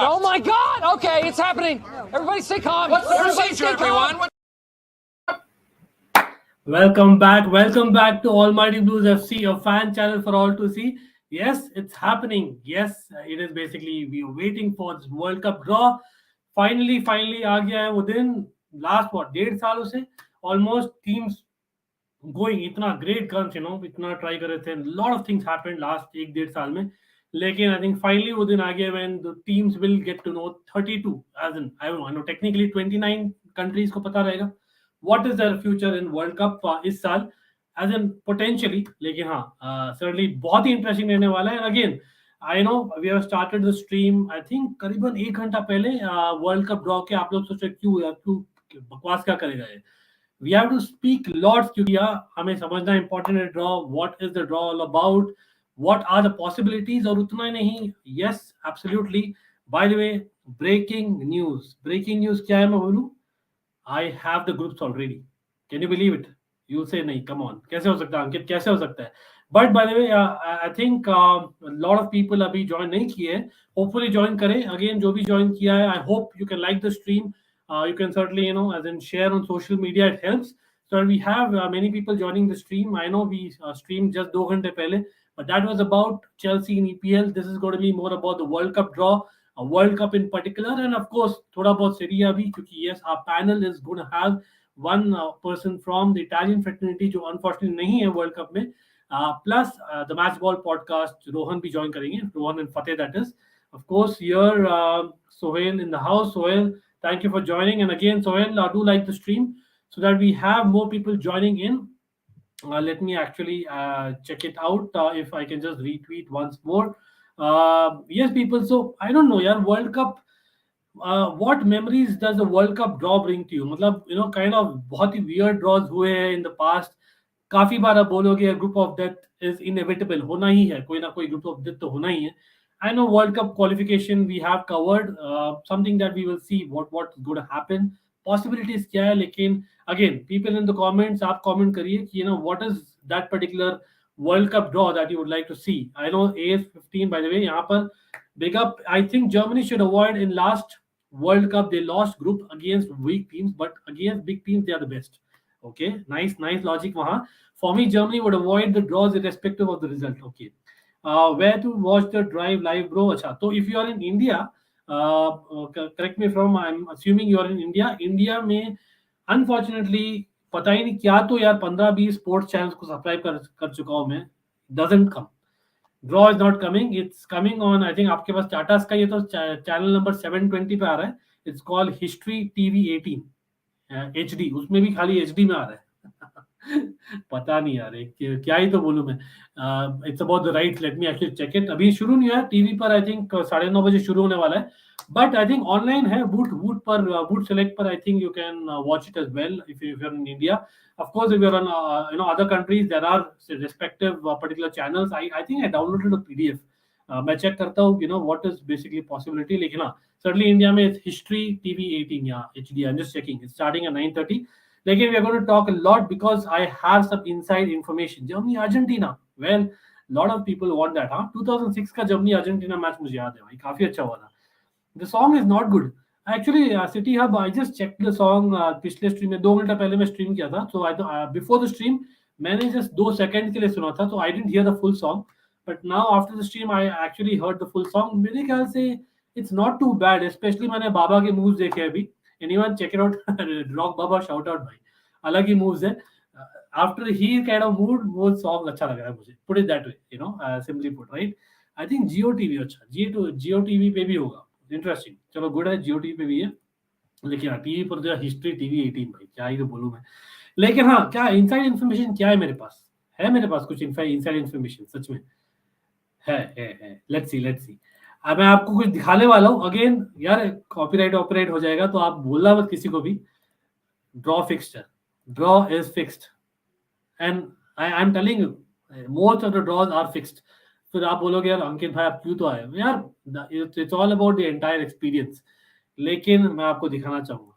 Oh my God! Okay, it's happening. Everybody stay calm. What's the Everybody procedure, stay calm. everyone? Welcome back to Almighty Blues FC, a fan channel for all to see. Yes, it's happening. Yes, it is basically we are waiting for this World Cup draw. Finally आ गया है वो दिन. Last what 1.5 सालों से almost teams going इतना great guns, इतना try कर रहे थे. Lot of things happened last 1.5 साल में. लेकिन I think finally वो दिन आ गया when the teams will get to know 32, as in I don't know technically 29 countries को पता रहेगा what is their future in World Cup इस साल, as in potentially. लेकिन हाँ certainly बहुत ही interesting रहने वाला है. And again I know we have started the stream I think करीबन 1 घंटा पहले World Cup draw के. आप लोग सोच रहे क्यों यार क्यों बकवास क्या करेगा ये. We have to speak lots क्योंकि हमें समझना important है draw, what is the draw all about, what are the possibilities. और उतना ही नहीं, yes absolutely. By the way, breaking news क्या है मैं बोलूं. I have the groups already. Can you believe it? You'll say nahi, come on. कैसे हो सकता है अंकित, कैसे हो सकता है. But by the way, I think a lot of people अभी join नहीं किए हैं. Hopefully join करें. Again जो भी join किया है, I hope you can like the stream. You can certainly as in share on social media. It helps. So we have many people joining the stream. I know we streamed just 2 घंटे पहले, but that was about Chelsea in EPL. This is going to be more about the World Cup draw. A World Cup in particular, and of course थोड़ा बहुत Serie A भी, क्योंकि yes our panel is going to have one person from the Italian fraternity जो unfortunately नहीं है World Cup में, plus the Match Ball podcast Rohan भी join करेंगे, Rohan and Fateh that is. Of course here Sohail in the house. Sohail, thank you for joining, and again Sohail, do like the stream so that we have more people joining in. Let me actually check it out if I can just retweet once more. Yes people, so I don't know यार World Cup what memories does the World Cup draw bring to you. मतलब kind of बहुत ही weird draws हुए हैं in the past. काफी बार आप बोलोगे group of death is inevitable, होना ही है, कोई ना कोई group of death तो होना ही है. I know World Cup qualification we have covered, something that we will see what's going to happen, possibilities क्या है. लेकिन again people in the comments आप comment करिए कि what is that particular World Cup draw that you would like to see. I know AS15 by the way यहाँ पर big up. I think Germany should avoid in last World Cup they lost group against weak teams, but against big teams they are the best. Okay, nice logic वहाँ. For me Germany would avoid the draws irrespective of the result. Okay. Where to watch the drive live bro. अच्छा, तो if you are in India, correct me from I'm assuming you are in India में unfortunately पता ही नहीं क्या, तो यार 15-20 sports channels को subscribe कर चुका हूं मैं. doesn't come, draw is not coming. It's coming on I think आपके पास टाटा स्काई है तो चैनल नंबर 720 पे आ रहा है. It's called History TV 18 HD. उसमें भी खाली HD में आ रहा है. पता नहीं यार क्या ही तो बोलूं मैं. It's about the right. Let me actually check it. अभी शुरू नहीं हुआ टीवी पर. आई थिंक 9:30 बजे शुरू होने वाला है, बट आई थिंक ऑनलाइन है. बूट पर बूट सेलेक्ट पर I think you can watch it as well if you're in India. Of course if you're on other countries there are respective particular channels. I think I downloaded a PDF. मैं check करता हूँ what is basically possibility. लेकिन हाँ certainly India में History TV 18 या HD. I'm just checking. It's starting at 9:30. Again, we are going to talk a lot because I have some inside information. Germany Argentina, well, lot of people want that. 2006 का Germany Argentina match मुझे याद है भाई, काफी अच्छा हुआ था. The song is not good. Actually, City Hub, I just checked the song पिछले stream में 2 घंटा पहले मैं stream किया था. So before the stream मैंने just 2 seconds के लिए सुना था, so I didn't hear the full song. But now after the stream I actually heard the full song. मेरे ख्याल से it's not too bad. Especially मैंने बाबा के moves देखे अभी. Anyone check it out? Rock Baba, shout out भाई, अलग ही moves है. After he kind of moved, वो song अच्छा लग रहा है मुझे. Put it that way, simply put, right? I think Jio TV अच्छा, Jio TV पे भी होगा. Interesting. चलो good है, Jio TV पे भी है. लेकिन हाँ TV पर जो History TV 18 भाई, क्या ही तो बोलूँ मैं. लेकिन हाँ क्या inside information क्या है मेरे पास? है मेरे पास कुछ inside information सच में है. Let's see. अब मैं आपको कुछ दिखाने वाला हूँ. अगेन यार कॉपीराइट हो जाएगा तो आप बोलना मत किसी को भी. Draw is fixed and I'm telling you most of the draws are fixed. फिर आप बोलोगे यार अंकित भाई आप क्यों तो आए यार. It's all about the entire experience. लेकिन मैं आपको दिखाना चाहूंगा.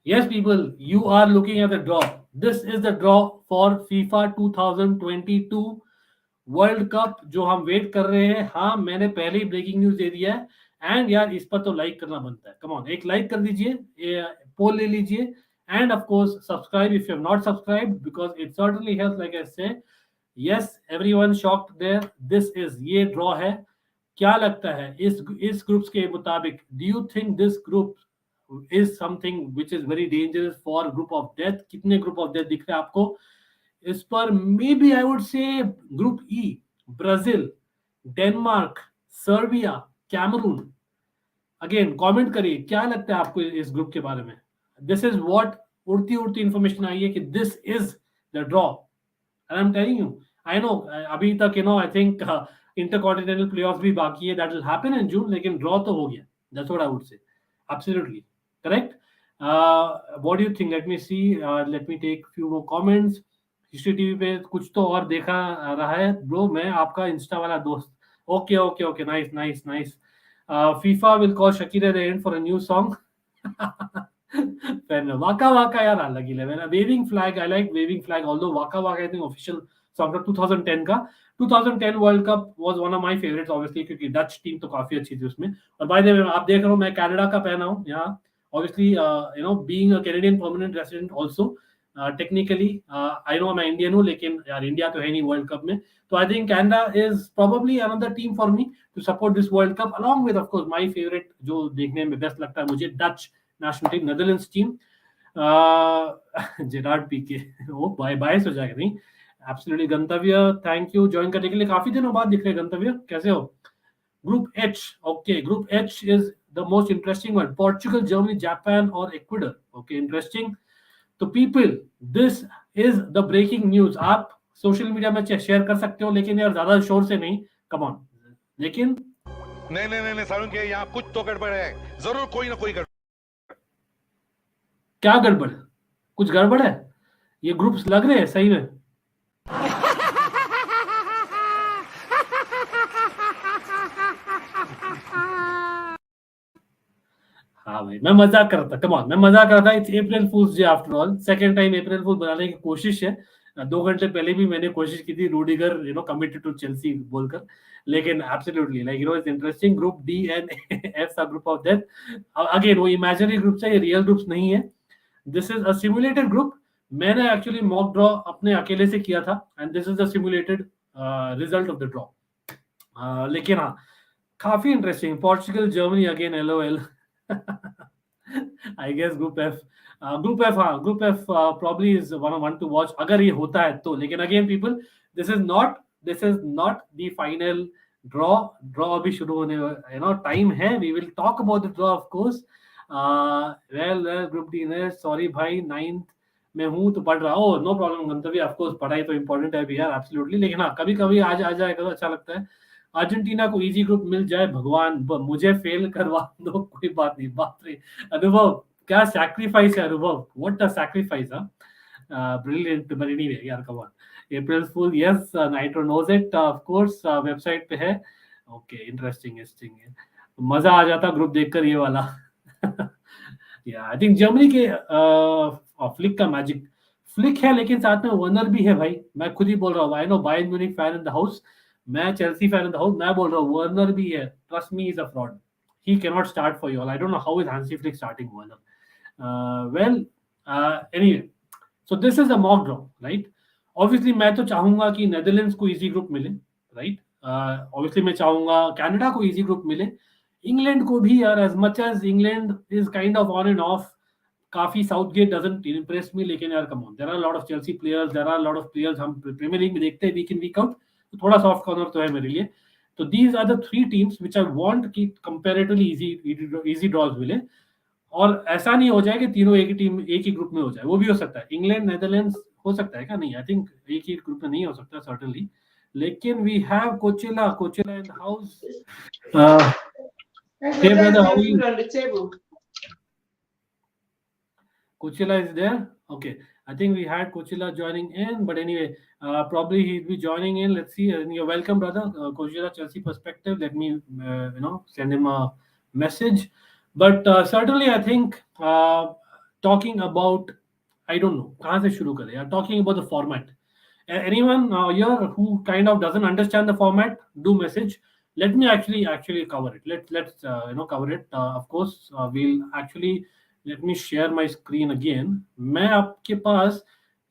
Yes people, you are looking at the draw. This is the draw for FIFA 2022 world cup जो हम वेट कर रहे हैं, हाँ मैंने पहले ही ब्रेकिंग न्यूज दे दिया है। एंड यार इस पर तो लाइक करना बनता है, कम ऑन एक लाइक कर दीजिए, पोल ले लीजिए, and of course subscribe if you have not subscribe, because it certainly helps like I say. Yes everyone shocked there, this is ये ड्रॉ है। क्या लगता है इस ग्रुप्स के मुताबिक, do you think this group is something which is very dangerous for group of death? कितने group of death दिख रहे हैं आपको इस पर? Maybe I would say group E, Brazil, Denmark, Serbia, Cameroon. Again comment करिए क्या लगता है आपको इस ग्रुप के बारे में। दिस इज व्हाट उड़ती उड़ती इंफॉर्मेशन आई है कि this is the draw, and I am telling you, I know अभी तक आई थिंक इंटरकॉन्टिनेंटल प्लेऑफ्स भी बाकी है, that will happen in June, लेकिन ड्रॉ तो हो गया। That's what I would say. Absolutely correct. What do you think? Let me see, let me take few more comments. History TV पे कुछ तो और देखा रहा है ब्रो, मैं आपका इंस्टा वाला दोस्त। Okay okay okay, nice nice nice. FIFA will call Shakira the end for a new song. Waka waka यार अलग ही लेवल है। Waving flag, I like waving flag, although waka waka I think official song 2010 का। 2010 World Cup was one of my favourites obviously, क्योंकि Dutch team तो काफी अच्छी थी उसमें। और बाय द वे आप देख रहे हो मैं कनाडा का पहना हूं यहाँ, obviously being a Canadian permanent resident also. Technically I know मैं इंडियन हूँ, लेकिन यार इंडिया तो है नहीं वर्ल्ड कप में, तो I think Canada is probably another team for me to support this world cup, along with of course my favourite जो देखने में बेस्ट लगता है मुझे, Dutch national team, Netherlands team, Gerard Pique. वो बायस हो जाएगा नहीं। एब्सोल्युटली गंतव्य, थैंक यू ज्वाइन करने के लिए, काफी दिनों बाद दिख रहे गंतव्य, कैसे हो? Group H, okay group H is the most interesting one, Portugal, Germany, Japan और इक्वाडोर। Okay interesting. तो people this is the breaking news. आप सोशल मीडिया में शेयर कर सकते हो, लेकिन यार ज्यादा शोर से नहीं, कम ऑन। लेकिन नहीं सारुण के यहाँ कुछ तो गड़बड़ है, जरूर कोई ना कोई गड़बड़। क्या गड़बड़? कुछ गड़बड़ है? ये ग्रुप्स लग रहे हैं सही में? हाँ भाई मैं मजाक कर रहा था, कम ऑन मैं मजाक कर रहा था। It's April fools day after all, second time April fool बनाने की कोशिश है। 2 घंटे पहले भी मैंने कोशिश की थी, रूडिगर कमिटेड टू चेल्सी बोलकर, लेकिन absolutely like it's interesting. Group D and F सा ग्रुप ऑफ डेथ, अगेन वो इमेजिनरी ग्रुप्स है, ये रियल ग्रुप्स नहीं है। This is a simulated group. मैंने एक्चुअली मॉक ड्रॉ अपने अकेले से किया था, and this is the simulated result of the draw. लेकिन हाँ काफी interesting, Portugal, Germany, again LOL. I guess group F, group F, हाँ group F probably is one to watch अगर ये होता है तो। लेकिन again people, this is not the final draw अभी शुरू होने टाइम है। We will talk about the draw of course. Well group D ने, सॉरी भाई 9th में हूँ तो पढ़ रहा हूँ, no problem Gantavya, of course पढ़ाई तो इंपॉर्टेंट है भी यार, एब्सोल्युटली। लेकिन हाँ कभी कभी आ जाएगा तो अच्छा लगता है। अर्जेंटीना को इजी ग्रुप मिल जाए भगवान, मुझे फेल करवा दो, कोई बात नहीं। बाप रे अनुभव, क्या सैक्रिफाइस है Anubhav, what a sacrifice. Brilliant, but anyway यार come on, April fool, yes Nitro knows it, of course website पे है। ओके इंटरेस्टिंग है, मजा आ जाता ग्रुप देखकर ये वाला। या आई थिंक जर्मनी के फ्लिक का मैजिक, फ्लिक है लेकिन साथ में वर्नर भी है भाई, मैं खुद ही बोल रहा हूँ। I know Bayern Munich fan in the house, मैं Chelsea fan in the house, मैं बोल रहा हूँ वर्नर भी है, trust me is a fraud, he can not start for you all. I don't know how is Hansi Flick starting Werner. Well anyway, so this is a mock draw right. Obviously मैं तो चाहूंगा कि Netherlands को easy group मिले right, obviously मैं चाहूंगा Canada को easy group मिले, इंग्लैंड को भी यार, as much as England is kind of on and off, काफी साउथगेट डजंट इंप्रेस मी, लेकिन यार come on, there are lot of Chelsea players, there are lot of players हम Premier League में देखते हैं वीक इन वीक आउट, तो थोड़ा soft corner तो है मेरे लिए। तो these are the 3 teams which I want कि कंपैरेटिवली इजी ड्रॉज मिले, और ऐसा नहीं हो जाए कि तीनों एक ही टीम एक ही ग्रुप में हो जाए, वो भी हो सकता है। इंग्लैंड नेदरलैंड्स हो सकता है क्या? नहीं, आई थिंक एक ही ग्रुप में नहीं हो सकता सर्टेनली। लेकिन we have Coachella in the house. Hey brother, how are you? On the table. Coachella is there. Okay, I think we had Coachella joining in, but anyway, probably he'll be joining in. Let's see. You're welcome, brother. Coachella Chelsea perspective. Let me, send him a message. But certainly, I think talking about, I don't know, कहाँ से शुरू करें यार? Talking about the format. Anyone here who kind of doesn't understand the format, do message. Let me actually cover it. Let's cover it. Of course, we'll actually, let me share my screen again. मैं आपके पास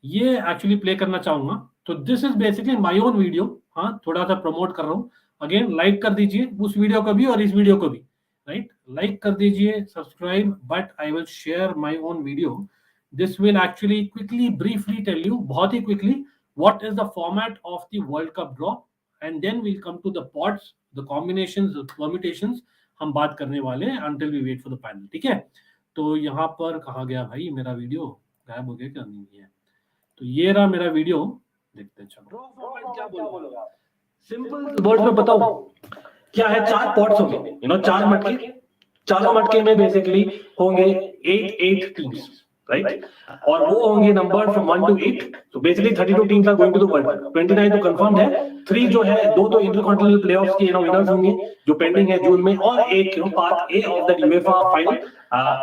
ये actually play करना चाहूंगा. तो this is basically my own video. हाँ, थोड़ा सा promote कर रहा हूँ. Again, like कर दीजिए उस वीडियो को भी और इस वीडियो को भी. Right? Like कर दीजिए, subscribe. But I will share my own video. This will actually quickly, briefly tell you, बहुत ही quickly, what is the format of the World Cup draw, and then we'll come to the pods, the combinations, the permutations हम बात करने वाले हैं until we wait for the panel. ठीक है? तो यहाँ पर कहाँ गया भाई मेरा वीडियो? गायब हो गया क्या? नहीं है. तो ये रहा मेरा वीडियो. देखते हैं. चलो क्या बोलूंगा? सिंपल वर्ड्स में बताओ क्या है. 4 पॉट्स होंगे, 4 मटके. चारों मटके में बेसिकली होंगे 8 टीम्स, right? और वो होंगे number from 1 to 8. So basically 32 teams are going to the World Cup. 29 तो कंफर्म है. 3 जो है, 2 तो इंटरकॉन्टिनेंटल प्लेऑफ्स के विनर्स होंगे जो पेंडिंग है जून में, और एक part A of that UEFA final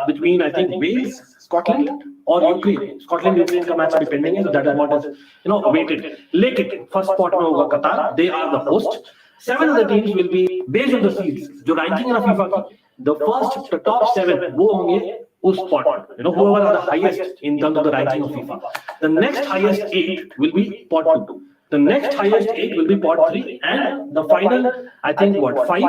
between I think Wales, Scotland और यूक्रेन. स्कॉटलैंड यूक्रेन का मैच अभी पेंडिंग है, so that is what is waited. लेकिन फर्स्ट स्पॉट में होगा Qatar. They are the host. 7 other teams will be based on the seeds. जो ranking है ना फीफा की, the first, the top 7 वो होंगे उस spot, whoever are the highest in terms of the ranking of FIFA. The next highest 8 will be pot 2. The next highest 8 will be pot 3, and the final, I think 5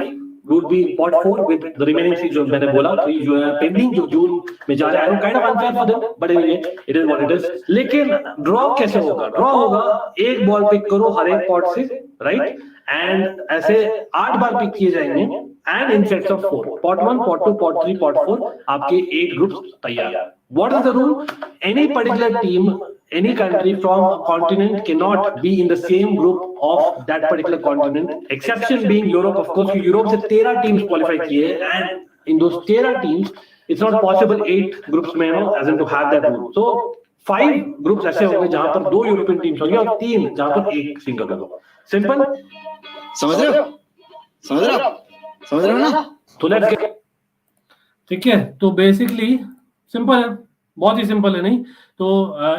would be pot 4 with the remaining 6 जो मैंने बोला, 3 जो है pending जो जून में जा रहे हैं. kind of unfair for them, but anyway, it is what it is. लेकिन draw कैसे होगा? draw होगा एक बॉल पिक करो हर एक pot से, right? And ऐसे 8 बार पिक किए जाएंगे. And in sets of 4, pot 1, pot 2, pot 3, pot 4, आपके 8 groups तैयार. What is the rule? Any particular team, any country from a continent cannot be in the same group of that particular continent. Exception being Europe, of course. Europe से 13 teams qualify किए, and in those 13 teams, it's not possible 8 groups में, as in to have that rule. So 5 groups ऐसे होंगे जहां पर 2 European teams होंगी और 3 जहां पर एक सिंगल होगा. सिंपल? समझ रहे हो? समझ रहे हो ना? तो लेट्स गेट. ठीक है, तो बेसिकली सिंपल है, बहुत ही सिंपल है. नहीं तो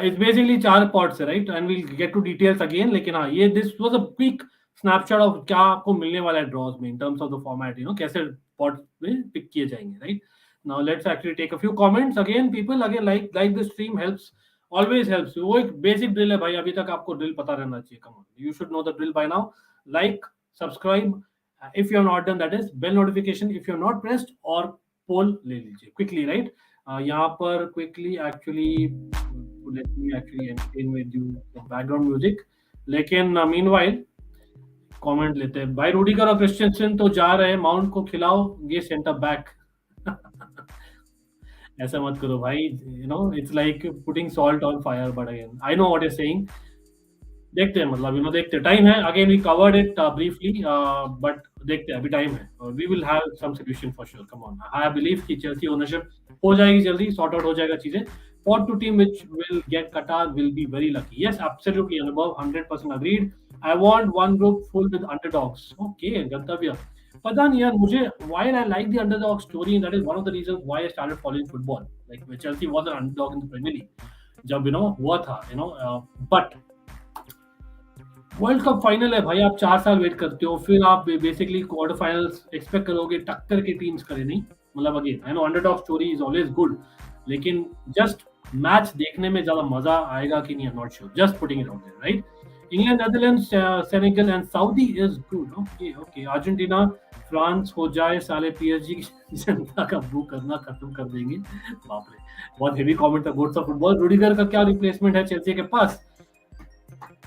इट्स बेसिकली 4 पॉट्स है, right? And we'll get to details again. लेकिन हाँ, ये this was a quick snapshot of क्या आपको मिलने वाला है ड्रॉज में in terms of the format, कैसे पॉट्स में पिक किए जाएंगे, right? Now let's actually take a few comments. Again people, again like the stream helps, always helps. वो एक बेसिक ड्रिल है भाई, अभी तक आपको ड्रिल पता रहना चाहिए. Come on, you should know the drill by now. Like, subscribe if you have not done, that is bell notification if you have not pressed, or poll ले लीजिए quickly, right? यहाँ पर quickly actually let me actually entertain with you the background music. लेकिन meanwhile comment लेते हैं. भाई Rudiger और Christiansen तो जा रहे हैं, माउंट को खिलाओ ये सेंटर बैक. ऐसा मत करो भाई, it's like putting salt on fire. But again, I know what you're saying. देखते हैं, मतलब देखते हैं, टाइम है. Again we covered it briefly, but देखते हैं, अभी टाइम है. We will have some solution for sure. Come on, I believe कि चेल्सी ओनरशिप हो जाएगी जल्दी, सॉर्ट आउट हो जाएगा चीजें. Pot 2 team which will get Qatar will be very lucky. Yes, absolutely, and above 100% agreed. I want one group full with underdogs. Okay, गंतव्य. पता नहीं यार मुझे, while I like the underdog story, and that is one of the reasons why I started following football. Like Chelsea was an underdog in the Premier League. जब हुआ था, but world cup final है भाई, आप 4 साल wait करते हो, फिर आप बेसिकली क्वार्टर फाइनल्स एक्सपेक्ट करोगे टक्कर के टीम्स करे. नहीं मतलब again I know underdog story is always good, लेकिन जस्ट मैच देखने में ज्यादा मजा आएगा कि नहीं, I am not sure. Just putting it out there, right? England, Netherlands, Senegal and Saudi is good. Okay, Argentina, France हो जाए, साले पीएसजी की जनता का बू करना खत्म कर देंगे. बाप रे, बहुत हेवी कमेंट था. गोट्स ऑफ फुटबॉल, रूडिगर का क्या रिप्लेसमेंट है चेल्सी के पास?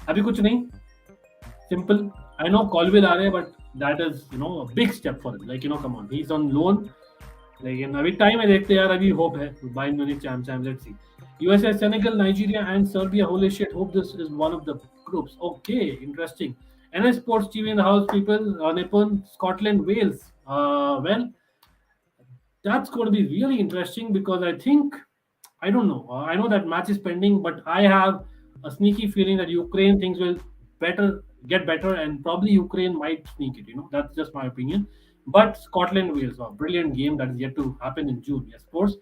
अभी कुछ नहीं. Simple. I know Colville आ रहे हैं, but that is a big step for him. Like come on, he's on loan. लेकिन अभी टाइम है, देखते हैं यार, अभी होप है. Bayern Munich champs, let's see. USA, Senegal, Nigeria, and Serbia. Holy shit! Hope this is one of the groups. Okay, interesting. NS Sports TV in the house, people. Nippon, Scotland, Wales. Well, that's going to be really interesting because I think, I don't know. I know that match is pending, but I have a sneaky feeling that Ukraine things will get better, and probably Ukraine might sneak it. That's just my opinion. But Scotland, Wales, a brilliant game that is yet to happen in June. Yes, of course.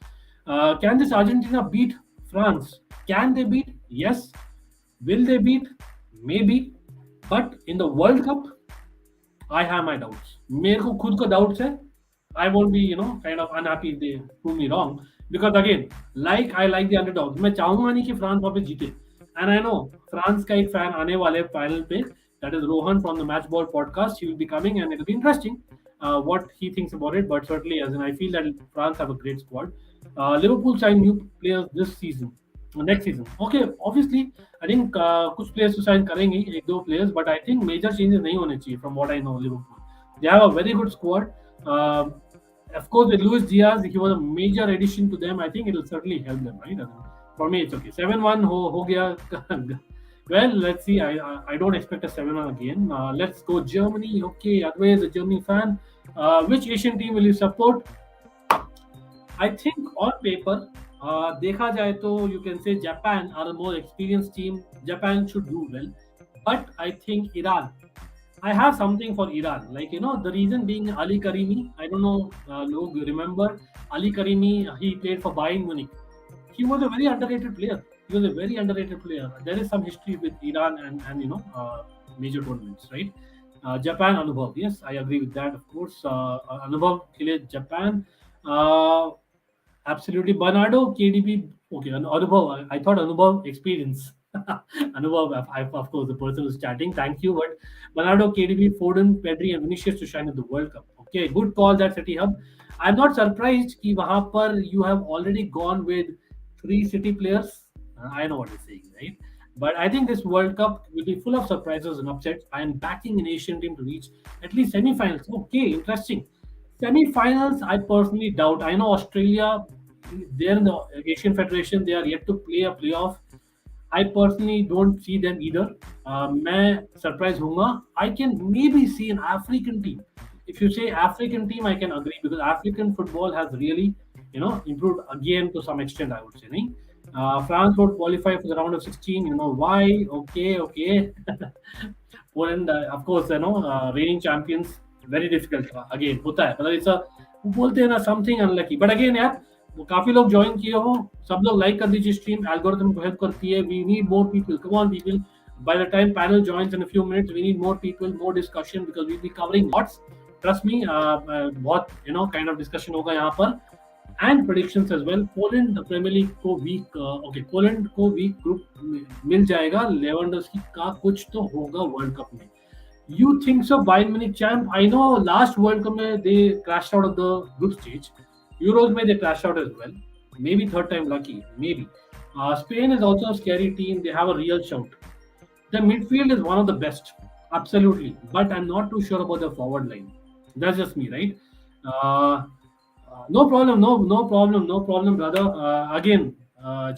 Can this Argentina beat France? Can they beat? Yes. Will they beat? maybe, but in the World Cup, I have my doubts. मेरे को खुद को doubts है. I won't be, kind of unhappy if they prove me wrong. Because again, I like the underdogs. मैं चाहूंगा नहीं कि France वापस जीते. And I know फ्रांस का एक fan आने वाले पैनल पे. That is Rohan from the Matchball podcast. He will be coming and it will be interesting what he thinks about it. But certainly, as in, I feel that France have a great squad. Liverpool signed new players this season. Next season. Okay, obviously, I think कुछ players to sign करेंगे, एक दो players, but I think major changes नहीं होने चाहिए from what I know Liverpool. They have a very good squad. Of course, with Luis Diaz, he was a major addition to them. I think it will certainly help them, right? For me, it's okay. 7-1 ho gaya. Well, let's see. I don't expect a 7-1 again. Let's go Germany. Okay, otherwise a Germany fan. Which Asian team will you support? I think on paper, देखा जाए तो you can say Japan are a more experienced team. Japan should do well, but I think Iran. I have something for Iran. The reason being Ali Karimi. I don't know, log remember Ali Karimi. He played for Bayern Munich. He was a very underrated player. There is some history with Iran and major tournaments, right? Japan Anubhav. Yes, I agree with that. Of course, Anubhav ke liye Japan. Absolutely. Bernardo, KDB. Okay, Anubhav. I thought Anubhav experience. Anubhav, of course, the person who's chatting. Thank you. But Bernardo, KDB, Foden, Pedri, and Vinicius to shine in the World Cup. Okay, good call that City Hub. I'm not surprised कि वहाँ पर you have already gone with 3 City players. I know what you're saying, right? But I think this World Cup will be full of surprises and upsets. I am backing an Asian team to reach at least semi-finals. Okay, interesting. Semi-finals, I personally doubt. I know Australia, they're in the Asian Federation. They are yet to play a playoff. I personally don't see them either. मैं surprise होऊंगा. I can maybe see an African team. If you say African team, I can agree because African football has really, improved again to some extent. I would say, nahin? France would qualify for the round of 16. You know why? Okay. Poland, of course, reigning champions. Very difficult. Again, होता है. मतलब it's a बोलते हैं ना something unlucky. But again, यार. वो काफी लोग ज्वाइन किए हो सब लोग लाइक कर दीजिए स्ट्रीम एल्गोरिथम को हेल्प करती है we need more people come on people by the time panel joins in a few minutes we need more people more discussion because we be covering lots trust me बहुत kind of discussion होगा यहाँ पर and predictions as well Poland Premier League को weak Poland को weak group मिल जाएगा Lewandowski का कुछ तो होगा वर्ल्ड कप में you think so Bayern Munich champ I know last world cup में they crashed out of the group stage Euros may they crashed out as well. Maybe third time lucky. Maybe. Spain is also a scary team. They have a real shout. The midfield is one of the best. Absolutely. But I'm not too sure about the forward line. That's just me, right? No problem. No problem, brother. Again,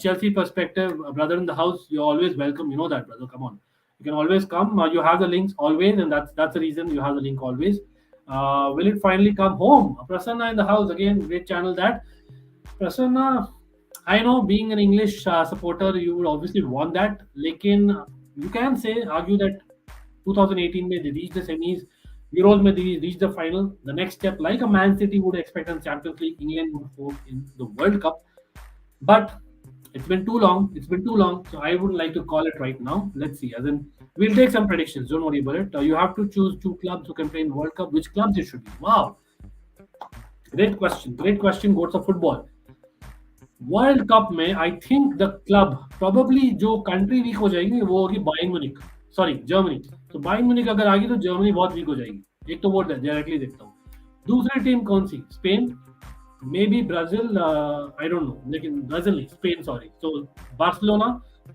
Chelsea perspective, brother in the house, you're always welcome. You know that, brother. Come on. You can always come. You have the links always, and that's the reason you have the link always. Will it finally come home? Prasanna in the house again. Great channel that. Prasanna, I know being an English supporter, you would obviously want that. Lekin you can argue that 2018 they reached the semis, Euros they reached the final. The next step, like a Man City would expect in Champions League, England would hope in the World Cup. But it's been too long. So I wouldn't like to call it right now. Let's see. As in, we'll take some predictions. Don't worry about it. You have to choose 2 clubs who can play in World Cup. Which clubs it should be? Wow. Great question. Goats of football. World Cup में I think the club probably जो country weak हो जाएगी वो होगी Bayern Munich. Sorry, Germany. तो Bayern Munich अगर आ गई तो Germany बहुत weak हो जाएगी. एक तो वो डायरेक्टली देखता हूँ. दूसरी टीम कौन सी? Spain. Maybe Brazil, I don't know. लेकिन Brazil नहीं, Spain sorry. So Barcelona,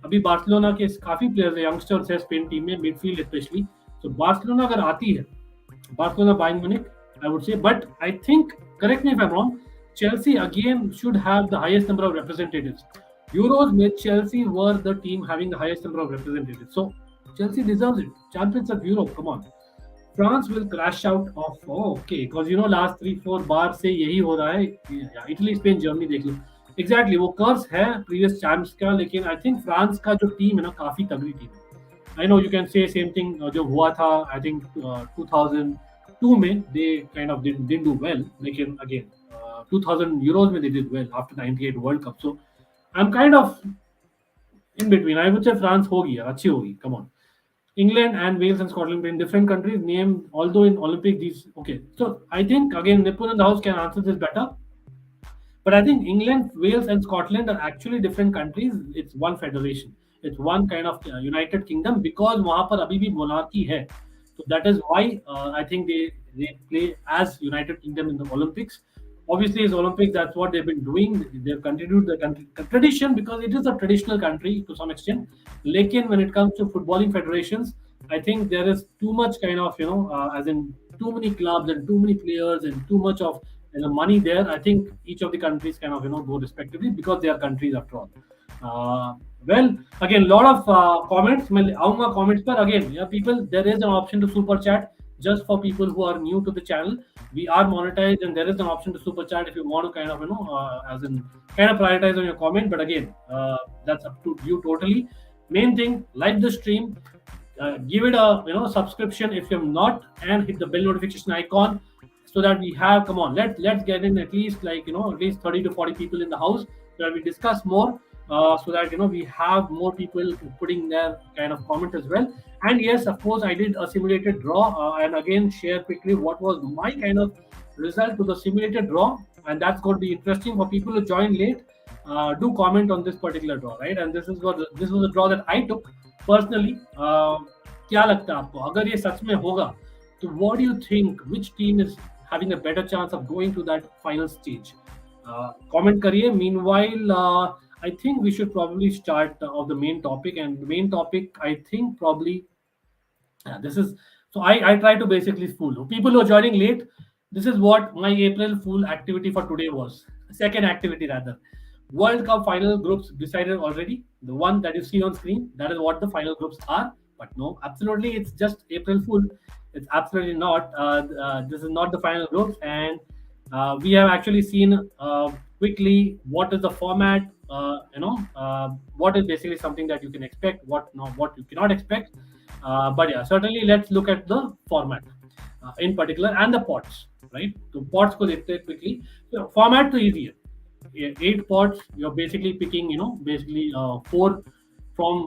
अभी Barcelona के काफी players हैं, youngsters हैं Spain team में, midfield especially. So Barcelona अगर आती है, Barcelona Bayern Munich, I would say. But I think, correct me if I'm wrong, Chelsea again should have the highest number of representatives. Euros में Chelsea were the team having the highest number of representatives. So Chelsea deserves it. Champions of Europe, come on. France will crash out of okay because last 3-4 बार से यही हो रहा है Italy, Spain, Germany देख लो exactly वो कर्स है previous champs का लेकिन I think France का जो टीम है ना काफी तगड़ी टीम है I know you can say same thing जो हुआ था I think 2002 में they kind of didn't do well लेकिन again 2000 Euros में they did well after 98 World Cup so I'm kind of in between I would say France होगी अच्छी होगी come on England and Wales and Scotland in different countries. Name, although in Olympic these. Okay, so I think again Nipun in the house can answer this better. But I think England, Wales, and Scotland are actually different countries. It's one federation. It's one kind of United Kingdom because वहाँ पर अभी भी monarchy है. So that is why I think they play as United Kingdom in the Olympics. Obviously, it's Olympics. That's what they've been doing. They've continued the country, tradition because it is a traditional country to some extent. Lekin when it comes to footballing federations, I think there is too much kind of as in too many clubs and too many players and too much of money there. I think each of the countries kind of go respectively because they are countries after all. Well, again, lot of comments. मैं आऊँगा comments पर again. Yeah, people, there is an option to super chat just for people who are new to the channel. We are monetized, and there is an option to super chat if you want to kind of as in kind of prioritize on your comment. But again, that's up to you totally. Main thing, like the stream. Give it a subscription if you're not, and hit the bell notification icon so that we have, come on, let's get in at least at least 30 to 40 people in the house so that we discuss more, so that we have more people putting their kind of comment as well. And yes, of course, I did a simulated draw, and again share quickly what was my kind of result to the simulated draw, and that's going to be interesting for people who join late. Do comment on this particular draw, right? And this was the draw that I took personally. क्या लगता है आपको अगर ये सच में होगा तो what do you think, which team is having a better chance of going to that final stage? Comment करिए. Meanwhile, I think we should probably start of the main topic, and the main topic I think probably this is, so I try to basically fool people who are joining late. This is what my April Fool activity for today was. Second activity rather. World Cup final groups decided already. The one that you see on screen, that is what the final groups are. But no, absolutely, it's just April Fool. It's absolutely not. This is not the final groups, and we have actually seen quickly what is the format. What is basically something that you can expect, what you cannot expect. But yeah, certainly let's look at the format in particular and the pots, right? So pots ko dekhte hain quickly. So format to easy hai. 8 pots. You're basically picking, basically 4 from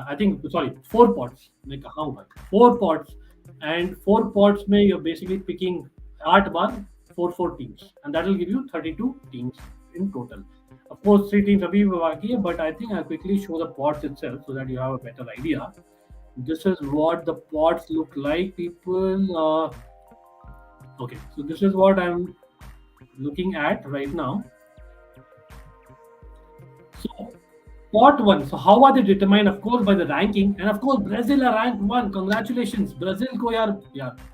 I think, sorry, 4 pots. Like how much? 4 pots, and 4 pots may you're basically picking 8 bar 4 teams, and that will give you 32 teams in total. Of course, 3 teams abhi baki hai, but I think I'll quickly show the pots itself so that you have a better idea. This is what the pots look like, people. Okay, so this is what I'm looking at right now. So, pot 1. So, how are they determined? Of course, by the ranking. And of course, Brazil are ranked 1. Congratulations. Brazil ko yaar,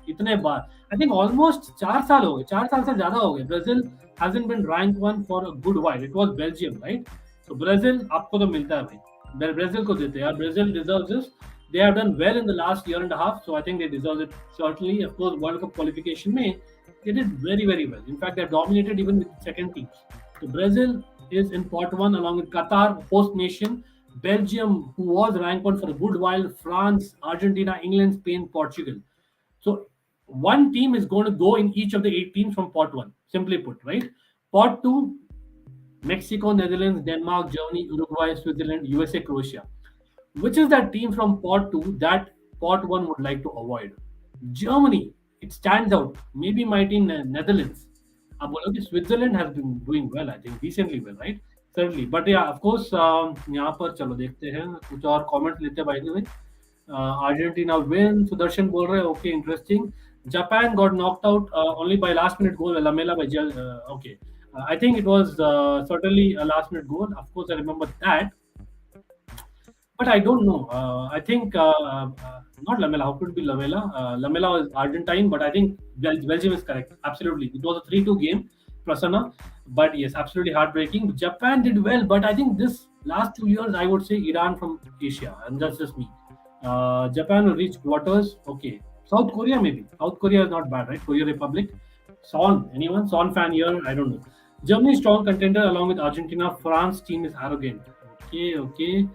itne baar. I think almost 4 saal ho gaye. 4 saal se zyada ho gaye. Brazil hasn't been ranked 1 for a good while. It was Belgium, right? So, Brazil, aapko to milta hai bhai. Brazil ko dete yaar. Brazil deserves this. They have done well in the last year and a half. So, I think they deserve it certainly. Of course, World Cup qualification mein, they did very, very well. In fact, they dominated even with second teams. So, Brazil is in pot 1 along with Qatar, host nation, Belgium, who was ranked 1 for a good while, France, Argentina, England, Spain, Portugal. So one team is going to go in each of the 8 teams from pot 1, simply put, right? Pot 2, Mexico, Netherlands, Denmark, Germany, Uruguay, Switzerland, USA, Croatia. Which is that team from pot 2 that pot 1 would like to avoid? Germany, it stands out. Maybe my team, Netherlands. अब बोलोगे Switzerland has been doing well, I think decently well, right? Certainly, but yeah, of course, यहाँ पर चलो देखते हैं कुछ और comment लेते हैं by the way. Argentina win. Sudarshan बोल रहे हैं, okay, interesting. Japan got knocked out only by last minute goal. Lamela by okay. I think it was certainly a last minute goal. Of course, I remember that. But I don't know. I think not Lamela. How could it be Lamela? Lamela was Argentine, but I think Belgium is correct. Absolutely. It was a 3-2 game, Prasanna. But yes, absolutely heartbreaking. Japan did well, but I think this last 2 years, I would say Iran from Asia, and that's just me. Japan will reach quarters. Okay. South Korea maybe. South Korea is not bad, right? Korea Republic. Son, anyone? Son fan here? I don't know. Germany strong contender along with Argentina. France team is arrogant. Okay.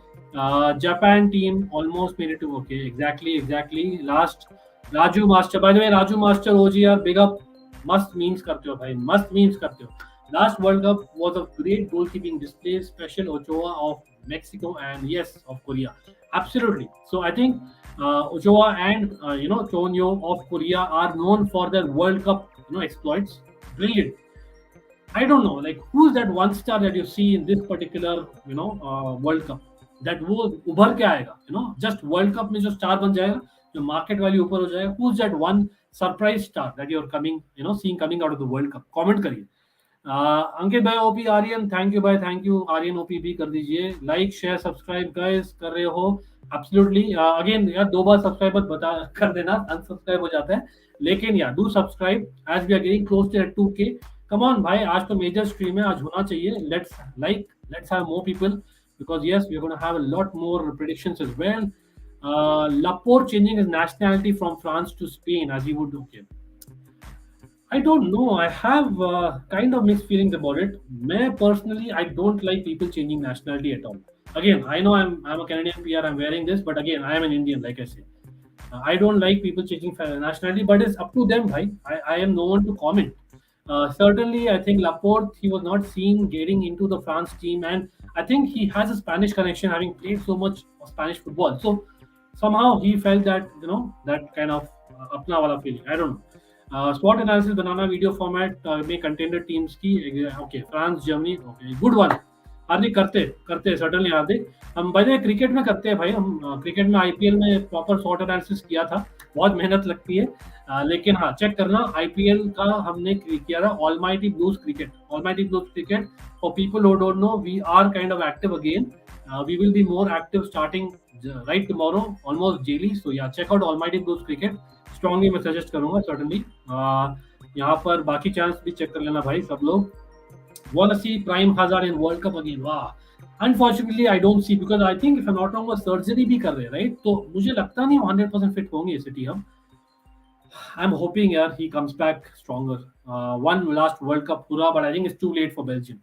Japan team almost made it to okay. Exactly. Last Raju Master. By the way, Raju Master OGR, big up. Must memes karte ho, bhai. Must memes karte ho. Last World Cup was a great goalkeeping display. Special Ochoa of Mexico and yes, of Korea. Absolutely. So I think Ochoa and Chonyo of Korea are known for their World Cup exploits. Brilliant. I don't know, like who's that one star that you see in this particular World Cup that वो उभर के आएगा, just World Cup में जो star बन जाएगा, जो market value ऊपर हो जाएगा. Who's that one surprise star that you're seeing coming out of the World Cup? Comment करिए. अंकित भाई ओपी आर्यन, थैंक यू भाई, थैंक यू आर्यन. ओपी भी कर दीजिए, लाइक शेयर सब्सक्राइब गाइस कर रहे हो एब्सोल्युटली. अगेन यार 2 बार सब्सक्राइब बता कर देना, अनसब्सक्राइब हो जाता है, लेकिन यार do subscribe as we are getting close to 2K. Come on भाई, आज तो मेजर स्ट्रीम है, आज होना चाहिए. Let's have more people because yes, we're going to have a lot more predictions as well. Laporte changing his nationality from France to Spain as he would. Okay, I don't know. I have kind of mixed feelings about it. Me personally, I don't like people changing nationality at all. Again, I know I'm a Canadian PR. I'm wearing this, but again, I am an Indian, like I say. I don't like people changing nationality, but it's up to them, bhai. I am no one to comment. Certainly, I think Laporte, he was not seen getting into the France team, and I think he has a Spanish connection, having played so much Spanish football. So somehow he felt that that kind of apna wala feeling. I don't know. SWOT analysis बनाना video format में contender teams की. Okay, France Germany. Okay, good one Hardik. करते certainly हार्दिक. हम भाई cricket में करते हैं भाई, हम क्रिकेट में आईपीएल में प्रॉपर SWOT एनालिसिस किया था. बहुत मेहनत लगती है, लेकिन हाँ, चेक करना. आईपीएल का हमने किया था almighty blues cricket. For people who don't know, we are kind of active again. We will be more active starting right tomorrow, almost daily. So yeah, check out Almighty Blues Cricket. Strongly मैं suggest करूंगा certainly. यहाँ पर बाकी channels भी check कर लेना भाई सब लोग. Wanna see Prime Hazard in World Cup again? Wow. Unfortunately, I don't see, because I think if I'm not wrong, वो सर्जरी भी कर रहे हैं, right? तो मुझे लगता नहीं 100% फिट होंगे सिटी हम. I'm hoping यार he comes back stronger. One last World Cup पूरा, but I think it's too late for Belgium.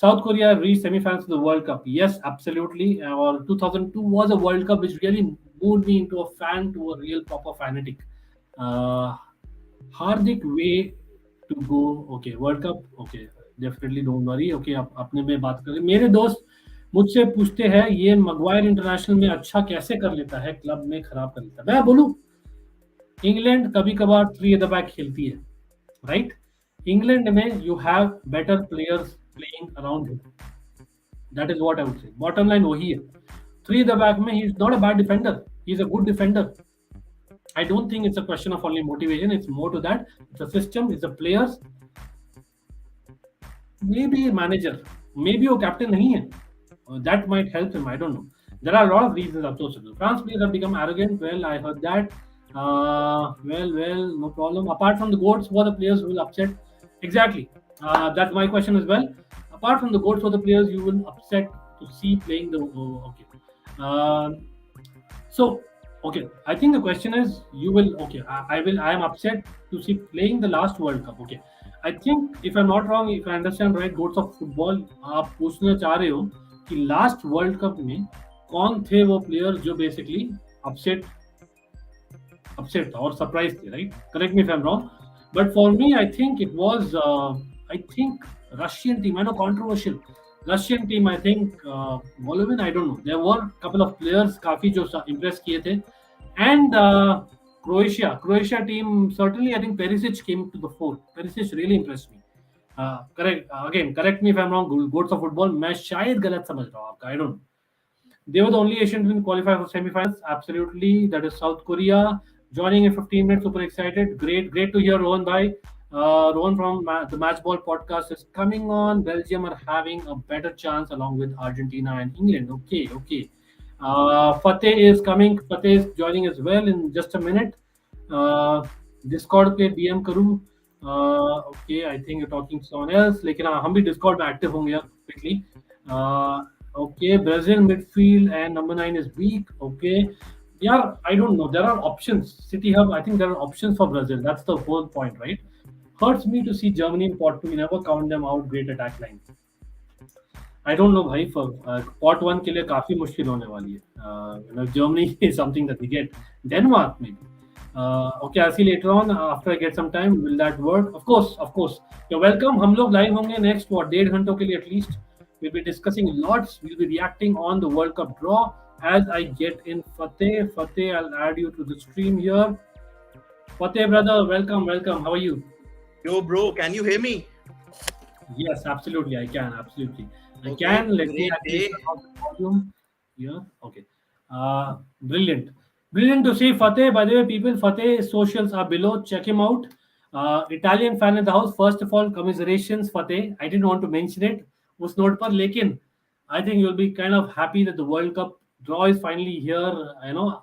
South Korea reached semi-finals of the World Cup. Yes, absolutely. Or 2002 was a World Cup which really moved me into a fan, to a real proper fanatic. Hardik way to go. Okay, World Cup. Okay, definitely don't worry. Okay, आप अपने में बात करें. मेरे दोस्त मुझसे पूछते हैं ये मगवायर इंटरनेशनल में अच्छा कैसे कर लेता है, क्लब में खराब कर लेता है. मैं बोलूं, इंग्लैंड कभी कभार 3 at the back खेलती है, राइट? इंग्लैंड में you have better players playing around him. That is what I would say. Bottom line वही है. 3 at the back में he is not a bad defender. He is a good defender. I don't think it's a question of only motivation. It's more to that. It's a system. It's the players. Maybe a manager. Maybe वो captain नहीं है. That might help him. I don't know. There are a lot of reasons associated. France players have become arrogant. Well, I heard that. Well, no problem. Apart from the goats, who are the players who will upset? Exactly. That's my question as well. Apart from the goals for the players, you will upset to see playing the okay. Okay. I think the question is, you will okay. I am upset to see playing the last World Cup. Okay. I think if I'm not wrong, if I understand right, goats of football, आप पूछना चाह रहे हो कि last World Cup में कौन थे वो players जो basically upset था और surprise थे, right? Correct me if I'm wrong. But for me, I think it was. I think Russian team. I know controversial. Russian team. I think Moldovin. I don't know. There were a couple of players काफी जो impress किए थे, and Croatia team certainly. I think Perisic came to the fore. Perisic really impressed me. Correct me if I'm wrong. Goats of football. मैं शायद गलत समझ रहा हूँ आपका. I don't know. They were the only Asian team to qualify for semi-finals. Absolutely, that is South Korea. Joining in 15 minutes. Super excited. Great to hear Rohan bhai. Rohan from the Matchball podcast is coming on. Belgium are having a better chance along with Argentina and England. Okay. Fateh is coming. Fateh is joining as well in just a minute. Discord पे DM करूँ. Okay, I think you're talking to someone else. लेकिन हम भी Discord में active होंगे यार quickly. Okay, Brazil midfield and number 9 is weak. Okay. Yeah, I don't know. There are options. City Hub, I think there are options for Brazil. That's the whole point, right? Hurts me to see Germany in pot 2. We never count them out. Great attack line. I don't know, भाई. For pot 1 के लिए काफी मुश्किल होने वाली है. Germany is something that we get. Denmark maybe. Okay, I'll see later on after I get some time. Will that work? Of course. You're welcome. हम लोग live होंगे next 1.5 घंटों के लिए at least. We'll be discussing lots. We'll be reacting on the World Cup draw. as I get in Fateh. Fateh, I'll add you to the stream here. Fateh, brother, welcome, welcome. How are you? Yo, bro, can you hear me? Yes, absolutely. I can. Absolutely. I Okay, can. Let me great actually day. turn off the volume here. Okay. Brilliant. Brilliant to see Fateh. By the way, people, Fateh socials are below. Check him out. Italian fan in the house. First of all, commiserations, Fateh. I didn't want to mention it. उस note पर लेकिन I think you'll be kind of happy that the World Cup draw is finally here. You know,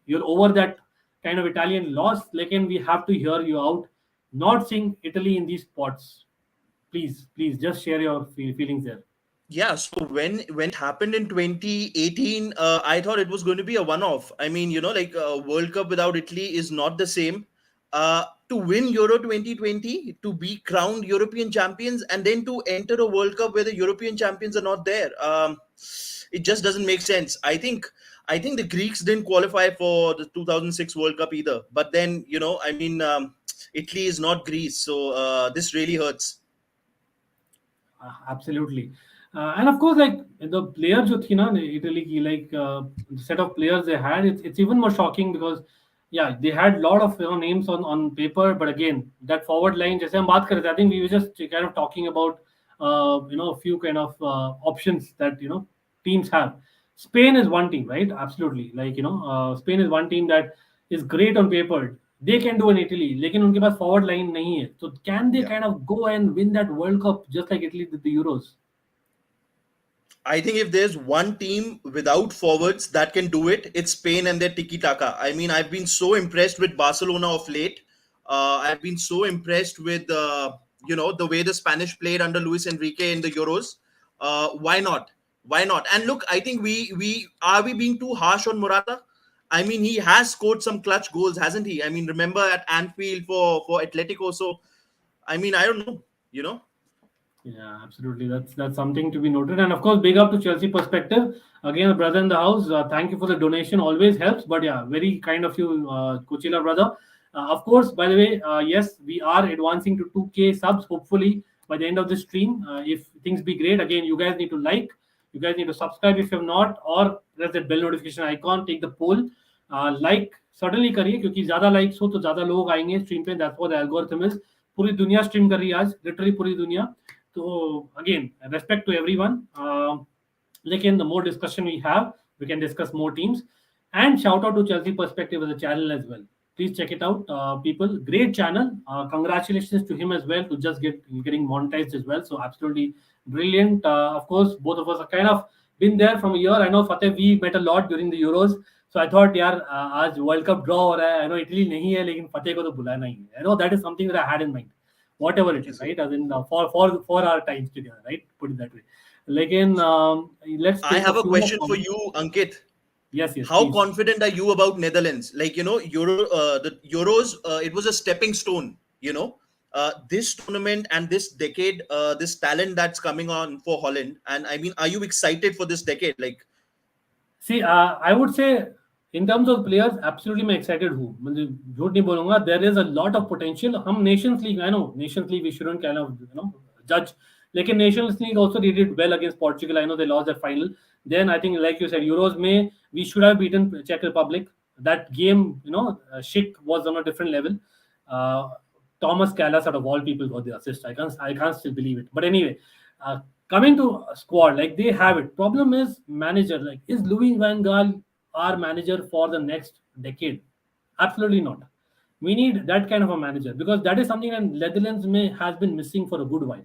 you're over that kind of Italian loss. Lekin we have to hear you out. Not seeing Italy in these spots. Please, just share your feelings there. Yeah, so when it happened in 2018, I thought it was going to be a one-off. I mean, like World Cup without Italy is not the same. To win Euro 2020, to be crowned European champions, and then to enter a World Cup where the European champions are not there, it just doesn't make sense. I think the Greeks didn't qualify for the 2006 World Cup either. But then, I mean, Italy is not Greece, so this really hurts. Absolutely. And of course, like the players जो थी ना Italy की like the set of players they had, it's even more shocking because yeah they had a lot of names on paper, but again that forward line जैसे हम बात कर रहे थे, I think we were just kind of talking about a few kind of options that teams have. Spain is one team, right? Absolutely. Like Spain is one team that is great on paper. They can do in Italy, लेकिन उनके पास forward line नहीं है. So can they Yeah. kind of go and win that World Cup just like Italy did the Euros? I think if there's one team without forwards that can do it, it's Spain and their tiki taka. I mean, I've been so impressed with Barcelona of late. I've been so impressed with the way the Spanish played under Luis Enrique in the Euros. Why not? Why not? And look, I think we being too harsh on Morata. I mean, he has scored some clutch goals, hasn't he? I mean, remember at Anfield for Atletico. So, I mean, I don't know. You know. Yeah, absolutely. That's something to be noted. And of course, big up to Chelsea perspective. Again, a brother in the house. Thank you for the donation. Always helps. But yeah, very kind of you, Kuchila brother. Of course, by the way, yes, we are advancing to 2K subs. Hopefully, by the end of the stream, if things be great, again, you guys need to like. You guys need to subscribe if you have not, or press that bell notification icon. Take the poll. Like certainly करिए क्योंकि ज़्यादा likes हो तो ज़्यादा लोग आएंगे stream पे. That's what the algorithm is. पूरी दुनिया stream कर रही है आज. Literally पूरी दुनिया. So again, respect to everyone. Lekin the more discussion we have, we can discuss more teams. And shout out to Chelsea Perspective as a channel as well. Please check it out, people. Great channel. Congratulations to him as well to just getting monetized as well. So absolutely brilliant. Of course, both of us are kind of been there from a year. I know Fateh, we met a lot during the Euros. So I thought, यार आज World Cup draw हो रहा है. I know Italy नहीं है, लेकिन फतेह को तो बुलाना ही है. I know that is something that I had in mind. Whatever it is, right? As in for our times together, right? Put it that way. Again, let's I take have a a few more question for comments. you, Ankit. Yes, How please. confident are you about Netherlands? Like the Euros, it was a stepping stone. This tournament and this decade, this talent that's coming on for Holland. And I mean, are you excited for this decade? Like, See, I would say in terms of players, absolutely मैं excited हूँ. मतलब झूठ नहीं बोलूँगा. There is a lot of potential. हम Nations League, I know Nations League we shouldn't kind of judge. लेकिन Nations League also they did well against Portugal. I know they lost that final. Then I think like you said, Euros में we should have beaten Czech Republic. That game, Schick was on a different level. Uh, Thomas Callas out of all people got the assist. I can't still believe it. But anyway, uh, coming to squad, like they have it. Problem is manager. Like is Louis Van Gaal our manager for the next decade? Absolutely not. We need that kind of a manager because that is something that Netherlands has been missing for a good while.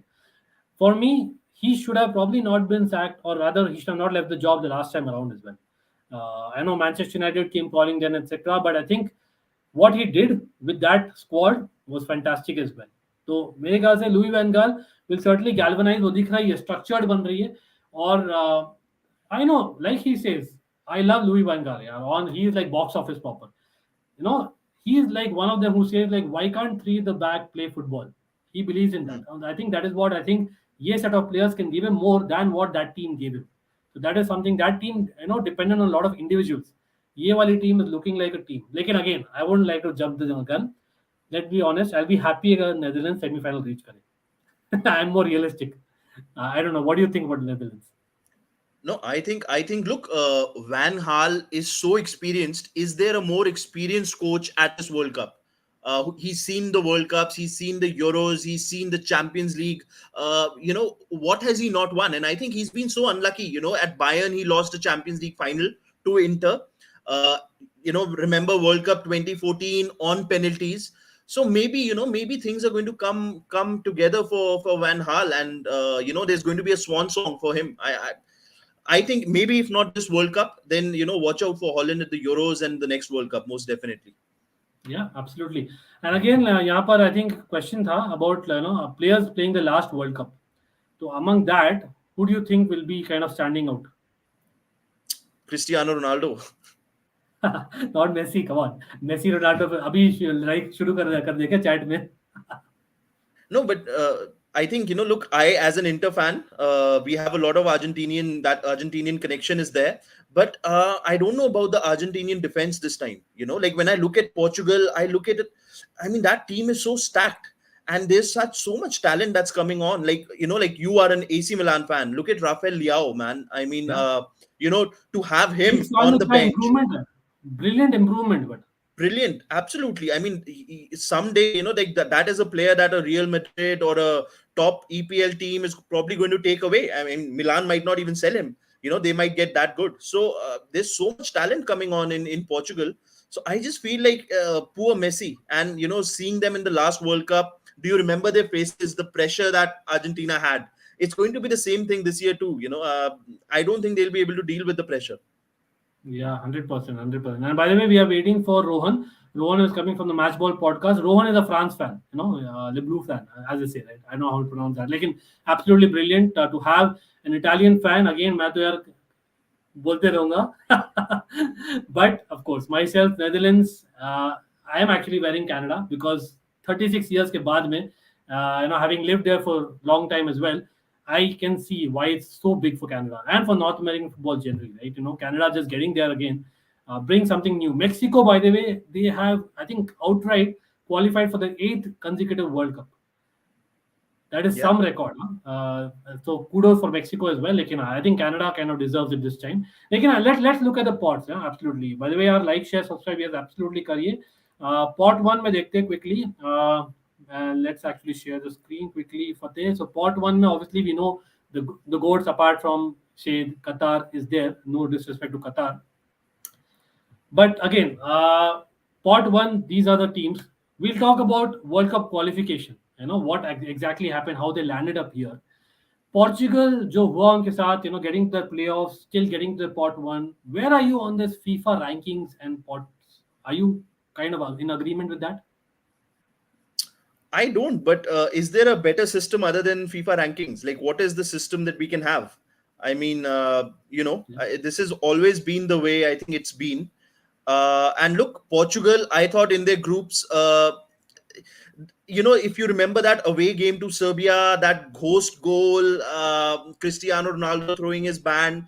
For me, he should have probably not been sacked, or rather, he should have not left the job the last time around as well. I know Manchester United came calling then, etc. But I think what he did with that squad was fantastic as well. तो मेरे ख्याल से Louis van गाल will certainly galvanize. वो दिख रहा है, structured बन रही है और I know, like he says, I love Louis Van Gaal. Yeah, he is like box office popper. He is like one of them who says like, why can't three at the back play football? He believes in that. And I think that is what I think. Yes, set of players can give him more than what that team gave him. So that is something that team, dependent on a lot of individuals. ये वाली team is looking like a team. Lekin again, I wouldn't like to jump the gun. Let's be honest. I'll be happy if Netherlands semi-final reach करे. I'm more realistic. I don't know. What do you think about the Netherlands? No, I think. Look, Van Gaal is so experienced. Is there a more experienced coach at this World Cup? He's seen the World Cups. He's seen the Euros. He's seen the Champions League. What has he not won? And I think he's been so unlucky. At Bayern he lost the Champions League final to Inter. Uh, remember World Cup 2014 on penalties. So maybe things are going to come together for Van Gaal, and there's going to be a swan song for him. I think maybe if not this World Cup, then watch out for Holland at the Euros and the next World Cup, most definitely. Yeah, absolutely. And again, यहाँ पर I think question था about players playing the last World Cup. So among that, who do you think will be kind of standing out? Cristiano Ronaldo. Not Messi, come on. Messi, Ronaldo अभी like शुरू कर देगा chat में. No, but I think look, I as an Inter fan, we have a lot of Argentinian connection is there, but I don't know about the Argentinian defense this time. Like when I look at Portugal, I look at it. I mean, that team is so stacked, and there's so much talent that's coming on. Like you are an AC Milan fan. Look at Rafael Leao, man. I mean, to have him on the bench. Brilliant improvement, but. Brilliant, absolutely. I mean, someday, like that is a player that a Real Madrid or a top EPL team is probably going to take away. I mean, Milan might not even sell him. They might get that good. So there's so much talent coming on in Portugal. So I just feel like poor Messi, and seeing them in the last World Cup. Do you remember their faces? The pressure that Argentina had. It's going to be the same thing this year too. I don't think they'll be able to deal with the pressure. Yeah, 100%. And by the way, we are waiting for Rohan. Rohan is coming from the Matchball podcast. Rohan is a France fan, the blue fan, as they say, right? I know how to pronounce that. Like, absolutely brilliant to have an Italian fan. Again, मैं तो यार बोलते रहूँगा. But of course, myself, Netherlands. I am actually wearing Canada because 36 years के बाद में, having lived there for a long time as well, I can see why it's so big for Canada and for North American football generally, right? Canada just getting there again, bring something new. Mexico, by the way, they have, I think, outright qualified for the 8th consecutive World Cup. That is some record. So kudos for Mexico as well. Like, I think Canada kind of deserves it this time. Like, let's look at the pots. Absolutely. By the way, our like, share, subscribe, yes, absolutely kariye. Pot 1 में देखते हैं quickly. Let's actually share the screen quickly, Fateh. So pot 1, obviously we know the goats apart from Shade, Qatar is there. No disrespect to Qatar. But again, pot 1, these are the teams. We'll talk about World Cup qualification. What exactly happened, how they landed up here. Portugal, jo hua unke saath, getting to the playoffs, still getting to the pot 1. Where are you on this FIFA rankings and pots? Are you kind of in agreement with that? I don't, but is there a better system other than FIFA rankings? Like, what is the system that we can have? I mean, this has always been the way I think it's been. And look, Portugal, I thought in their groups, if you remember that away game to Serbia, that ghost goal, Cristiano Ronaldo throwing his band,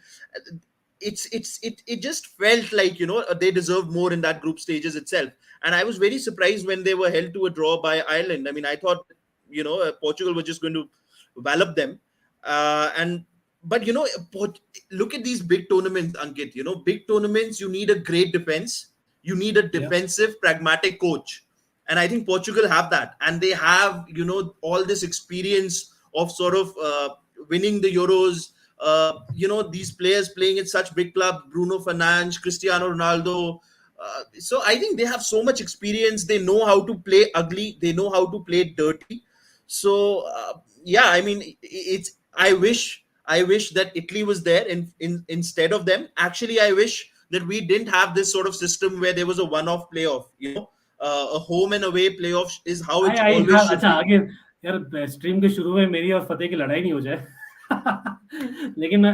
it just felt like they deserved more in that group stages itself. And I was very surprised when they were held to a draw by Ireland. I mean, I thought Portugal was just going to wallop them. But look at these big tournaments, Ankit. Big tournaments, you need a great defense. You need a defensive, pragmatic coach. And I think Portugal have that. And they have, all this experience of sort of winning the Euros. These players playing at such big clubs, Bruno Fernandes, Cristiano Ronaldo. So I think they have so much experience. They know how to play ugly. They know how to play dirty. So, I mean, I wish that Italy was there instead of them. Actually, I wish that we didn't have this sort of system where there was a one-off playoff. A home and away playoff is how it always should be. Again, यार stream के शुरू में मेरी और फतेह की लड़ाई नहीं हो जाए. लेकिन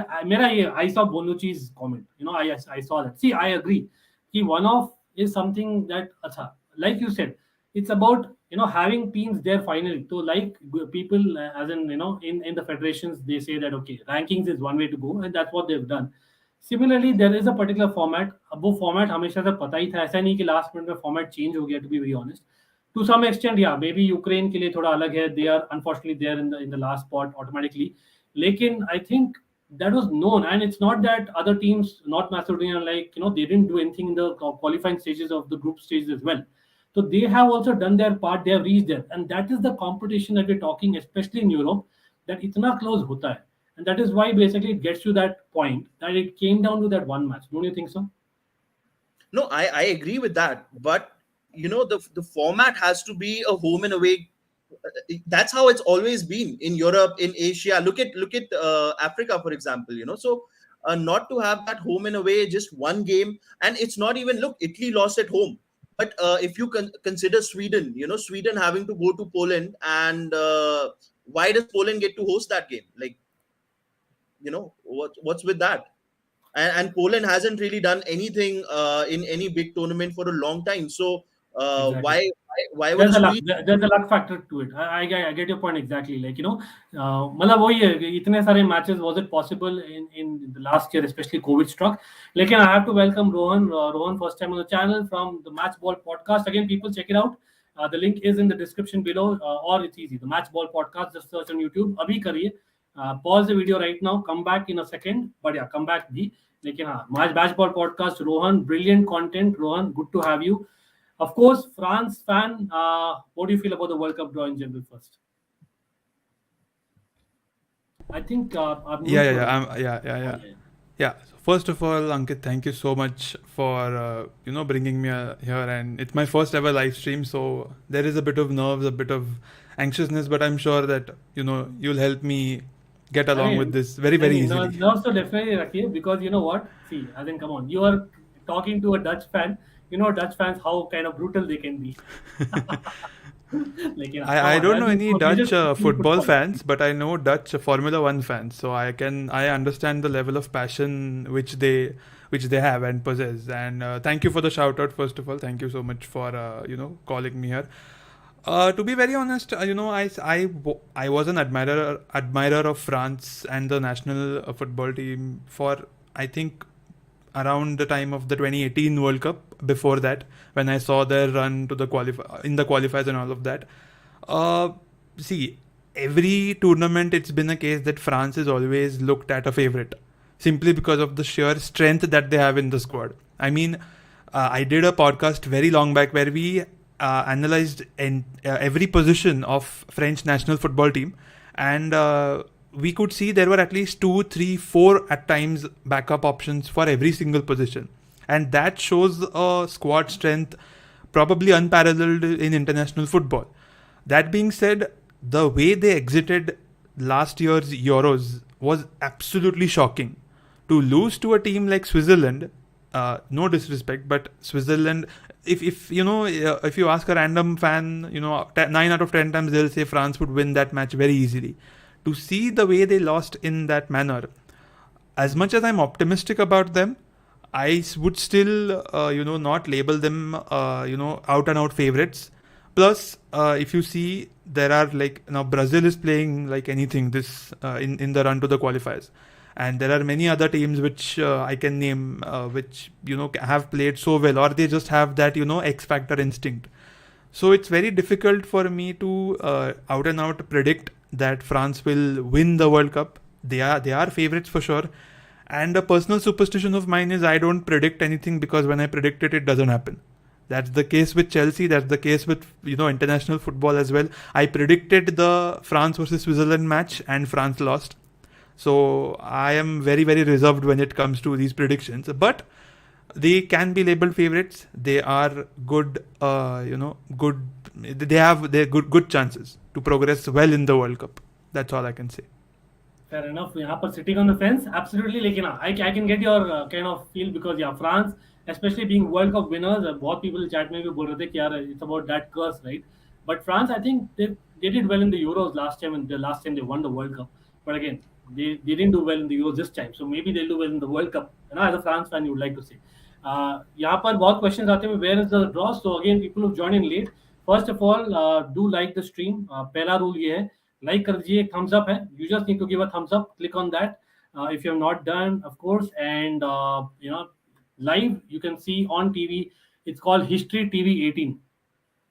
I saw Bonucci's comment. I saw that. See, I agree. One-off is something that, like you said, it's about having teams there finally. So like people, as in in the federations, they say that okay, rankings is one way to go, and that's what they've done. Similarly, there is a particular format. अब वो format हमेशा से पता ही था. ऐसा नहीं कि last minute में format change हो गया. To be very honest, to some extent, maybe Ukraine के लिए थोड़ा अलग है. They are unfortunately there in the last spot automatically. लेकिन I think that was known. And it's not that other teams, North Macedonia, they didn't do anything in the qualifying stages of the group stages as well. So they have also done their part. They have reached there, and that is the competition that we're talking, especially in Europe, that itna close hota hai. And that is why basically it gets to that point that it came down to that one match. Don't you think so? No, I agree with that. But the format has to be a home and away. That's how it's always been in Europe, in Asia. Look at Africa, for example. So not to have that home and away, just one game, and it's not even, look, Italy lost at home. But if you consider Sweden, Sweden having to go to Poland, and why does Poland get to host that game? Like, what's with that? And Poland hasn't really done anything in any big tournament for a long time. So Exactly. why would There's a luck factor to it. I get your point exactly. मतलब वही है कि इतने सारे matches, was it possible in the last year, especially COVID struck. लेकिन I have to welcome Rohan. Rohan, first time on the channel from the Match Ball podcast. Again, people check it out. The link is in the description below, or it's easy. The Match Ball podcast. Just search on YouTube. अभी करिए. Pause the video right now. Come back in a second. But yeah, come back भी. लेकिन हाँ, Match Ball podcast. Rohan, brilliant content. Rohan, good to have you. Of course, France fan. What do you feel about the World Cup draw in general first? I think. Yeah. So first of all, Ankit, thank you so much for bringing me here, and it's my first ever live stream, so there is a bit of nerves, a bit of anxiousness, but I'm sure that you'll help me get along with this very easily. Nerves to definitely rakhiye, because you know what? See, I think, come on, you are talking to a Dutch fan. You know Dutch fans, how kind of brutal they can be. I don't know any Dutch football fans, but I know Dutch Formula One fans, so I understand the level of passion which they have and possess. And thank you for the shout out. First of all, thank you so much for calling me here. To be very honest, I was an admirer of France and the national football team for, I think, around the time of the 2018 World Cup. Before that, when I saw their run to the qualifiers and all of that. See, every tournament it's been a case that France is always looked at a favourite, simply because of the sheer strength that they have in the squad. I mean, I did a podcast very long back where we analysed every position of French national football team, and we could see there were at least 2, 3, 4 at times backup options for every single position. And that shows a squad strength probably unparalleled in international football. That being said, the way they exited last year's Euros was absolutely shocking. To lose to a team like Switzerland, no disrespect, but Switzerland, if you ask a random fan, 9 out of 10 times they'll say France would win that match very easily. To see the way they lost in that manner, as much as I'm optimistic about them, I would still, not label them, out and out favorites. Plus, if you see, there are now Brazil is playing like anything this in the run to the qualifiers, and there are many other teams which I can name, which have played so well, or they just have that X factor instinct. So it's very difficult for me to out and out predict that France will win the World Cup. They are favorites for sure. And a personal superstition of mine is I don't predict anything, because when I predict it, it doesn't happen. That's the case with Chelsea. That's the case with international football as well. I predicted the France versus Switzerland match and France lost. So I am very reserved when it comes to these predictions. But they can be labelled favorites. They are good. Good. They have their good chances to progress well in the World Cup. That's all I can say. Fair enough. यहाँ पर sitting on the fence, absolutely. लेकिन I can get your kind of feel, because France, especially being World Cup winners, बहुत people chat में भी बोल रहे थे कि यार it's about that curse, right? But France, I think they did well in the Euros last time, and the last time they won the World Cup. But again, they didn't do well in the Euros this time, so maybe they'll do well in the World Cup. As a France fan, you would like to say. यहाँ पर बहुत questions आते हैं, where is the draw? So again, people who joined in late, first of all, do like the stream. पहला rule ये है, like कर दीजिए, thumbs up है. You just need to give a thumbs up. Click on that if you have not done, of course. And live you can see on TV. It's called History TV 18.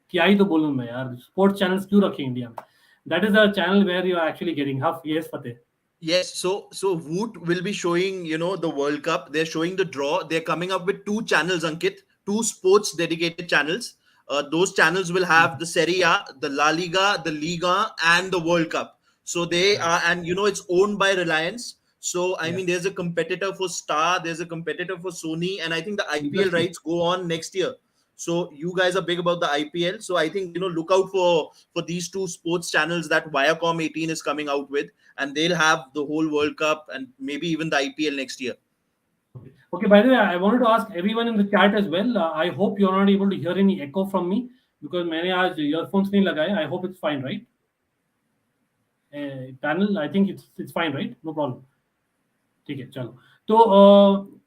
क्या ही तो बोलूं मैं यार, sports channels क्यों रखे India में? That is a channel where you are actually getting half. Yes, Fateh. Yes, so Woot will be showing, the World Cup. They're showing the draw. They're coming up with two channels, Ankit, two sports dedicated channels. Those channels will have the Serie A, the La Liga, the Liga, and the World Cup. So they Right. are, and it's owned by Reliance. So I Yes. mean, there's a competitor for Star, there's a competitor for Sony, and I think the IPL Interesting. rights go on next year. So you guys are big about the IPL. So I think look out for these two sports channels that Viacom 18 is coming out with, and they'll have the whole World Cup and maybe even the IPL next year. Okay. Okay. By the way, I wanted to ask everyone in the chat as well. I hope you're not able to hear any echo from me because मैंने आज earphones नहीं लगाए. I hope it's fine, right? Panel, I think it's fine, right? No problem. ठीक है, चलो. तो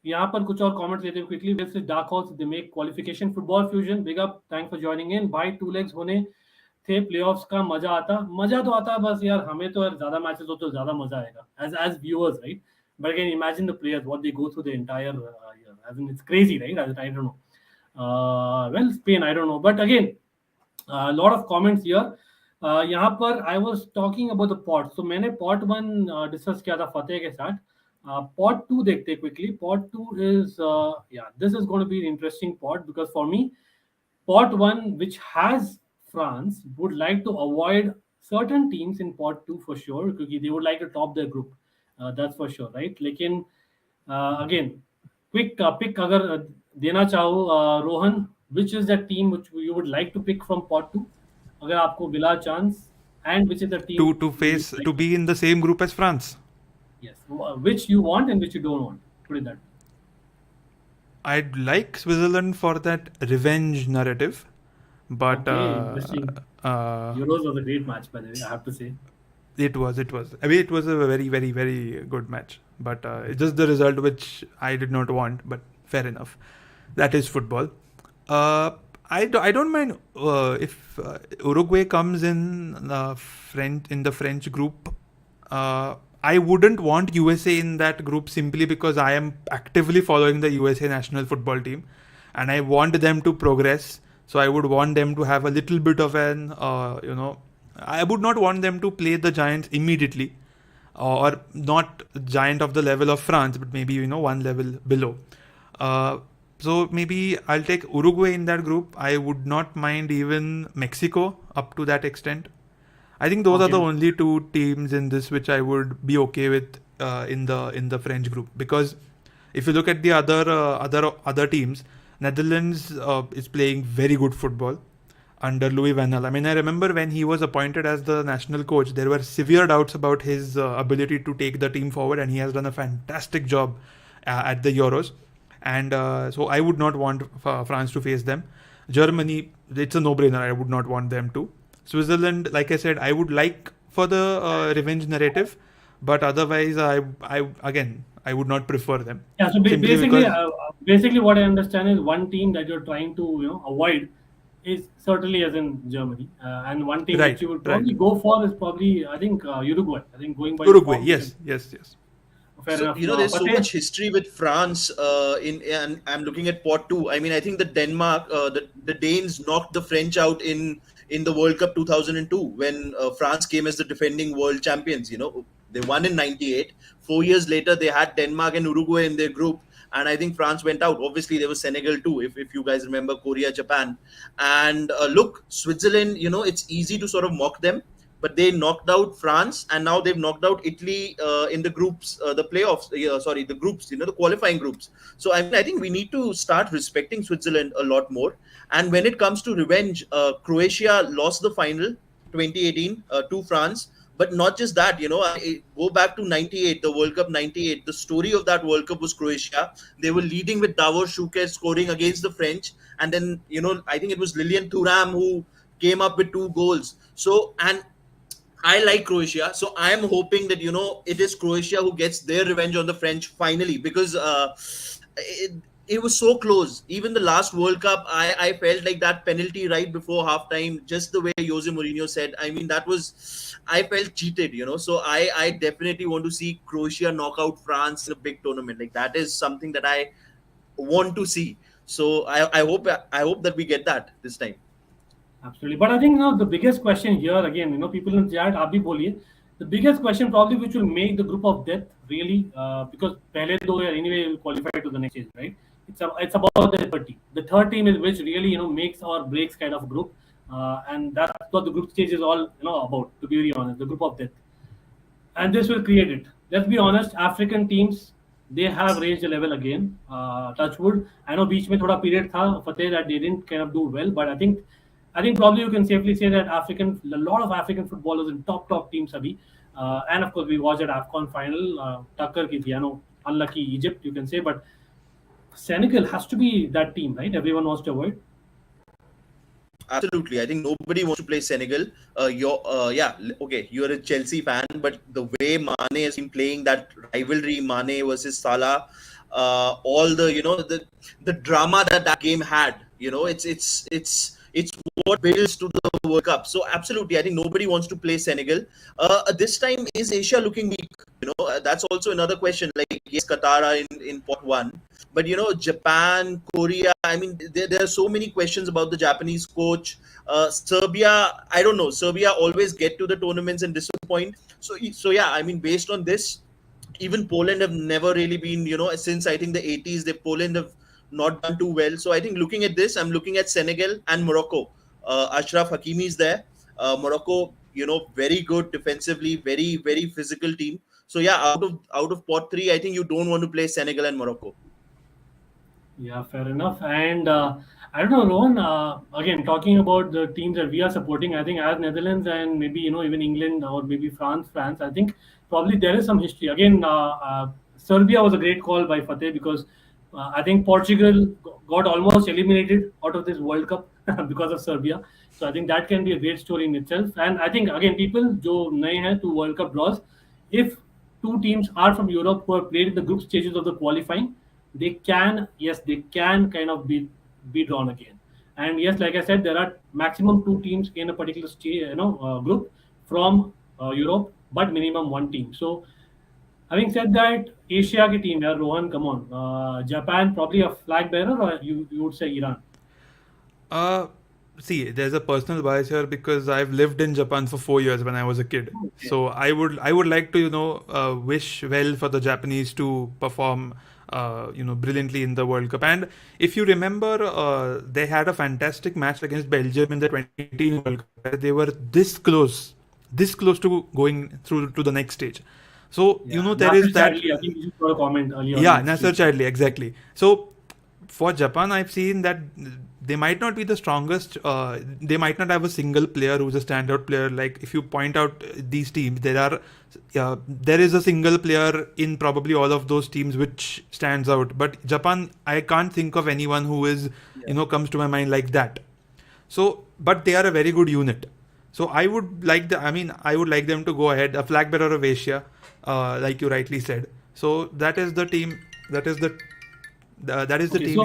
यहाँ पर कुछ और comments लेते हैं quickly. This is Dark Horse. They make qualification football fusion. Big up. Thanks for joining in. By 2 legs होने थे playoffs का मजा तो आता बस यार हमें तो यार ज़्यादा matches हो तो ज़्यादा मजा आएगा as viewers, right? But again, imagine the players what they go through the entire year. I mean, it's crazy, right? I don't know. Well, Spain, I don't know. But again, a lot of comments here. यहाँ पर I was talking about the pot. So मैंने pot 1 discuss किया था फतेह के साथ. Pot 2 देखते हैं quickly. Pot 2 is this is going to be an interesting pot because for me, pot 1 which has France would like to avoid certain teams in pot 2 for sure because they would like to top their group. That's for sure, right? लेकिन again, quick pick अगर देना चाहो Rohan, which is the team which you would like to pick from pot 2 अगर आपको मिला chance, and which is the team to be in the same group as France? Yes, which you want and which you don't want. Put it that way. I'd like Switzerland for that revenge narrative, but Interesting. Euros was a great match, by the way, I have to say. It was. I mean, it was a very, very, very good match. But it's just the result which I did not want. But fair enough. That is football. I don't mind if Uruguay comes in the French group. I wouldn't want USA in that group simply because I am actively following the USA national football team, and I want them to progress. So I would want them to have a little bit of an I would not want them to play the giants immediately, or not giant of the level of France, but maybe one level below. So maybe I'll take Uruguay in that group. I would not mind even Mexico up to that extent. I think those are the only two teams in this which I would be okay with in the French group, because if you look at the other teams, Netherlands is playing very good football under Louis van Gaal. I mean, I remember when he was appointed as the national coach, there were severe doubts about his ability to take the team forward, and he has done a fantastic job at the Euros. And so I would not want France to face them. Germany, it's a no-brainer. I would not want them to. Switzerland, like I said, I would like for the revenge narrative, but otherwise, I would not prefer them. Yeah. So basically, what I understand is one team that you're trying to avoid is certainly as in Germany, and one team that you would probably go for is probably I think Uruguay. I think going by Uruguay, yes. Fair enough. There's so much history with France and I'm looking at pot 2. I mean, I think the Denmark, the Danes knocked the French out in the World Cup 2002 when France came as the defending world champions. They won in 98. 4 years later, they had Denmark and Uruguay in their group, and I think France went out. Obviously, there was Senegal too, if you guys remember, Korea, Japan. And look, Switzerland, it's easy to sort of mock them, but they knocked out France, and now they've knocked out Italy in the groups, the playoffs, the groups, the qualifying groups. So I mean, I think we need to start respecting Switzerland a lot more. And when it comes to revenge, Croatia lost the final 2018 to France. But not just that, I go back to 98, the World Cup 98. The story of that World Cup was Croatia. They were leading with Davor Šuker scoring against the French. And then, I think it was Lilian Thuram who came up with 2 goals. So, and I like Croatia. So I am hoping that, it is Croatia who gets their revenge on the French finally, because it was so close. Even the last World Cup, I felt like that penalty right before halftime, just the way Jose Mourinho said, I mean, I felt cheated, So I definitely want to see Croatia knock out France in a big tournament. Like, that is something that I want to see. So I hope that we get that this time. Absolutely. But I think now the biggest question here again, people in the chat, आप भी बोलिए, The biggest question probably which will make the group of death really, because pehle do anyway will qualify to the next stage, right? It's about the third team. The third team is which really makes or breaks kind of group, and that's what the group stage is all about. To be very honest, the group of death, and this will create it. Let's be honest, African teams they have raised the level again. Touchwood. I know beach mein thoda period tha Fateh that they didn't kind of do well, but I think probably you can safely say that a lot of African footballers in top teams abhi. And of course we watched at AFCON final. Tucker ki thi, unlucky Egypt you can say, but Senegal has to be that team, right? Everyone wants to avoid. Absolutely. I think nobody wants to play Senegal. You're a Chelsea fan, but the way Mane has been playing that rivalry, Mane versus Salah, all the drama that game had, it's what builds to the World Cup. So absolutely, I think nobody wants to play Senegal. This time, is Asia looking weak? That's also another question. Like, yes, Qatar are in pot one, but Japan, Korea. I mean, there are so many questions about the Japanese coach. Serbia, I don't know. Serbia always get to the tournaments and disappoint. So yeah, I mean, based on this, even Poland have never really been, since I think the 80s, Poland have not done too well. So I think looking at this, I'm looking at Senegal and Morocco. Ashraf Hakimi is there. Morocco, very good defensively, very, very physical team. So yeah, out of pot three, I think you don't want to play Senegal and Morocco. Yeah, fair enough. And I don't know, Rohan, again, talking about the teams that we are supporting, I think as Netherlands and maybe, even England or maybe France, I think probably there is some history. Again, Serbia was a great call by Fateh because I think Portugal got almost eliminated out of this World Cup because of Serbia. So I think that can be a great story in itself. And I think, again, people jo naye hain to World Cup draws, if two teams are from Europe who have played in the group stages of the qualifying, they can kind of be drawn again. And yes, like I said, there are maximum two teams in a particular group from Europe, but minimum one team. So having said that, Asia ki team, Rohan, come on. Japan probably a flag bearer, or you would say Iran? See, there's a personal bias here because I've lived in Japan for 4 years when I was a kid. Okay. So I would like to wish well for the Japanese to perform brilliantly in the World Cup. And if you remember, they had a fantastic match against Belgium in the 2018 World Cup. They were this close to going through to the next stage. So there is that. Chadli, I think you saw a comment earlier. Yeah, Nasser Chadli, exactly. So for Japan, I've seen that they might not be the strongest. They might not have a single player who's a standout player. Like if you point out these teams, there is a single player in probably all of those teams which stands out. But Japan, I can't think of anyone who is comes to my mind like that. So, but they are a very good unit. So I would like them to go ahead, a flag bearer of Asia, like you rightly said. So that is the team. That is the team. So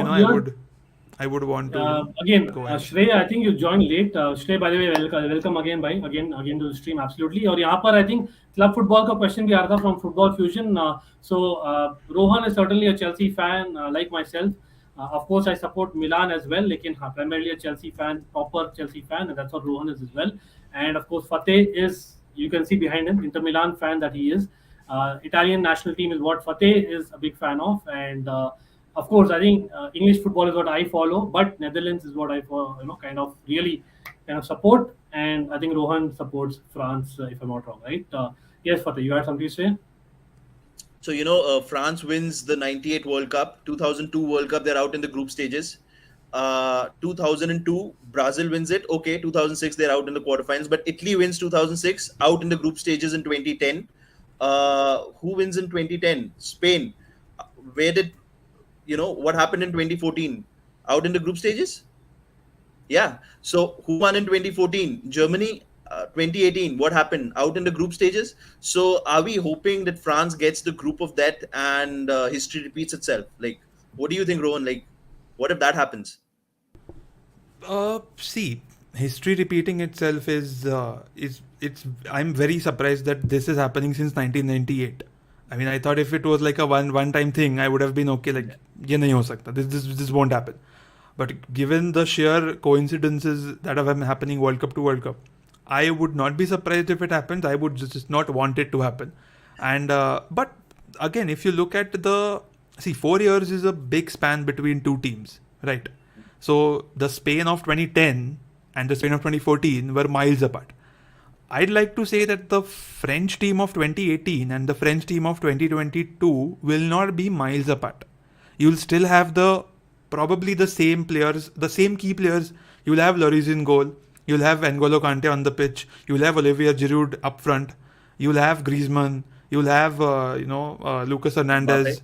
I would want to again, go ahead. Shrey, I think you joined late. Shrey, by the way, welcome again, bhai. Again to the stream, absolutely. और यहाँ पर I think club football का question भी आ रहा था from Football Fusion. Rohan is certainly a Chelsea fan, like myself. Of course, I support Milan as well. लेकिन primarily a Chelsea fan, proper Chelsea fan, and that's what Rohan is as well. And of course, Fateh is, you can see behind him, Inter Milan fan that he is. Italian national team is what Fateh is a big fan of, and of course, I think English football is what I follow, but Netherlands is what I follow, kind of support. And I think Rohan supports France, if I'm not wrong, right? Yes, Fateh, you had something to say? So, France wins the 98 World Cup, 2002 World Cup, they're out in the group stages. 2002, Brazil wins it. Okay, 2006, they're out in the quarterfinals, but Italy wins 2006, out in the group stages in 2010. Who wins in 2010? Spain. Where did what happened in 2014? Out in the group stages? Yeah. So who won in 2014? Germany. 2018, what happened? Out in the group stages. So are we hoping that France gets the group of death and history repeats itself? Like, what do you think, Rohan? Like, what if that happens? See, history repeating itself is I'm very surprised that this is happening since 1998. I mean, I thought if it was like a one-time thing, I would have been okay. Like, ये नहीं हो सकता. This won't happen. But given the sheer coincidences that have been happening World Cup to World Cup, I would not be surprised if it happens. I would just not want it to happen. And but again, if you look at 4 years is a big span between two teams, right? So the Spain of 2010 and the Spain of 2014 were miles apart. I'd like to say that the French team of 2018 and the French team of 2022 will not be miles apart. You'll still have probably the same players, the same key players. You'll have Lloris in goal. You'll have N'Golo Kante on the pitch. You'll have Olivier Giroud up front. You'll have Griezmann. You'll have Lucas Hernandez. Mbappe.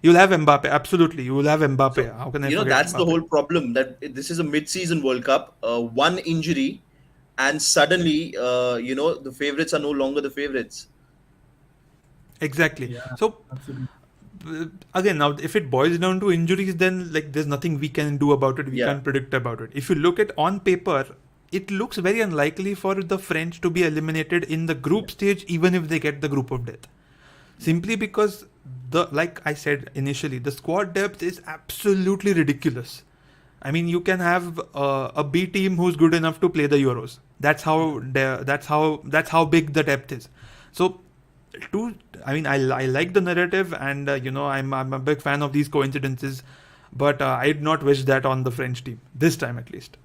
You'll have Mbappe. Absolutely, you will have Mbappe. So, how can I forget that's Mbappe? the whole problem, that this is a mid-season World Cup. One injury, and suddenly, the favorites are no longer the favorites. Exactly. Yeah, So absolutely. again, now if it boils down to injuries, then like there's nothing we can do about it. We Yeah. can't predict about it. If you look at on paper, it looks very unlikely for the French to be eliminated in the group stage, even if they get the group of death. Simply because like I said initially, the squad depth is absolutely ridiculous. I mean, you can have a B team who's good enough to play the Euros. That's how big the depth is. So, I like the narrative, and I'm a big fan of these coincidences, but I'd not wish that on the French team this time at least.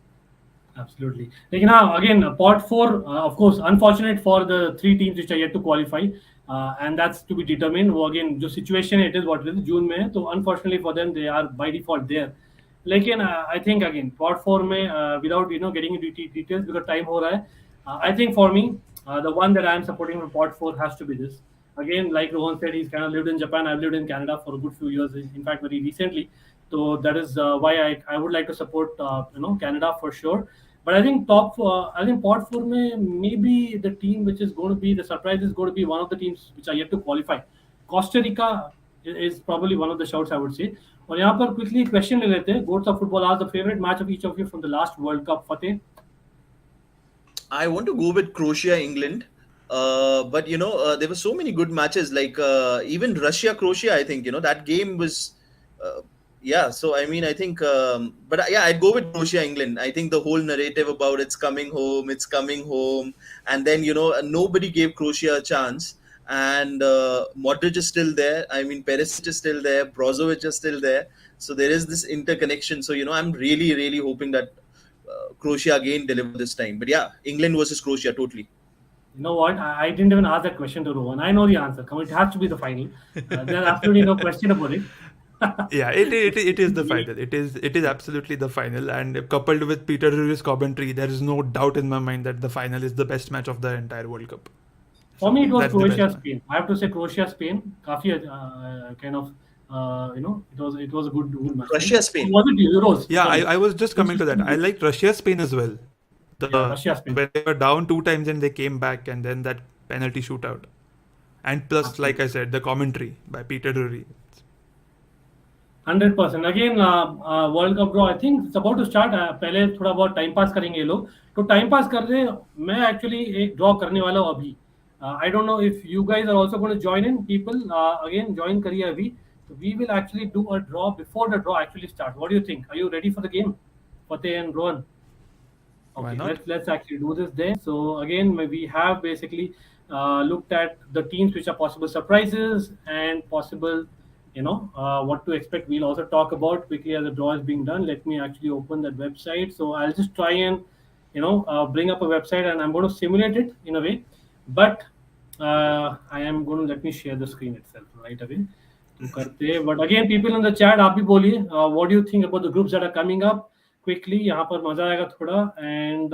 Absolutely. Like now, again, pot four, of course, unfortunate for the three teams which are yet to qualify, and that's to be determined. वो again, जो situation it is what it is, June में, so unfortunately for them, they are by default there. लेकिन I think again, pot four में, without getting into details because time हो रहा है, I think for me, the one that I am supporting for pot four has to be this. Again, like Rohan said, he's kind of lived in Japan. I've lived in Canada for a good few years, in fact, very recently. So that is why I would like to support Canada for sure. But I think pot four maybe the team which is going to be the surprise is going to be one of the teams which are yet to qualify. Costa Rica is probably one of the shouts I would say. और यहाँ पर quickly question ले लेते हैं. Goats of football, ask the favorite match of each of you from the last World Cup. Fateh. I want to go with Croatia, England. But there were so many good matches, like even Russia, Croatia. I think that game was, So I mean, I think, I'd go with Croatia, England. I think the whole narrative about it's coming home, and then nobody gave Croatia a chance. And Modric is still there. I mean, Perisic is still there. Brozovic is still there. So there is this interconnection. So I'm really, really hoping that Croatia again deliver this time. But yeah, England versus Croatia, totally. You know what? I didn't even ask that question to Rohan. I know the answer. Come, it has to be the final. There's absolutely no question about it. Yeah, it is the final. It is absolutely the final, and coupled with Peter Drury's commentary, there is no doubt in my mind that the final is the best match of the entire World Cup. For me, it was That's the best Croatia-Spain. I have to say Croatia-Spain. काफी kind of it was a good match. Russia-Spain. Was it Euros? Yeah, Sorry. I was just coming to that. I liked Russia-Spain as well. Russia-Spain. When they were down 2 times and they came back, and then that penalty shootout, and plus, Absolutely. like I said, the commentary by Peter Drury. 100%. Again, World Cup draw. I think it's about to start. पहले थोड़ा बहुत time pass करेंगे ये लोग. तो time pass कर रहे हैं. मैं actually एक draw करने वाला हूँ अभी. I don't know if you guys are also going to join in. People, again, join करिए अभी. So we will actually do a draw before the draw actually starts. What do you think? Are you ready for the game, Fateh and Rohan? Why Okay, not? let's actually do this then. So again, we have basically looked at the teams which are possible surprises and possible, what to expect. We'll also talk about quickly as the draw is being done. Let me actually open that website. So I'll just try and bring up a website, and I'm going to simulate it in a way. But I am going to let me share the screen itself right away. But again, people in the chat, आप भी बोलिए, what do you think about the groups that are coming up? Quickly, यहाँ पर मजा आएगा थोड़ा. And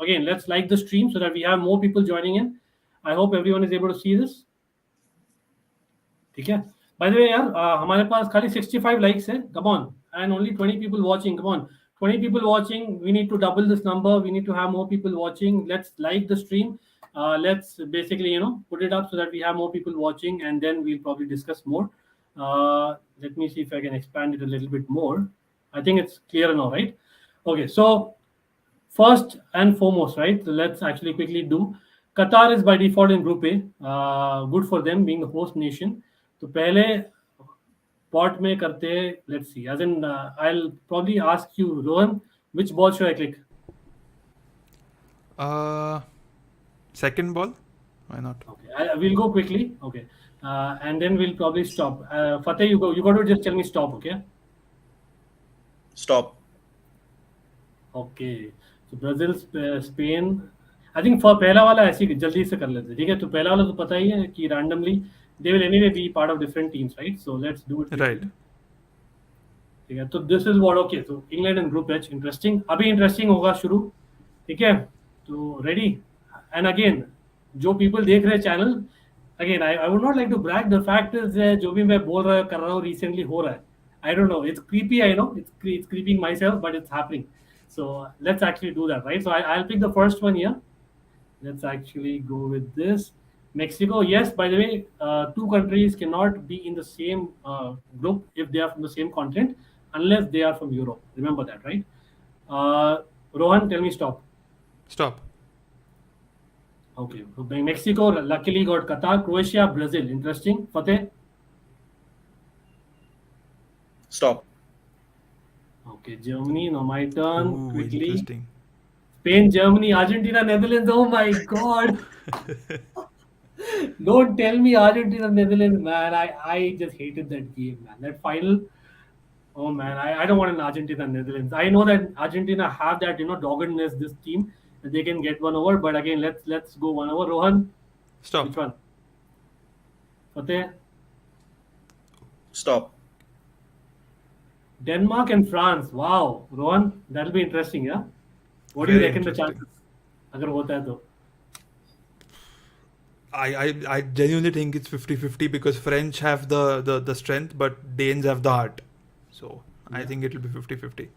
again, let's like the stream so that we have more people joining in. I hope everyone is able to see this. ठीक है? By the way, यार, हमारे पास खाली 65 likes है. Come on, and only 20 people watching. Come on, 20 people watching. We need to double this number. We need to have more people watching. Let's like the stream. Let's basically, put it up so that we have more people watching, and then we'll probably discuss more. Let me see if I can expand it a little bit more. I think it's clear now, right? Okay, so first and foremost, right? So let's actually quickly do. Qatar is by default in Group A. Good for them being the host nation. तो पहले pot में करते. Let's see. As in, I'll probably ask you, Rohan, which ball should I click? Second ball? Why not? Okay, we'll go quickly. Okay, and then we'll probably stop. Fateh, you go. You got to just tell me stop. Okay. Stop. Okay. So Brazil, Spain. I think for पहला वाला ऐसे ही जल्दी से कर लेते हैं, ठीक है? तो पहला वाला तो पता ही है कि randomly they will anyway be part of different teams, right? So let's do it. Right. ठीक है, तो this is what, okay, so England and group H, interesting. अभी interesting होगा शुरू, ठीक है? तो ready? And again, जो people देख रहे हैं channel, again, I would not like to brag. The fact is जो भी मैं बोल रहा कर रहा हूँ recently हो रहा है. I don't know. It's creepy. I know it's creeping myself, but it's happening. So let's actually do that, right? So I'll pick the first one here. Let's actually go with this. Mexico. Yes, by the way, two countries cannot be in the same group if they are from the same continent, unless they are from Europe. Remember that, right? Rohan, tell me stop. Stop. Okay. So Mexico luckily got Qatar, Croatia, Brazil. Interesting. Fateh? Stop. Okay. Germany. Now my turn. Ooh, Quickly. interesting. Spain, Germany, Argentina, Netherlands. Oh my God. Don't tell me Argentina, Netherlands, man. I just hated that game, man. That final. Oh man, I don't want an Argentina, Netherlands. I know that Argentina have that, doggedness, this team, that they can get one over. But again, let's go one over. Rohan, Stop. which one? Fateh? Stop. Denmark and France. Wow. Rohan, that'll be interesting, yeah? What do you Very reckon the interesting. chances? अगर होता है तो. I genuinely think it's 50-50 because French have the strength, but Danes have the heart. So I think it'll be 50-50.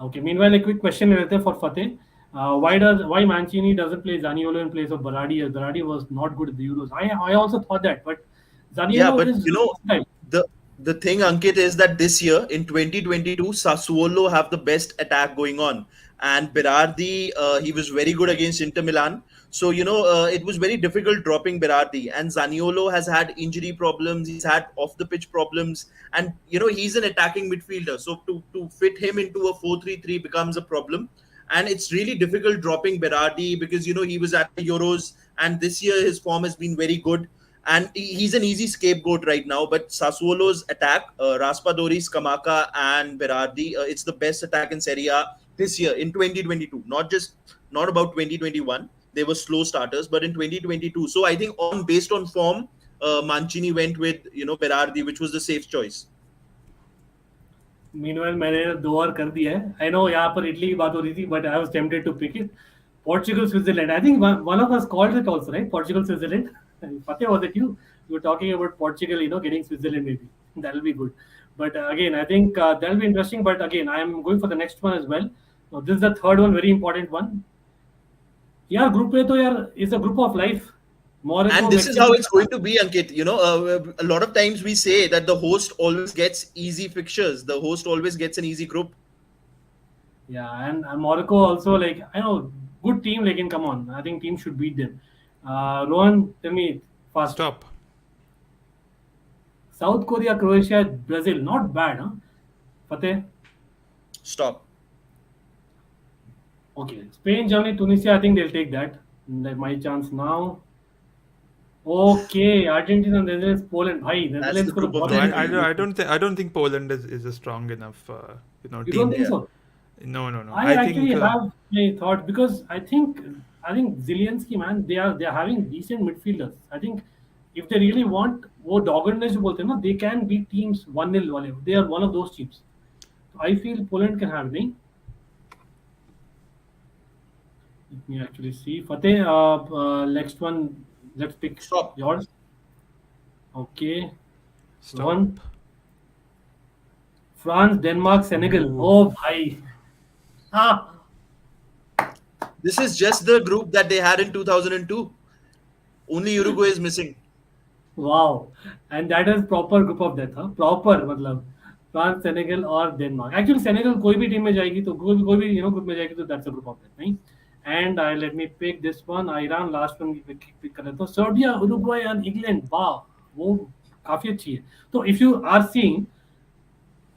Okay. Meanwhile, a quick question for Fateh. Why Mancini doesn't play Zaniolo in place of Berardi? As Berardi was not good at the Euros. I also thought that, but Zaniolo Yeah, but is the thing, Ankit, is that this year in 2022, Sassuolo have the best attack going on, and Berardi, he was very good against Inter Milan. So it was very difficult dropping Berardi, and Zaniolo has had injury problems. He's had off the pitch problems, and he's an attacking midfielder. So to fit him into a 4-3-3 becomes a problem. And it's really difficult dropping Berardi because he was at the Euros, and this year his form has been very good. And he's an easy scapegoat right now. But Sassuolo's attack, Raspadori, Scamacca, and Berardi, it's the best attack in Serie A this year in 2022. Not about 2021. They were slow starters, but in 2022. So I think based on form, Mancini went with Berardi, which was the safe choice. Meanwhile, मैंने 2 और कर दिया है. I know यहाँ पर Italy की बात हो रही थी, but I was tempted to pick it. Portugal, Switzerland. I think one of us called it also, right? Portugal, Switzerland. Fateh, was it you? You were talking about Portugal, getting Switzerland maybe. That'll be good. But again, I think that'll be interesting. But again, I am going for the next one as well. Now, this is the third one, very important one. Yeah, Group A to is a group of life. Morocco, And this is Mexico. how it's going to be, Ankit. A lot of times we say that the host always gets easy fixtures. The host always gets an easy group. Yeah, and Morocco also, I know, good team, come on. I think team should beat them. Rohan, tell me fast. Stop. South Korea, Croatia, Brazil. Not bad, huh? Fateh? Stop. Okay. Spain, Germany, Tunisia, I think they'll take that. My chance now. Okay. Argentina, Netherlands, Poland. Bhai, Netherlands the group of could have death. I don't think Poland is a strong enough You team. don't think so? No. I actually think have a thought because I think Zelensky, man, they are having decent midfielders. I think if they really want, वो doggedness जो बोलते हैं ना, they can beat teams 1-0 वाले. They are one of those teams. So I feel Poland can have it. नहीं? Let me actually see. Fateh, next one. Let's pick Stop. yours. Okay. Stop. One. France, Denmark, Senegal. Ooh. Oh, bhai. Ah. This is just the group that they had in 2002. Only Uruguay is missing. Wow. And that is proper group of death, huh? Proper, मतलब France, Senegal और Denmark. Actually, Senegal कोई भी team में जाएगी तो कोई भी group में जाएगी तो that's a group of death, नहीं? And let me pick this one. Iran, last one pick कर लेता हूँ. Serbia, Uruguay and England. Wow, वो काफी अच्छी है. So if you are seeing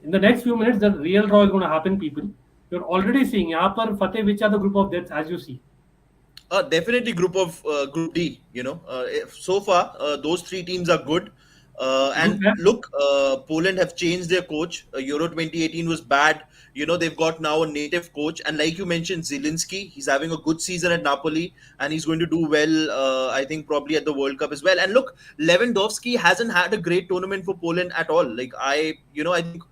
in the next few minutes, the real draw is going to happen, people. You're already seeing यहाँ पर Fateh, which are the group of deaths as you see? Definitely Group D. So far those three teams are good. And Group F? look, Poland have changed their coach. Euro 2018 was bad. They've got now a native coach, and like you mentioned, Zielinski, he's having a good season at Napoli, and he's going to do well. I think probably at the World Cup as well. And look, Lewandowski hasn't had a great tournament for Poland at all. I think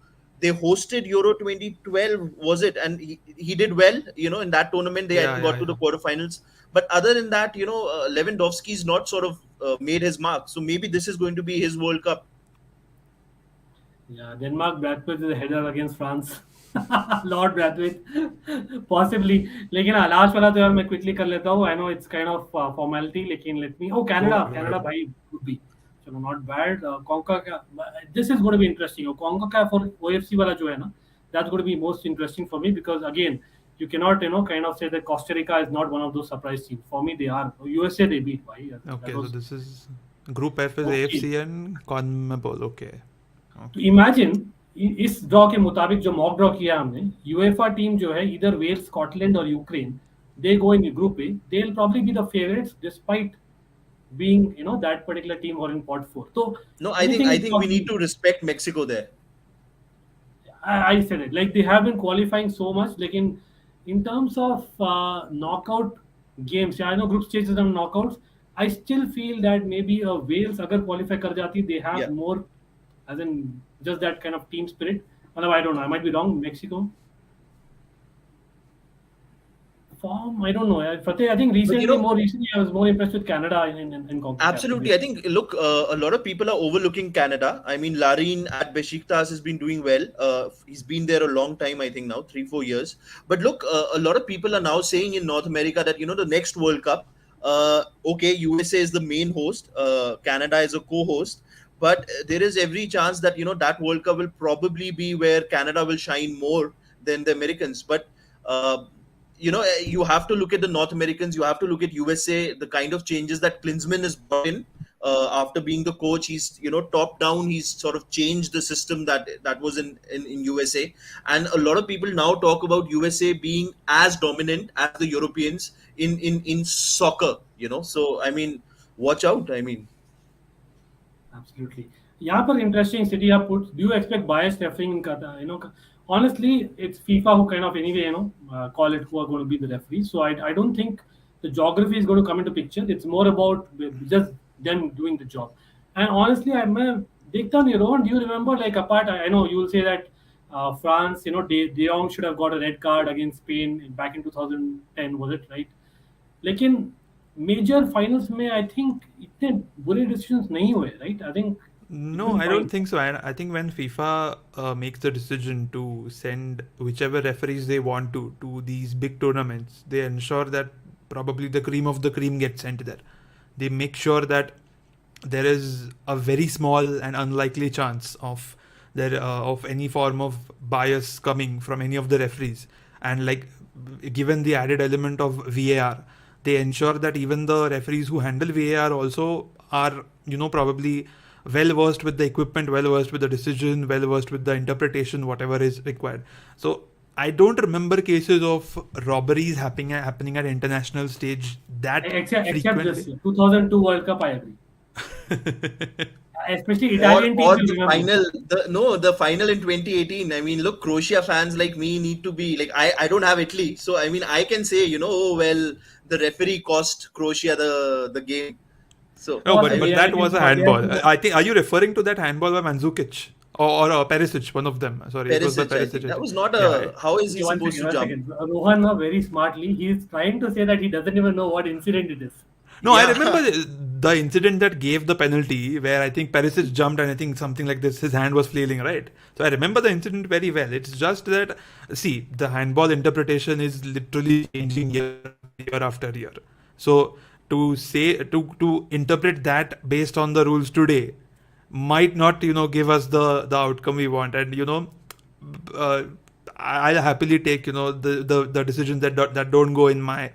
they hosted Euro 2012, was it? And he did well. In that tournament, they I Yeah, think yeah, got to yeah. the quarterfinals. But other than that, Lewandowski's not sort of made his mark. So maybe this is going to be his World Cup. Yeah, Denmark Brathwaite is a header against France. Lord Brathwaite, possibly. लेकिन last वाला तो यार मैं quickly कर लेता हूँ. I know it's kind of formality, लेकिन let me. Oh, Canada भाई would be. चलो not bad. CONCACAF. This is going to be interesting. CONCACAF और OFC वाला जो है ना, that's going to be most interesting for me because again, you cannot kind of say that Costa Rica is not one of those surprise teams. For me, they are. USA they beat. Bhai. Okay, so this is Group F is Okay. AFC and CONMEBOL. Okay. तो imagine इस draw के मुताबिक जो mock draw किया हमने, UEFA team जो है इधर वेल्स, स्कॉटलैंड और Ukraine, they go in group A, they will probably be the favourites despite being that particular team or in pot 4. So No, I think we need to respect Mexico there. I said it, like they have been qualifying so much, like in terms of knockout games, yeah, I know group stages and knockouts, I still feel that maybe Wales agar qualify kar jati, they have Yeah. more, as in just that kind of team spirit. I don't know, I might be wrong. Mexico form, I don't know. Fateh, I think more recently, I was more impressed with Canada in CONCACAF. Absolutely. I think, look, a lot of people are overlooking Canada. I mean, Larin at Besiktas has been doing well. He's been there a long time, I think now, 3-4 years. But look, a lot of people are now saying in North America that, the next World Cup, okay, USA is the main host, Canada is a co-host. But there is every chance that, that World Cup will probably be where Canada will shine more than the Americans. But, you have to look at the North Americans, you have to look at USA, the kind of changes that Klinsmann has brought in after being the coach. He's, top down, he's sort of changed the system that was in USA. And a lot of people now talk about USA being as dominant as the Europeans in soccer, So, I mean, watch out, I mean. Absolutely. यहाँ पर interesting city आप put. Do you expect biased refereeing in Qatar? Honestly, it's FIFA who kind of anyway, call it who are going to be the referees. So I don't think the geography is going to come into picture. It's more about just them doing the job. And honestly, I'm देखता हूँ Rohan, do you remember, like, apart, I know you will say that France, De Jong should have got a red card against Spain back in 2010, was it, right? लेकिन major finals में I think इतने बुरे decisions नहीं हुए, right? I think No, I don't think so. I think when FIFA makes the decision to send whichever referees they want to these big tournaments, they ensure that probably the cream of the cream gets sent there. They make sure that there is a very small and unlikely chance of there of any form of bias coming from any of the referees. And like, given the added element of VAR, they ensure that even the referees who handle VAR also are, probably well versed with the equipment, well versed with the decision, well versed with the interpretation, whatever is required. So I don't remember cases of robberies happening at international stage that except frequently. this 2002 World Cup, I agree. Especially Italian Or teams. the final in 2018. I mean, look, Croatia fans like me need to be like, I don't have Italy, so I mean, I can say, the referee cost Croatia the game. So no, but that was a handball. I think, are you referring to that handball by Mandzukic or Perisic, one of them? Sorry, Perisic, it was by I Perisic. think. That was not a. How is he supposed to jump? Rohan, very smartly, he is trying to say that he doesn't even know what incident it is. No, yeah. I remember the incident that gave the penalty where I think Perisic jumped and I think something like this, his hand was flailing, right? So I remember the incident very well. It's just that, see, the handball interpretation is literally changing year after year. So to say, to interpret that based on the rules today might not, give us the outcome we want. And, I'll happily take, the decisions that don't go in my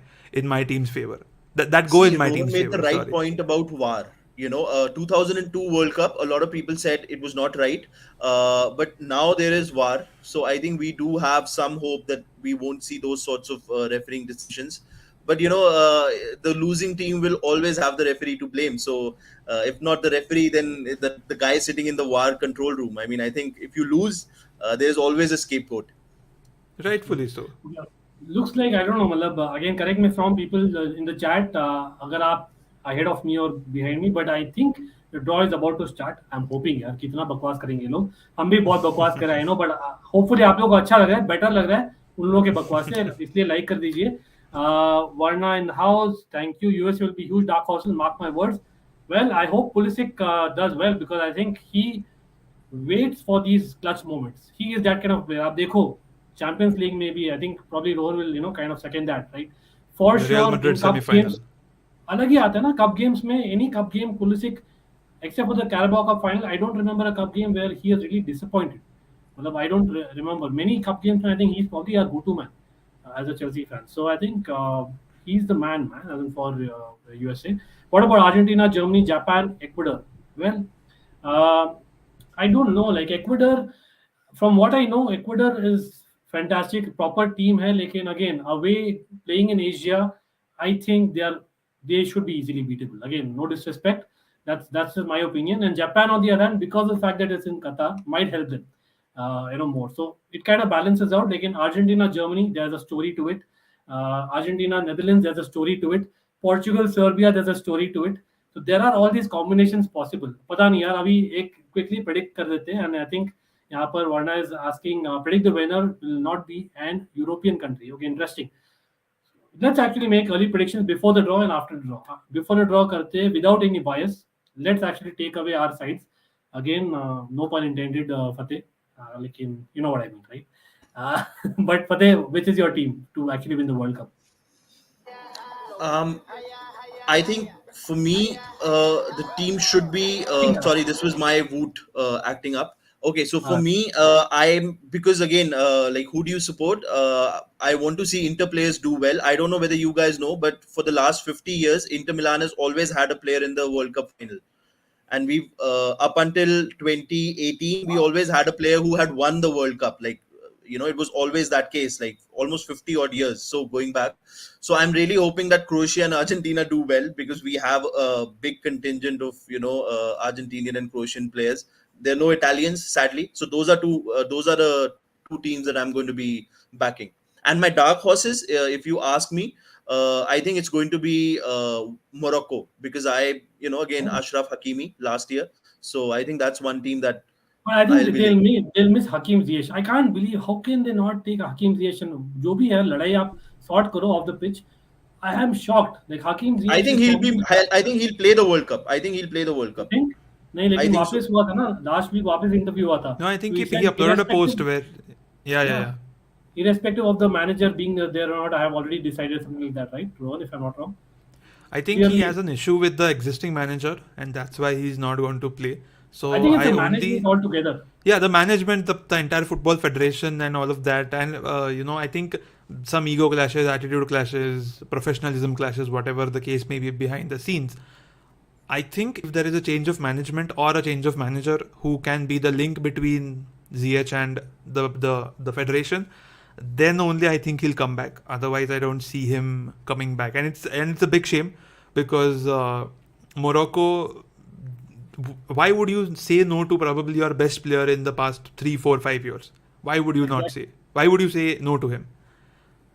team's favor. That go in my team's favor. Made the right point about VAR. 2002 World Cup, a lot of people said it was not right. But now there is VAR. So I think we do have some hope that we won't see those sorts of refereeing decisions. but the losing team will always have the referee to blame. So if not the referee, then the guy sitting in the VAR control room. I mean, I think if you lose, there's always a scapegoat. Rightfully so. Yeah. Looks like, I don't know, मतलब, again, correct me from people in the chat, अगर आप ahead of me or behind me, but I think the draw is about to start. I'm hoping यार कितना बकवास करेंगे ये लोग. हम भी बहुत बकवास कर रहे हैं, but hopefully आप लोगों को अच्छा लग रहा है, better लग रहा है उन लोगों के बकवास से, इसलिए like कर दीजिए. Varna in the house, thank you. US will be huge dark horses, mark my words. Well, I hope Pulisic does well, because I think he waits for these clutch moments. He is that kind of player. आप देखो Champions League maybe, I think probably Rohan will kind of second that, right? For The Real sure Madrid in cup semi-final. games अलग ही आता है ना cup games में. Any cup game Pulisic, except for the Carabao Cup final, I don't remember a cup game where he has really disappointed. मतलब I don't remember many cup games and I think he's probably our go-to man as a Chelsea fan. So I think he's the man as in for USA. What about Argentina, Germany, Japan, Ecuador? Well, I don't know. Like Ecuador, from what I know, Ecuador is fantastic, proper team hai. Lekin again, away playing in Asia, I think they should be easily beatable. Again, no disrespect. That's just my opinion. And Japan, on the other hand, because of the fact that it's in Qatar, might help them, more. So it kind of balances out. Like in Argentina, Germany, there's a story to it. Argentina, Netherlands, there's a story to it. Portugal, Serbia, there's a story to it. So there are all these combinations possible. पता नहीं यार, अभी एक quickly predict कर देते हैं. And I think यहाँ पर Varna is asking, predict the winner will not be an European country. Okay, interesting. Let's actually make early predictions before the draw and after the draw. Before the draw करते without any bias. Let's actually take away our sides. Again, no pun intended, Fateh. Lekin, you know what I mean, right? But Fateh, which is your team to actually win the World Cup? I think for me, the team should be. Sorry, this was my Woot acting up. Okay, so for me, I'm because again, like who do you support? I want to see Inter players do well. I don't know whether you guys know, but for the last 50 years, Inter Milan has always had a player in the World Cup final. And we've up until 2018, we always had a player who had won the World Cup. Like it was always that case, like almost 50 odd years. So going back, so I'm really hoping that Croatia and Argentina do well, because we have a big contingent of Argentinian and Croatian players. There are no Italians, sadly. So those are the two teams that I'm going to be backing. And my dark horses, if you ask me, I think it's going to be Morocco, because again, Ashraf Hakimi last year. So I think that's one team that. But I think they'll miss Hakim Ziyech. I can't believe how can they not take Hakim Ziyech and जो भी है लड़ाई आप sort करो off the pitch. I am shocked. Like Hakim Ziyech. I think he'll play the World Cup. I think he'll play the World Cup. नहीं लेकिन वापस हुआ था ना, last week वापस interview हुआ था. No, I think he uploaded a post where yeah. Irrespective of the manager being there or not, I have already decided something like that, right, Rohan, if I'm not wrong? I think he has an issue with the existing manager, and that's why he's not going to play. So I think it's the management altogether. Yeah, the management, the entire football federation, and all of that, and I think some ego clashes, attitude clashes, professionalism clashes, whatever the case may be behind the scenes. I think if there is a change of management or a change of manager who can be the link between Ziyech and the federation, then only I think he'll come back. Otherwise, I don't see him coming back, and it's a big shame, because Morocco. Why would you say no to probably your best player in the past 3, 4, 5 years? Why would you not say? Why would you say no to him?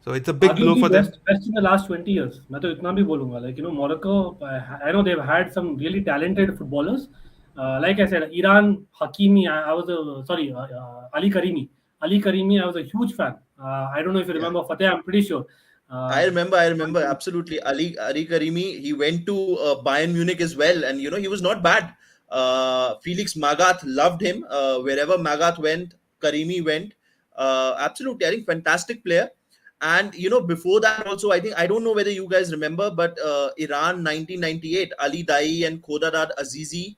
So it's a big blow for them. Best in the last 20 years. मैं तो इतना भी बोलूँगा. Like Morocco. I know they've had some really talented footballers. Like I said, Iran, Hakimi. Ali Karimi. Ali Karimi, I was a huge fan. I don't know if you remember Fateh. I'm pretty sure. I remember absolutely. Ali Karimi. He went to Bayern Munich as well, and he was not bad. Felix Magath loved him. Wherever Magath went, Karimi went. Absolutely, I think fantastic player. And before that also, I don't know whether you guys remember, but Iran 1998, Ali Dai and Khodadad Azizi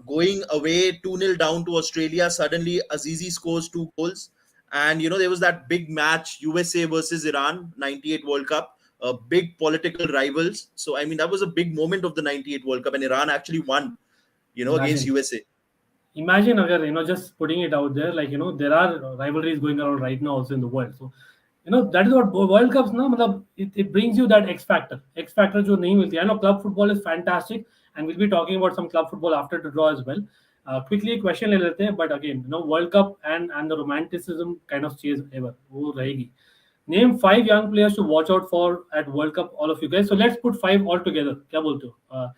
going away 2-0 down to Australia. Suddenly Azizi scores 2 goals, and there was that big match, USA versus Iran 98 World Cup, big political rivals. So I mean, that was a big moment of the 98 World Cup, and Iran actually won against USA. Imagine just putting it out there, like there are rivalries going around right now also in the world. So that is what World Cups, no, मतलब it brings you that X factor जो नहीं मिलती. I know club football is fantastic, and we'll be talking about some club football after the draw as well. Quickly a question ले लेते हैं, but again, World Cup and the romanticism kind of stays ever. वो रहेगी. Name 5 young players to watch out for at World Cup, all of you guys. So let's put 5 all together. क्या बोलते हो?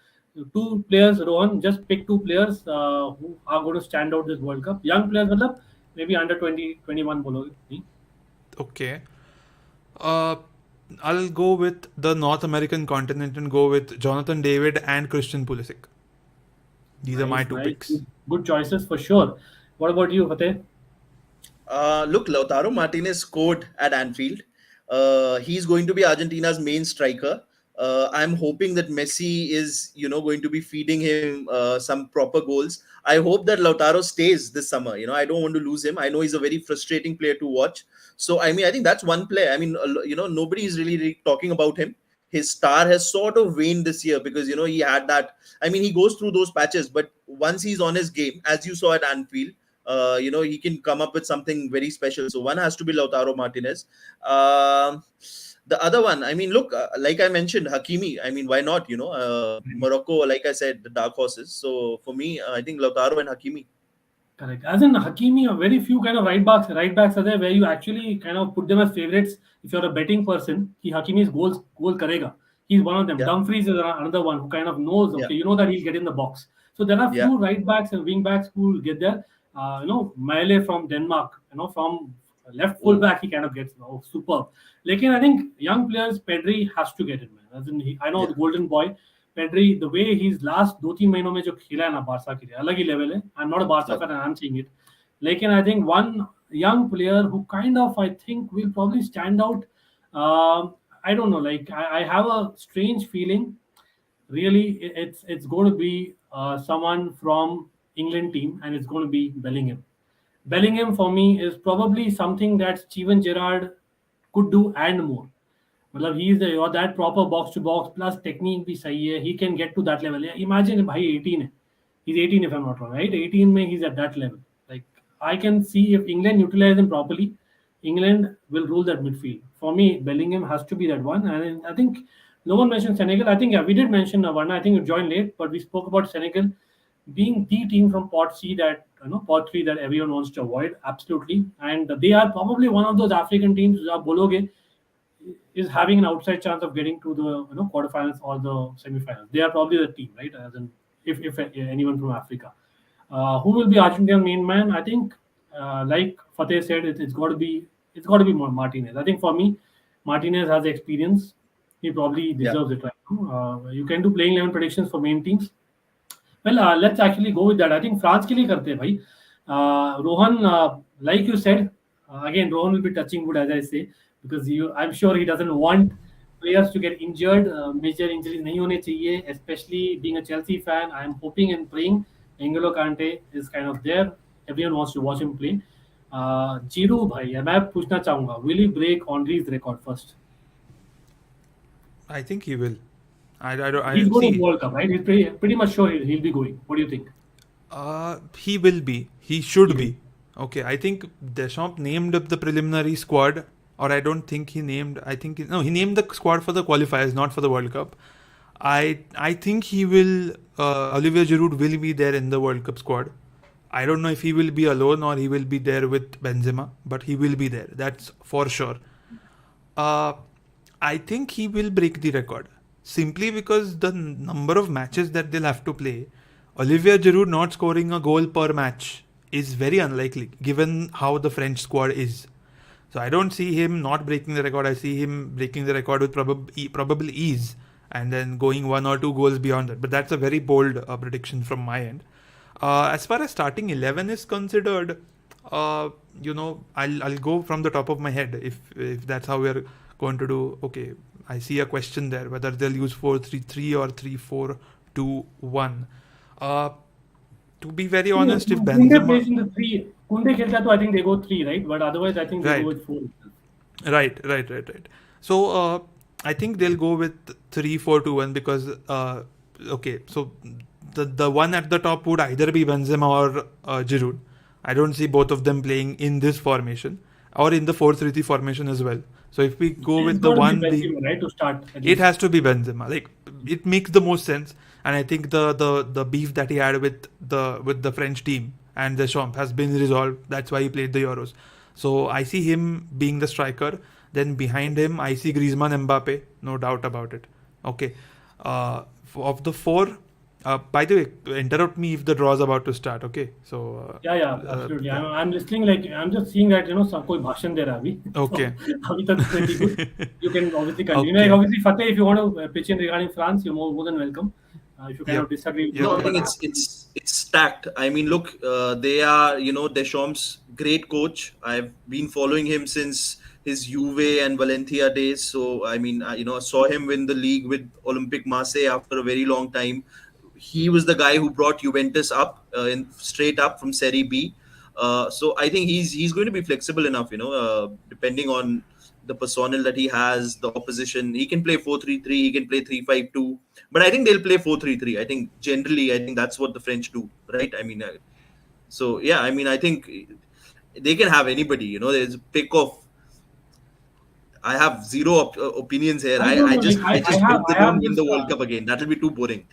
2 players, Rohan, just pick 2 players who are going to stand out this World Cup. Young players, मतलब maybe under 20, 21 बोलोगे. Okay. I'll go with the North American continent and go with Jonathan David and Christian Pulisic. These are my 2 picks. Good choices for sure. What about you, Fateh? Look, Lautaro Martinez scored at Anfield. He's going to be Argentina's main striker. I'm hoping that Messi is, going to be feeding him some proper goals. I hope that Lautaro stays this summer. I don't want to lose him. I know he's a very frustrating player to watch. So, I think that's one player. Nobody is really talking about him. His star has sort of waned this year because, he had that. He goes through those patches, but once he's on his game, as you saw at Anfield, he can come up with something very special. So one has to be Lautaro Martinez. The other one, look, like I mentioned, Hakimi. Why not? Morocco, like I said, the dark horses. So for me, I think Lautaro and Hakimi. Correct. As in Hakimi, very few kind of right backs are there where you actually kind of put them as favorites. If you're a betting person, Hakimi's goal karega. He's one of them. Yeah. Dumfries is another one who kind of knows. Okay, that he'll get in the box. So there are few right backs and wing backs who will get there. Maile from Denmark. From left full back he kind of gets. Superb. Like I think young players, Pedri has to get it, man. As in I know the golden boy. Pedri, the way he's last 2-3 महीनों में जो खेला है ना Barça के लिए अलग ही लेवल है. I'm not a Barca fan and I'm saying it. लेकिन I think one young player who kind of I think will probably stand out. I don't know. Like I have a strange feeling. Really, it's going to be someone from England team, and it's going to be Bellingham. Bellingham for me is probably something that Steven Gerrard could do and more. मतलब he is that proper box to box plus technique भी सही है. He can get to that level. Imagine भाई 18 है. He's 18 if I'm not wrong, right? 18 में he's at that level. Like I can see if England utilize him properly, England will rule that midfield. For me, Bellingham has to be that one. And I think no one mentioned Senegal. I think we did mention Varna. I think you joined late, but we spoke about Senegal being the team from pot C that pot 3 that everyone wants to avoid. Absolutely. And they are probably one of those African teams that bologe is having an outside chance of getting to the quarterfinals or the semifinals. They are probably the team, right? As in, if anyone from Africa, who will be Argentinian main man? I think, like Fateh said, it's got to be Martinez. I think for me, Martinez has the experience. He probably deserves it, right? You can do playing 11 predictions for main teams. Well, let's actually go with that. I think France के लिए करते हैं भाई. Rohan, like you said, again Rohan will be touching wood as I say. Because I'm sure he doesn't want players to get injured. Major injuries नहीं होने चाहिए. Especially being a Chelsea fan, I'm hoping and praying N'Golo Kante is kind of there. Everyone wants to watch him play. Giroud भाई, मैं पूछना चाहूँगा, will he break Henry's record first? I think he will. He's going to World Cup, right? He's pretty much sure he'll be going. What do you think? He will be. He should be. Okay, I think Deschamps named up the preliminary squad. Or I don't think he named. He named the squad for the qualifiers, not for the World Cup. I think he will. Olivier Giroud will be there in the World Cup squad. I don't know if he will be alone or he will be there with Benzema, but he will be there. That's for sure. I think he will break the record simply because the number of matches that they'll have to play. Olivier Giroud not scoring a goal per match is very unlikely given how the French squad is. So I don't see him not breaking the record. I see him breaking the record with probably ease and then going 1 or 2 goals beyond that. But that's a very bold prediction from my end. As far as starting 11 is considered, I'll go from the top of my head if that's how we're going to do. Okay, I see a question there whether they'll use 4-3-3 or 3-4-2-1. To be very honest, if Benzema plays in the 3. Kunde khelta, I think they go 3, right? But otherwise, I think they go with 4. Right. So, I think they'll go with 3-4-2-1 because, so the one at the top would either be Benzema or Giroud. I don't see both of them playing in this formation. or in the 4-3-3 formation as well. So if we go It's with the got to one be being, Benzema, right, to start. At it least. has to be Benzema. Like, it makes the most sense, and I think the beef that he had with the French team and Deschamps has been resolved. That's why he played the Euros. So I see him being the striker. Then behind him, I see Griezmann, Mbappe, no doubt about it. Okay, of the four. By the way, interrupt me if the draw is about to start. Okay, so Yeah, absolutely. I'm listening. Like I'm just seeing that some कोई भाषण दे रहा है अभी. Okay. So, अभी तक pretty good. You can obviously continue. Okay. Like, obviously, Fateh, if you want to pitch in regarding France, you're more than welcome. If you kind Yep. of disagree, Yep. No, I Yep. think it's stacked. I mean, look, they are, Deschamps, great coach. I've been following him since his Juve and Valencia days. So I mean, I saw him win the league with Olympique Marseille after a very long time. He was the guy who brought Juventus up straight up from Serie B. So I think he's going to be flexible enough, depending on the personnel that he has, the opposition. He can play 4-3-3, he can play 3-5-2, but I think they'll play 4-3-3. I think generally, I think that's what the French do, right? I mean, so yeah, I mean, I think they can have anybody. There's a pick of. I have zero opinions here. I just hope they don't win the World Cup again. That will be too boring.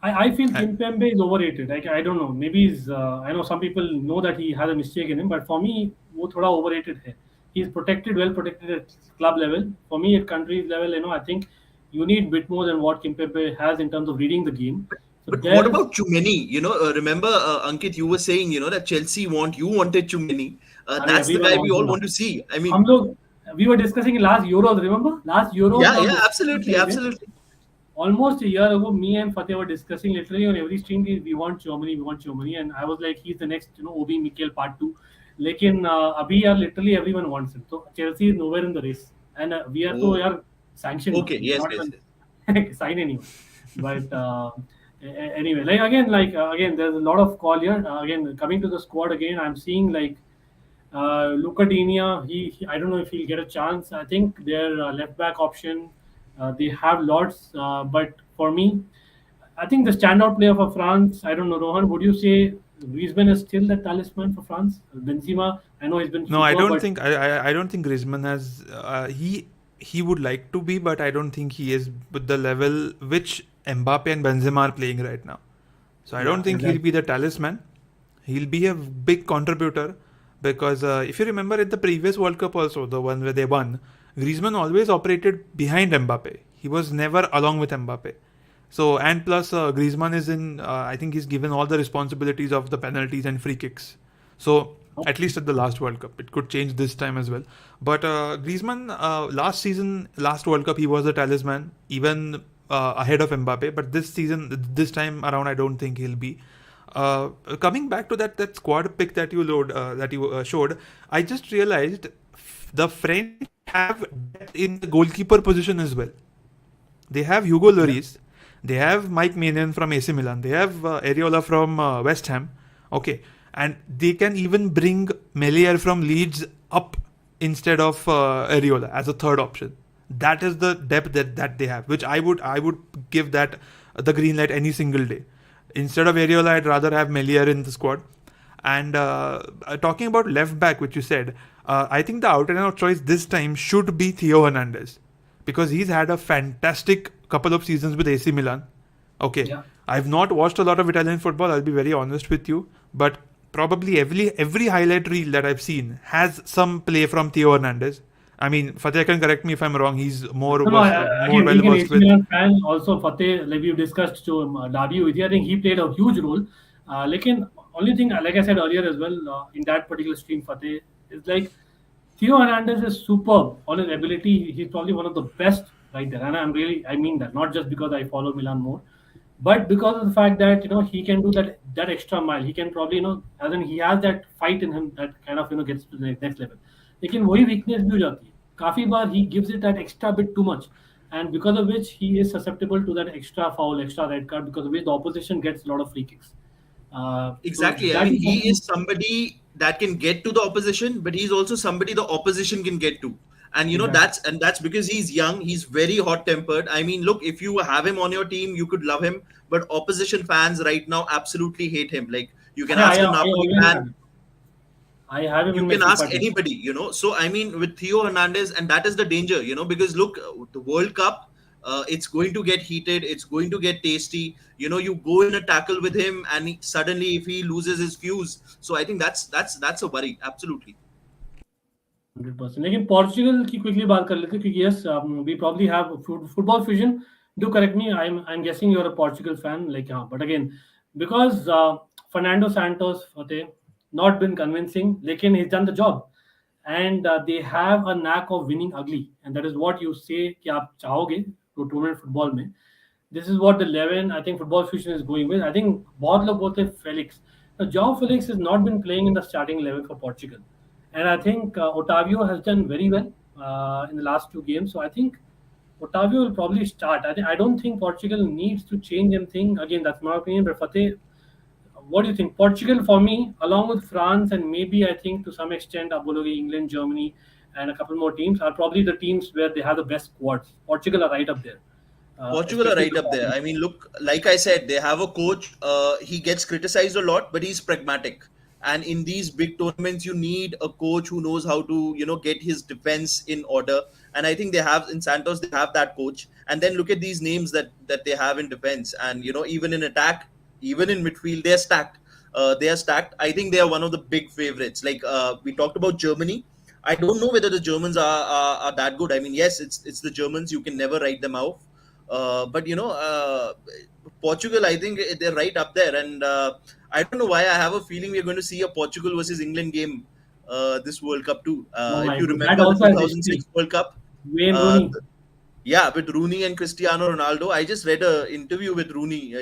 I feel Kimpembe is overrated. Like I don't know. Maybe he's. I know some people know that he has a mistake in him, but for me, वो थोड़ा overrated है. He's well protected at club level. For me, at country level, I think you need a bit more than what Kimpembe has in terms of reading the game. So But what about Chumeni? Remember, Ankit, you were saying, that Chelsea you wanted Chumeni. That's the guy we all want to see. I mean, we were discussing last Euros, remember? Last Euros. Yeah, absolutely. Almost a year ago, me and Fateh were discussing literally on every stream, we want Chomani, and I was like, he's the next, Obi Mikel part 2. Lekin abhi literally everyone wants him. So Chelsea is nowhere in the race, and we are to sanctioned. Okay, yes. Sign anyone. But anyway, again, there's a lot of call here. Again, coming to the squad again, I'm seeing Luca Digne, I don't know if he'll get a chance. I think their left back option, they have lots, but for me, I think the standout player for France, I don't know, Rohan, would you say Griezmann is still the talisman for France? Benzema, I know he's been. No, I don't think. I don't think Griezmann has. He would like to be, but I don't think he is with the level which Mbappe and Benzema are playing right now. So I don't think he'll be the talisman. He'll be a big contributor. Because if you remember at the previous World Cup also, the one where they won, Griezmann always operated behind Mbappe. He was never along with Mbappe. So, and plus Griezmann is I think he's given all the responsibilities of the penalties and free kicks. So, at least at the last World Cup. It could change this time as well. But Griezmann, last World Cup, he was the talisman, even ahead of Mbappe. But this time around, I don't think he'll be. Coming back to that squad pick that you showed, I just realized the French have depth in the goalkeeper position as well. They have Hugo Lloris, they have Mike Maignan from AC Milan, they have Areola from West Ham, okay, and they can even bring Melier from Leeds up instead of Areola as a third option. That is the depth that they have, which I would give that the green light any single day. Instead of Areola, I'd rather have Melier in the squad. And talking about left back, which you said, I think the out and out choice this time should be Theo Hernandez, because he's had a fantastic couple of seasons with AC Milan. Okay, yeah. I've not watched a lot of Italian football, I'll be very honest with you, but probably every highlight reel that I've seen has some play from Theo Hernandez. I mean, Fateh can correct me if I'm wrong. He's more well versed with. Fan also, Fateh, like we've discussed to Derby with you, I think he played a huge role. Only thing, like I said earlier as well, in that particular stream, Fateh, is like Theo Hernandez is superb on his ability. He's probably one of the best right there, and I mean that not just because I follow Milan more, but because of the fact that he can do that extra mile. He can probably as in he has that fight in him that kind of gets to the next level. लेकिन वही weakness भी हो जाती है काफी बार he gives it that extra bit too much, and because of which he is susceptible to that extra foul, extra red card, because of which the opposition gets a lot of free kicks. Exactly. I mean, he is somebody that can get to the opposition, but he's also somebody the opposition can get to. And exactly. that's because he's young, he's very hot-tempered. I mean, look, if you have him on your team, you could love him, but opposition fans right now absolutely hate him. Like, you can ask a Napoli fan. I have him You in my can ask FIFA team. anybody, So I mean, with Theo Hernandez, and that is the danger, because look, the World Cup, it's going to get heated, it's going to get tasty. You go in a tackle with him, and suddenly if he loses his fuse, so I think that's a worry. Absolutely. 100%. लेकिन Portugal की quickly बात कर लेते हैं क्योंकि yes, we probably have football fusion. Do correct me. I'm guessing you're a Portugal fan. Like yeah, but again, because Fernando Santos, Fateh, not been convincing. लेकिन he's done the job, and they have a knack of winning ugly, and that is what you say कि आप चाहोगे तो tournament football में. This is what the 11 I think football fusion is going with. I think बहुत लोग बोलते हैं Felix. Now, João Felix has not been playing in the starting 11 for Portugal. And I think Otavio has done very well in the last 2 games. So I think Otavio will probably start. I don't think Portugal needs to change anything. Again, that's my opinion. But Fateh, what do you think? Portugal for me, along with France and maybe I think to some extent Abologi, England, Germany, and a couple more teams are probably the teams where they have the best squads. Portugal are right up there. Portugal are right up there. I mean, look, like I said, they have a coach. He gets criticized a lot, but he's pragmatic. And in these big tournaments, you need a coach who knows how to, get his defense in order. And I think they have in Santos, they have that coach. And then look at these names that they have in defense, and even in attack, even in midfield, they're stacked. They are stacked. I think they are one of the big favorites. Like we talked about Germany. I don't know whether the Germans are that good. I mean, yes, it's the Germans. You can never write them out. But Portugal, I think they're right up there, and I don't know why I have a feeling we're going to see a Portugal versus England game this World Cup too. If you remember the 2006 World Cup, Wayne Rooney. yeah, with Rooney and Cristiano Ronaldo. I just read an interview with Rooney,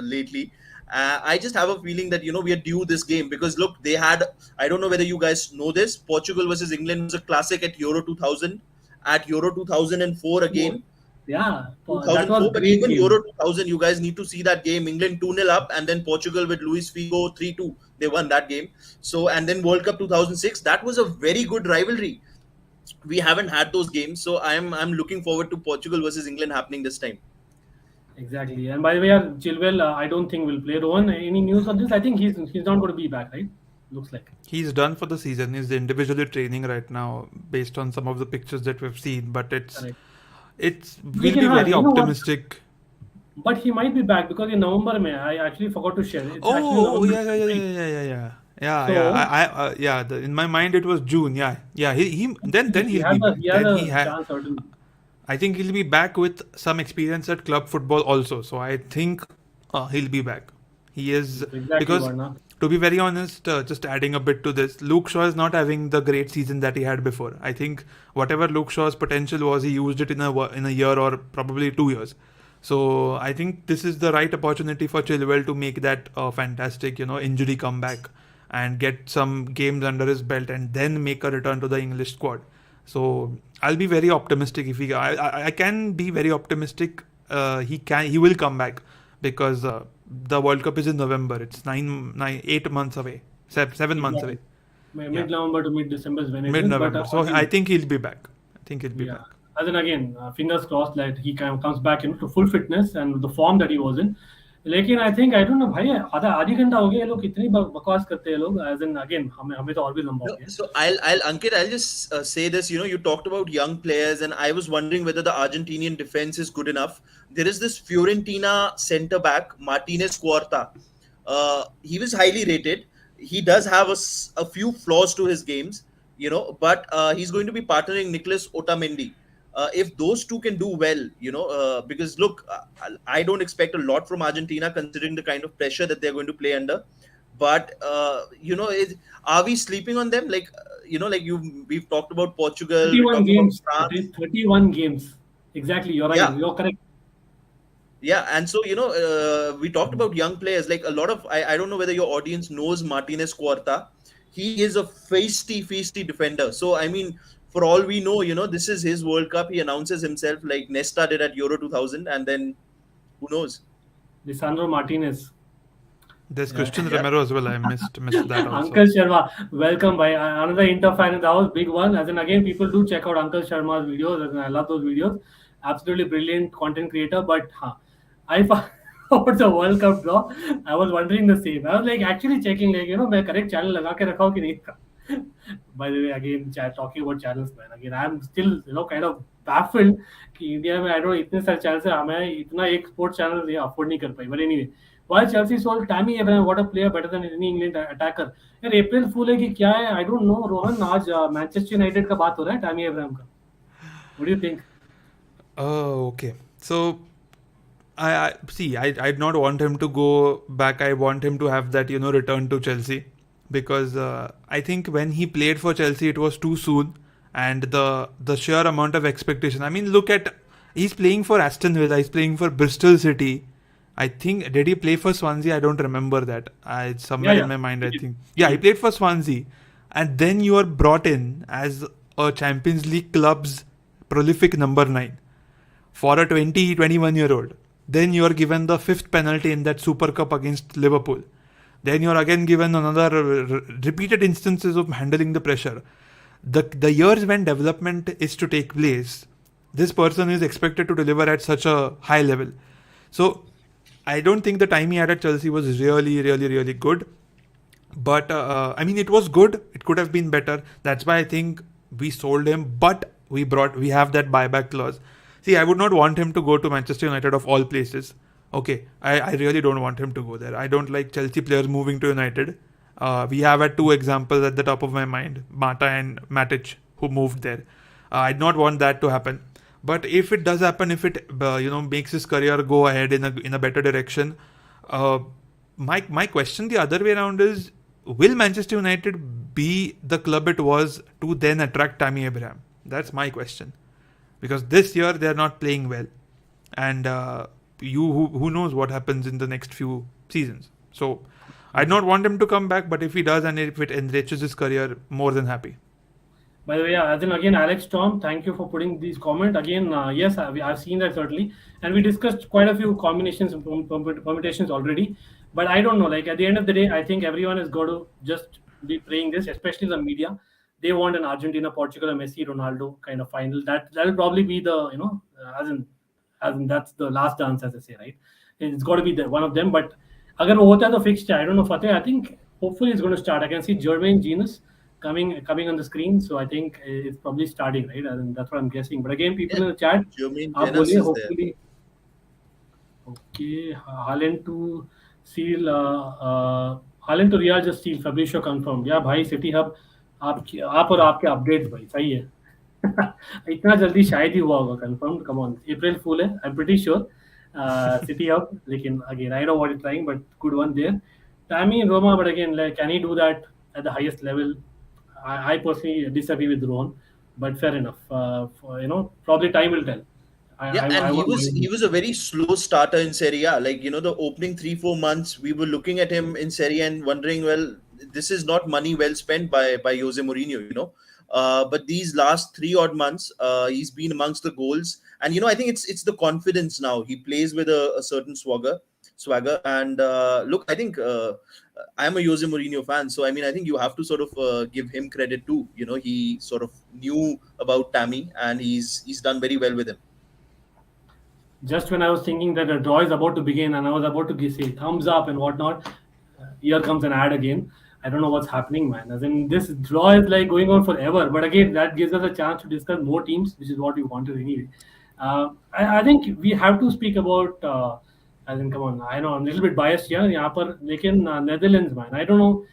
lately. I just have a feeling that we are due this game because look, they had. I don't know whether you guys know this. Portugal versus England was a classic at Euro 2000, at Euro 2004 again. Yeah, that 2004, was but great even game. Euro 2000, you guys need to see that game. England 2-0 up, and then Portugal with Luis Figo 3-2. They won that game. So, and then World Cup 2006, that was a very good rivalry. We haven't had those games, so I'm looking forward to Portugal versus England happening this time. Exactly. And by the way, Chilwell, I don't think will play. Rohan, any news on this? I think he's not going to be back, right? Looks like He's done for the season. He's individually training right now based on some of the pictures that we've seen. But correct. we'll be very optimistic. But he might be back because in November, I actually forgot to share. It's Oh, actually yeah. In my mind, it was June. Yeah. Then he he'll has be. a chance certainly. I think he'll be back with some experience at club football also. So I think he'll be back. He is Exactly, because Varna. to be very honest, just adding a bit to this, Luke Shaw is not having the great season that he had before. I think whatever Luke Shaw's potential was, he used it in a year or probably 2 years. So I think this is the right opportunity for Chilwell to make that fantastic, injury comeback and get some games under his belt and then make a return to the English squad. So I'll be very optimistic if I can be very optimistic. He will come back because the World Cup is in November. It's 8 months away, 7 months away. Mid-November to mid-December is when it is. Mid-November. But, So again, I think he'll be back. back. And then again, fingers crossed that he kind of comes back to full fitness and the form that he was in. लेकिन I think I don't know भाई आधी घंटा हो गया ये लोग कितनी बकवास करते हैं लोग as in again हमें तो और भी लंबा हो गया. So I'll just say this. You talked about young players, and I was wondering whether the Argentinian defense is good enough. There is this Fiorentina centre back Martinez Cuarta. He was highly rated. He does have a few flaws to his games, but he's going to be partnering Nicolas Otamendi. If those two can do well, because look, I don't expect a lot from Argentina considering the kind of pressure that they're going to play under. But are we sleeping on them? Like we've talked about Portugal, 31 games. About France. 31 games. Exactly, you're right. Yeah. You're correct. Yeah, and so we talked about young players. Like a lot of I don't know whether your audience knows Martinez Cuarta. He is a feisty defender. So I mean, for all we know, this is his World Cup. He announces himself like Nesta did at Euro 2000, and then who knows? Lisandro Martinez. There's Christian Romero as well. I missed that also. Uncle Sharma, welcome by another Inter fan. That was big one. As in again, people do check out Uncle Sharma's videos, and I love those videos. Absolutely brilliant content creator. But I about the World Cup draw, I was wondering the same. I was like actually checking, like मैं correct channel लगा के रखा हूँ कि नहीं. By the way, again, talking about channels, man. Again, I'm still kind of baffled कि India में I don't know इतने सारे channels है हमें इतना एक sports channel ये afford नहीं कर पाई. But anyway, while Chelsea sold Tammy Abraham, what a player better than any England attacker. यार अप्रैल फूल है कि क्या है? I don't know. रोहन आज मैनचेस्टर यूनाइटेड का बात हो रहा है Tammy Abraham का. What do you think? Oh, okay. So I see. I'd not want him to go back. I want him to have that return to Chelsea, because I think when he played for Chelsea, it was too soon, and the sheer amount of expectation. I mean, look at, he's playing for Aston Villa. He's playing for Bristol City. I think, did he play for Swansea? I don't remember that. It's somewhere in my mind. I think he played for Swansea, and then you are brought in as a Champions League club's prolific number 9 for a 21-year-old. Then you are given the 5th penalty in that Super Cup against Liverpool. Then you are again given another repeated instances of handling the pressure. The years when development is to take place, this person is expected to deliver at such a high level. So I don't think the time he had at Chelsea was really, really, really good. But I mean, it was good. It could have been better. That's why I think we sold him. But we have that buyback clause. See, I would not want him to go to Manchester United of all places. Okay, I really don't want him to go there. I don't like Chelsea players moving to United. We have had 2 examples at the top of my mind, Mata and Matic, who moved there. I'd not want that to happen. But if it does happen, if it makes his career go ahead in a better direction, my question the other way around is, will Manchester United be the club it was to then attract Tammy Abraham? That's my question. Because this year they are not playing well, and who knows what happens in the next few seasons. So I'd not want him to come back, but if he does and if it enriches his career, more than happy. By the way, as in again, Alex Tom, thank you for putting these comments. Again, yes, I've seen that certainly. And we discussed quite a few combinations and permutations already. But I don't know, like at the end of the day, I think everyone has got to just be praying this, especially the media. They want an Argentina, Portugal, Messi, Ronaldo kind of final. That'll probably be the, as in that's the last dance, as I say, right? It's got to be one of them. But agar wo hota the fixture, I don't know, Fateh, I think hopefully it's going to start. I can see Jermaine Genius coming on the screen, so I think it's probably starting, right? And that's what I'm guessing. But again, people in the chat, hopefully, okay, Haaland to seal, Haaland to Real just seal. Fabrizio confirmed. Yeah, bhai, City Hub, आप और आपके updates भाई सही है. इतना जल्दी शायद ही हुआ होगा. Confirmed. Come on, April Fool है. I'm pretty sure. City Hub, लेकिन again, I know what you're trying, but good one there. Tammy and Roma, but again, like, can he do that at the highest level? I personally disagree with Rohan, but fair enough. Probably time will tell. He was a very slow starter in Serie A. Like, the opening 3-4 months, we were looking at him in Serie A and wondering, well, this is not money well spent by Jose Mourinho, but these last 3 odd months, he's been amongst the goals. And, I think it's the confidence now. He plays with a certain swagger. And look, I think I'm a Jose Mourinho fan. So, I mean, I think you have to sort of give him credit too. He sort of knew about Tammy and he's done very well with him. Just when I was thinking that the draw is about to begin and I was about to say thumbs up and whatnot, here comes an ad again. I don't know what's happening, man. As in, this draw is like going on forever. But again, that gives us a chance to discuss more teams, which is what we wanted anyway. I think we have to speak about, as in, come on, I know I'm a little bit biased here. Lekin Netherlands, man. I don't know.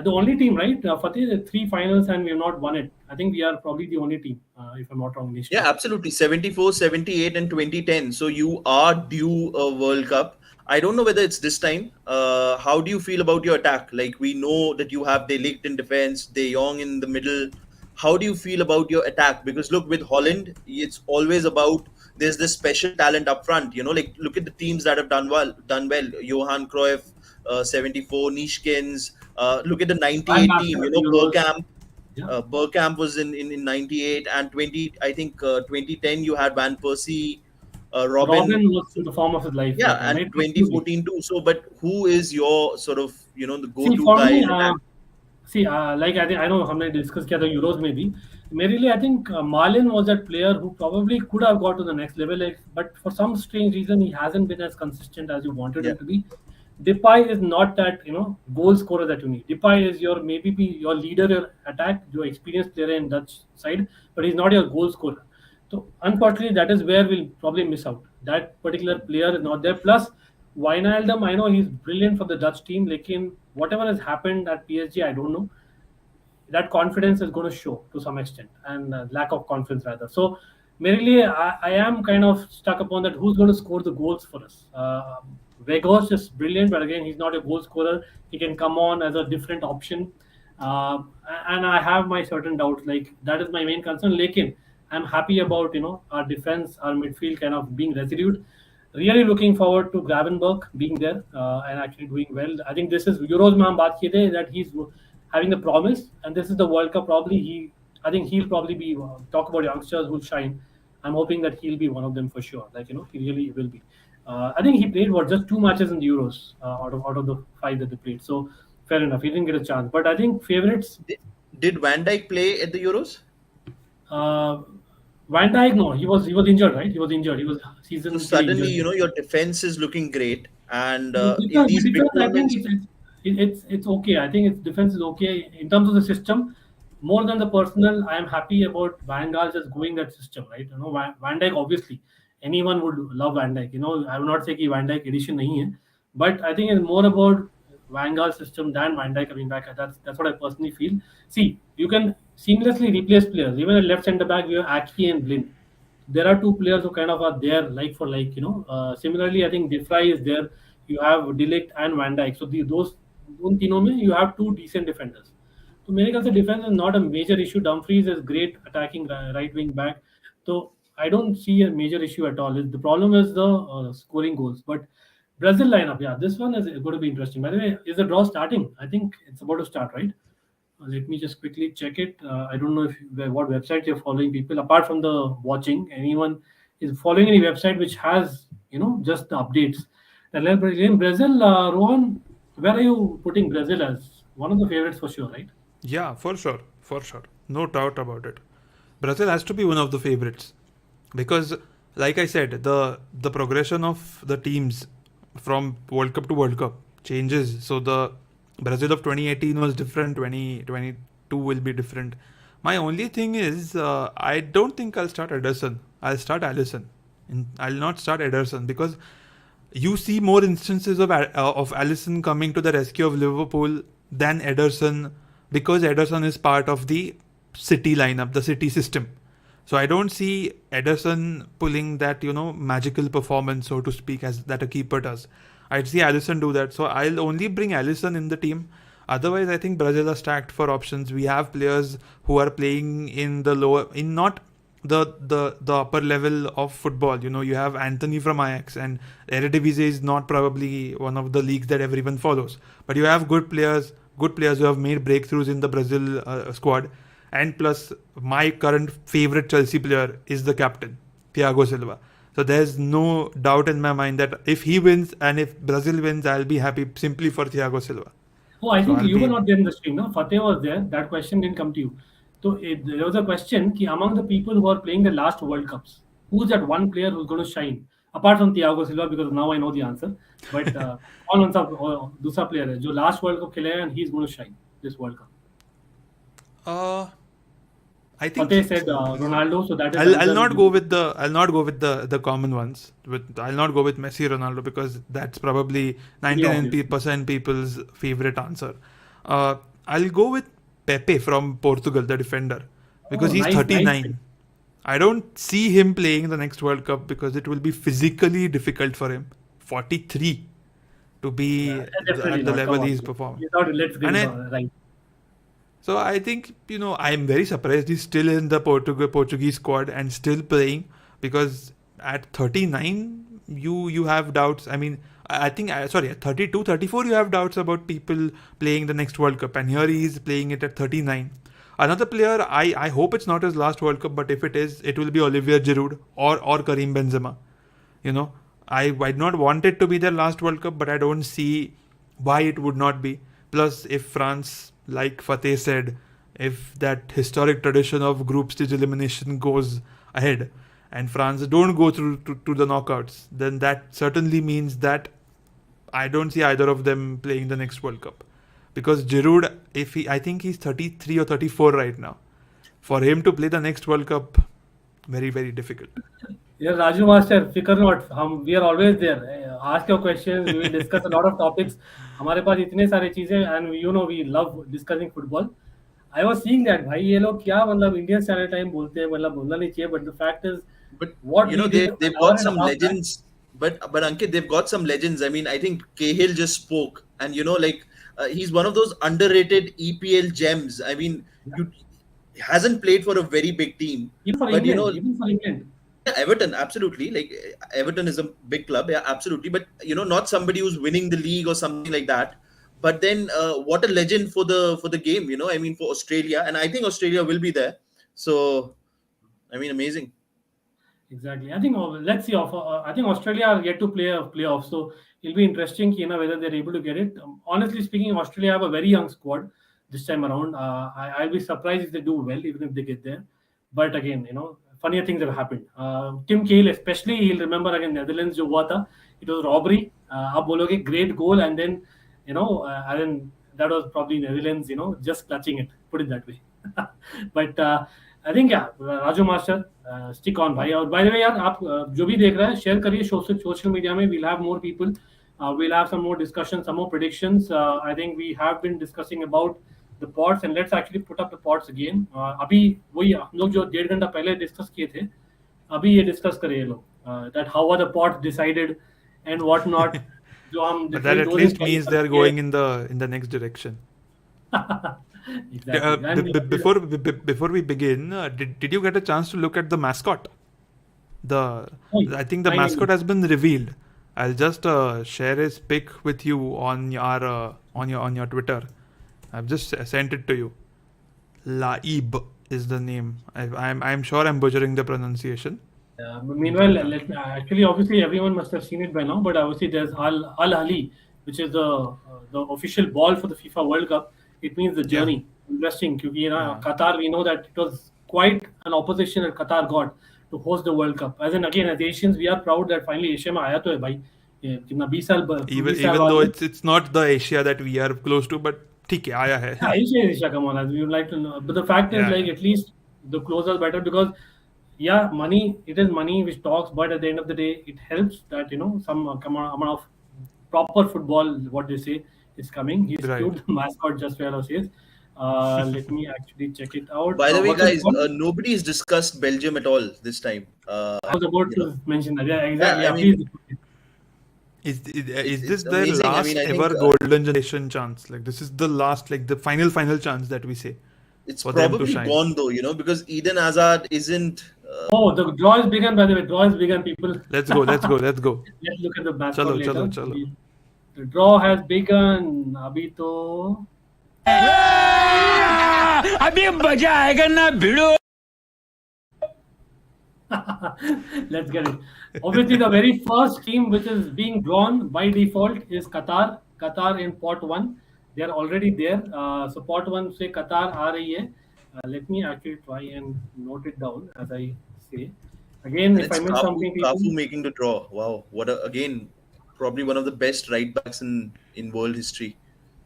The only team, right? Fateh, 3 finals and we have not won it. I think we are probably the only team, if I'm not wrong. Yeah, absolutely. 74, 78 and 2010. So you are due a World Cup. I don't know whether it's this time. How do you feel about your attack? Like, we know that you have De Ligt in defense, De Jong in the middle. How do you feel about your attack? Because look, with Holland, it's always about there's this special talent up front. Like, look at the teams that have done well. Johan Cruyff, 74, Neeskens. Look at the 98 team. Bergkamp. Yeah. Bergkamp was in 98 and 2010 you had Van Persie. Robin was in the form of his life. Yeah, and 2014 too. So, but who is your sort of, the go-to guy? Like I know हमने discuss किया था Euros में भी. Merely, I think Marlin was that player who probably could have got to the next level, but for some strange reason he hasn't been as consistent as you wanted him to be. Depay is not that goal scorer that you need. Depay is your maybe be your leader, your attack, your experienced player in Dutch side, but he's not your goal scorer. So unfortunately, that is where we'll probably miss out. That particular player is not there. Plus, Wijnaldum, I know he's brilliant for the Dutch team. Like whatever has happened at PSG, I don't know, that confidence is going to show to some extent, and lack of confidence rather. So mainly I am kind of stuck upon that who's going to score the goals for us. Vegas is brilliant, but again he's not a goal scorer. He can come on as a different option, uh, and I have my certain doubts. Like that is my main concern. Lekin I'm happy about our defense, our midfield kind of being resolute. Really looking forward to Gravenberg being there and actually doing well. I think this is Euros mein hum baat kiye the, that he's having the promise, and this is the World Cup. Probably I think he'll probably be talk about youngsters who'll shine. I'm hoping that he'll be one of them for sure. Like he really will be. I think he played just 2 matches in the Euros out of the 5 that they played. So fair enough, he didn't get a chance. But I think favorites. Did Van Dijk play at the Euros? Uh, Van Dijk, no, he was injured, right? He was injured. He was season. So suddenly, your defense is looking great, and in Defense, these big defense, I think tournaments, it's okay. I think its defense is okay in terms of the system. More than the personal, I am happy about Van Gaal just going that system, right? Van Dijk obviously anyone would love Van Dijk. I will not say कि Van Dijk edition नहीं है, but I think it's more about Van Gaal system than Van Dijk coming back. That's what I personally feel. See, you can seamlessly replace players. Even at left centre back, we have Aki and Blind. There are 2 players who kind of are there like for like. Similarly, I think De Vrij is there. You have Delict and Van Dijk. So those उन तीनों में you have 2 decent defenders. So मेरे ख्याल से defense is not a major issue. Dumfries is great attacking right wing back. So I don't see a major issue at all. The problem is the scoring goals. But Brazil lineup, yeah, this one is going to be interesting. By the way, is the draw starting? I think it's about to start, right? Let me just quickly check it. I don't know what website you're following, people. Apart from the watching, anyone is following any website which has just the updates. In Brazil, Rohan, where are you putting Brazil as one of the favorites for sure, right? Yeah, for sure, no doubt about it. Brazil has to be one of the favorites because, like I said, the progression of the teams from World Cup to World Cup changes. So the Brazil of 2018 was different. 2022 will be different. My only thing is, I don't think I'll start Ederson. I'll start Alisson. I'll not start Ederson because you see more instances of Alisson coming to the rescue of Liverpool than Ederson, because Ederson is part of the City lineup, the City system. So I don't see Ederson pulling that magical performance, so to speak, as that a keeper does. I'd see Alisson do that. So I'll only bring Alisson in the team. Otherwise, I think Brazil are stacked for options. We have players who are playing in the lower, in not the upper level of football. You have Anthony from Ajax, and Eredivisie is not probably one of the leagues that everyone follows. But you have good players who have made breakthroughs in the Brazil squad. And plus, my current favorite Chelsea player is the captain, Thiago Silva. So there's no doubt in my mind that if he wins and if Brazil wins, I'll be happy simply for Thiago Silva. Oh, I think you were not there in the stream, no? Fateh was there. That question didn't come to you. So there was a question ki among the people who are playing the last World Cups, who's that one player who's going to shine? Apart from Thiago Silva, because now I know the answer. But कौन सा दूसरा player है जो last World Cup खेला है and he's going to shine this World Cup? I think Fateh said Ronaldo, so that is. I'll not go with the common ones. I'll not go with Messi, Ronaldo, because that's probably 99% people's favorite answer. I'll go with Pepe from Portugal, the defender, because he's 39. Nice. I don't see him playing the next World Cup because it will be physically difficult for him. 43 to be at the level he's performing. Right. So I think, I'm very surprised he's still in the Portuguese squad and still playing, because at 39, you have doubts. I mean, I think, at 32, 34, you have doubts about people playing the next World Cup. And here he is playing it at 39. Another player, I hope it's not his last World Cup, but if it is, it will be Olivier Giroud or Karim Benzema. I would not want it to be their last World Cup, but I don't see why it would not be. Plus, if France, like Fateh said, if that historic tradition of group stage elimination goes ahead and France don't go through to the knockouts, then that certainly means that I don't see either of them playing the next World Cup. Because Giroud, I think he's 33 or 34 right now. For him to play the next World Cup, very, very difficult. Yeah, Raju Master, fikr not. We are always there. Ask your questions. We will discuss a lot of topics. हमारे पास इतने सारे चीजें, and we love discussing football. I was seeing that भाई ये लोग क्या मतलब Indian Standard Time बोलते हैं, मतलब बोलना नहीं चाहिए, but the fact is But what you know, we did they've an hour got and a some half back. legends. But Ankit, they've got some legends. I mean, I think Cahill just spoke, and he's one of those underrated EPL gems. I mean, he hasn't played for a very big team, Even for but England, even for England. yeah, Everton, absolutely. Like Everton is a big club, yeah, absolutely. But not somebody who's winning the league or something like that. But then, what a legend for the game. I mean, for Australia, and I think Australia will be there. So, I mean, amazing. Exactly. I think let's see. I think Australia are yet to play a playoff, so it'll be interesting, whether they're able to get it. Honestly speaking, Australia have a very young squad this time around. I'll be surprised if they do well, even if they get there. But again, funnier things have happened. Tim Cahill, especially, he'll remember again Netherlands जो हुआ था. It was robbery. आप बोलोगे great goal, and then and then that was probably Netherlands, just clutching it. Put it that way. But I think Raju Master, stick on भाई. और by the way यार, आप जो भी देख रहे हैं शेयर करिए social media में. We'll have more people. We'll have some more discussions, some more predictions. I think we have been discussing about the pods, and let's actually put up the pods again. अभी वही हम लोग जो 1.5 घंटा पहले discuss किए थे, अभी ये डिस्कस करें ये लोग, that how are the pods decided and what not. जो हम But that at least means they're going in the next direction. Exactly. Before we begin, did you get a chance to look at the mascot? I think the mascot has been revealed. I'll just share his pic with you on your Twitter. I've just sent it to you. Laib is the name. I'm sure I'm butchering the pronunciation. Meanwhile, actually, obviously, everyone must have seen it by now. But obviously, there's Al Ahly, which is the official ball for the FIFA World Cup. It means the journey. Interesting, because Qatar, we know that it was quite an opposition that Qatar got to host the World Cup. As Asians, we are proud that finally Asia में आया तो है भाई. Even though it's not the Asia that we are close to, but ठीक है आया है. Asia, come on, we would like to know. But the fact is, at least the closer better, because it is money which talks, but at the end of the day, it helps that some amount of proper football, what they say, is coming. He's cute, the mascot just where I says. Let me actually check it out. By the way, guys, nobody has discussed Belgium at all this time. I was about to mention that. Yeah, exactly. Yeah, I mean, is this their amazing. last ever golden generation chance? Like this is the last, like the final chance that we say. It's probably gone though, because Eden Hazard isn't. The draw is begun. By the way, draw is begun, people. Let's go. Let's look at the mascot later. Chalo. The draw has begun. Abhi to. अभी मजा आएगा ना भिड़ो. Let's get it. Obviously, the very first team which is being drawn by default is Qatar. Qatar in pot 1. They are already there. So pot 1 से Qatar आ रही है. Let me actually try and note it down as I say. Again, and if I miss something, Cafu making the draw. Wow, again, probably one of the best right backs in world history.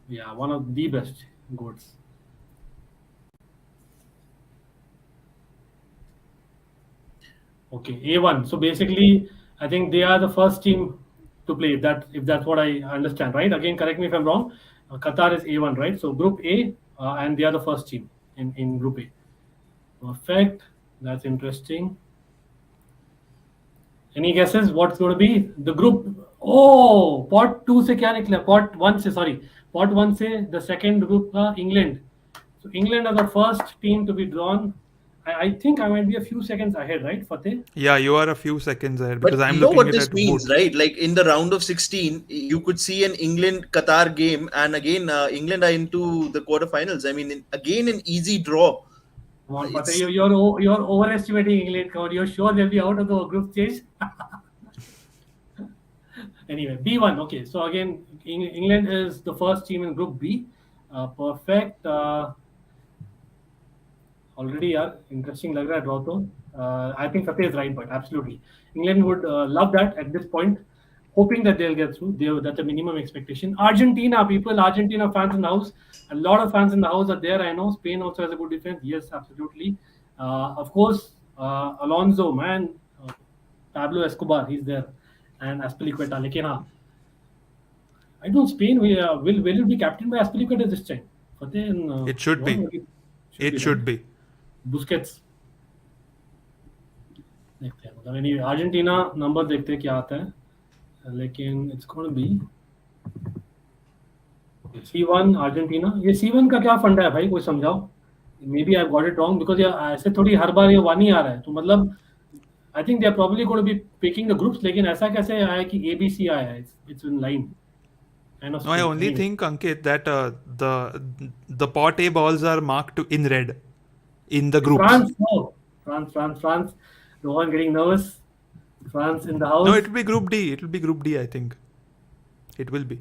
Yeah, one of the best goats. Okay, A1. So basically, I think they are the first team to play. If that's what I understand, right? Again, correct me if I'm wrong. Qatar is A1, right? So Group A, and they are the first team in Group A. Perfect. That's interesting. Any guesses? What's going to be the group? Oh, pot 2 से क्या निकला? Pot 1 से, sorry. Pot 1 से the second group था England. So England are the first team to be drawn. I think I might be a few seconds ahead, right, Fateh? Yeah, you are a few seconds ahead because I'm you know looking what at this it means, right? Like in the round of 16, you could see an England-Qatar game, and again, England are into the quarterfinals. I mean, again, an easy draw. Come on, Fateh, you're overestimating England. Come on, you're sure they'll be out of the group stage? Anyway, B1. Okay, so again, England is the first team in Group B. Perfect. Already, interesting lag raha hai draw to. I think Fateh is right, but absolutely. England would love that at this point. hoping that they'll get through. That's a minimum expectation. Argentina fans in the house. A lot of fans in the house are there. I know Spain also has a good defense. Yes, absolutely. Of course, Alonso, man, Pablo Escobar, he's there, and Azpilicueta. Lekin हाँ, I don't know Spain will it be captained by Azpilicueta this time? Fateh and, It should be. Rohan, It should right? be. Busquets. देखते हैं मतलब anyway, Argentina number देखते हैं क्या आता है, लेकिन it's going to be C1 Argentina. ये C1 का क्या फंडा है भाई, कोई समझाओ. Maybe I got it wrong because ऐसे थोड़ी हर बार ये वन ही आ रहा है, तो मतलब I think they are probably going to be picking the groups, लेकिन ऐसा कैसे आया कि ABC आया है, it's in line. No, I only think, Ankit, that the pot A balls are marked in red in the groups. France. Rohan getting nervous. France in the house. No, it will be Group D. It will be Group D, I think. It will be.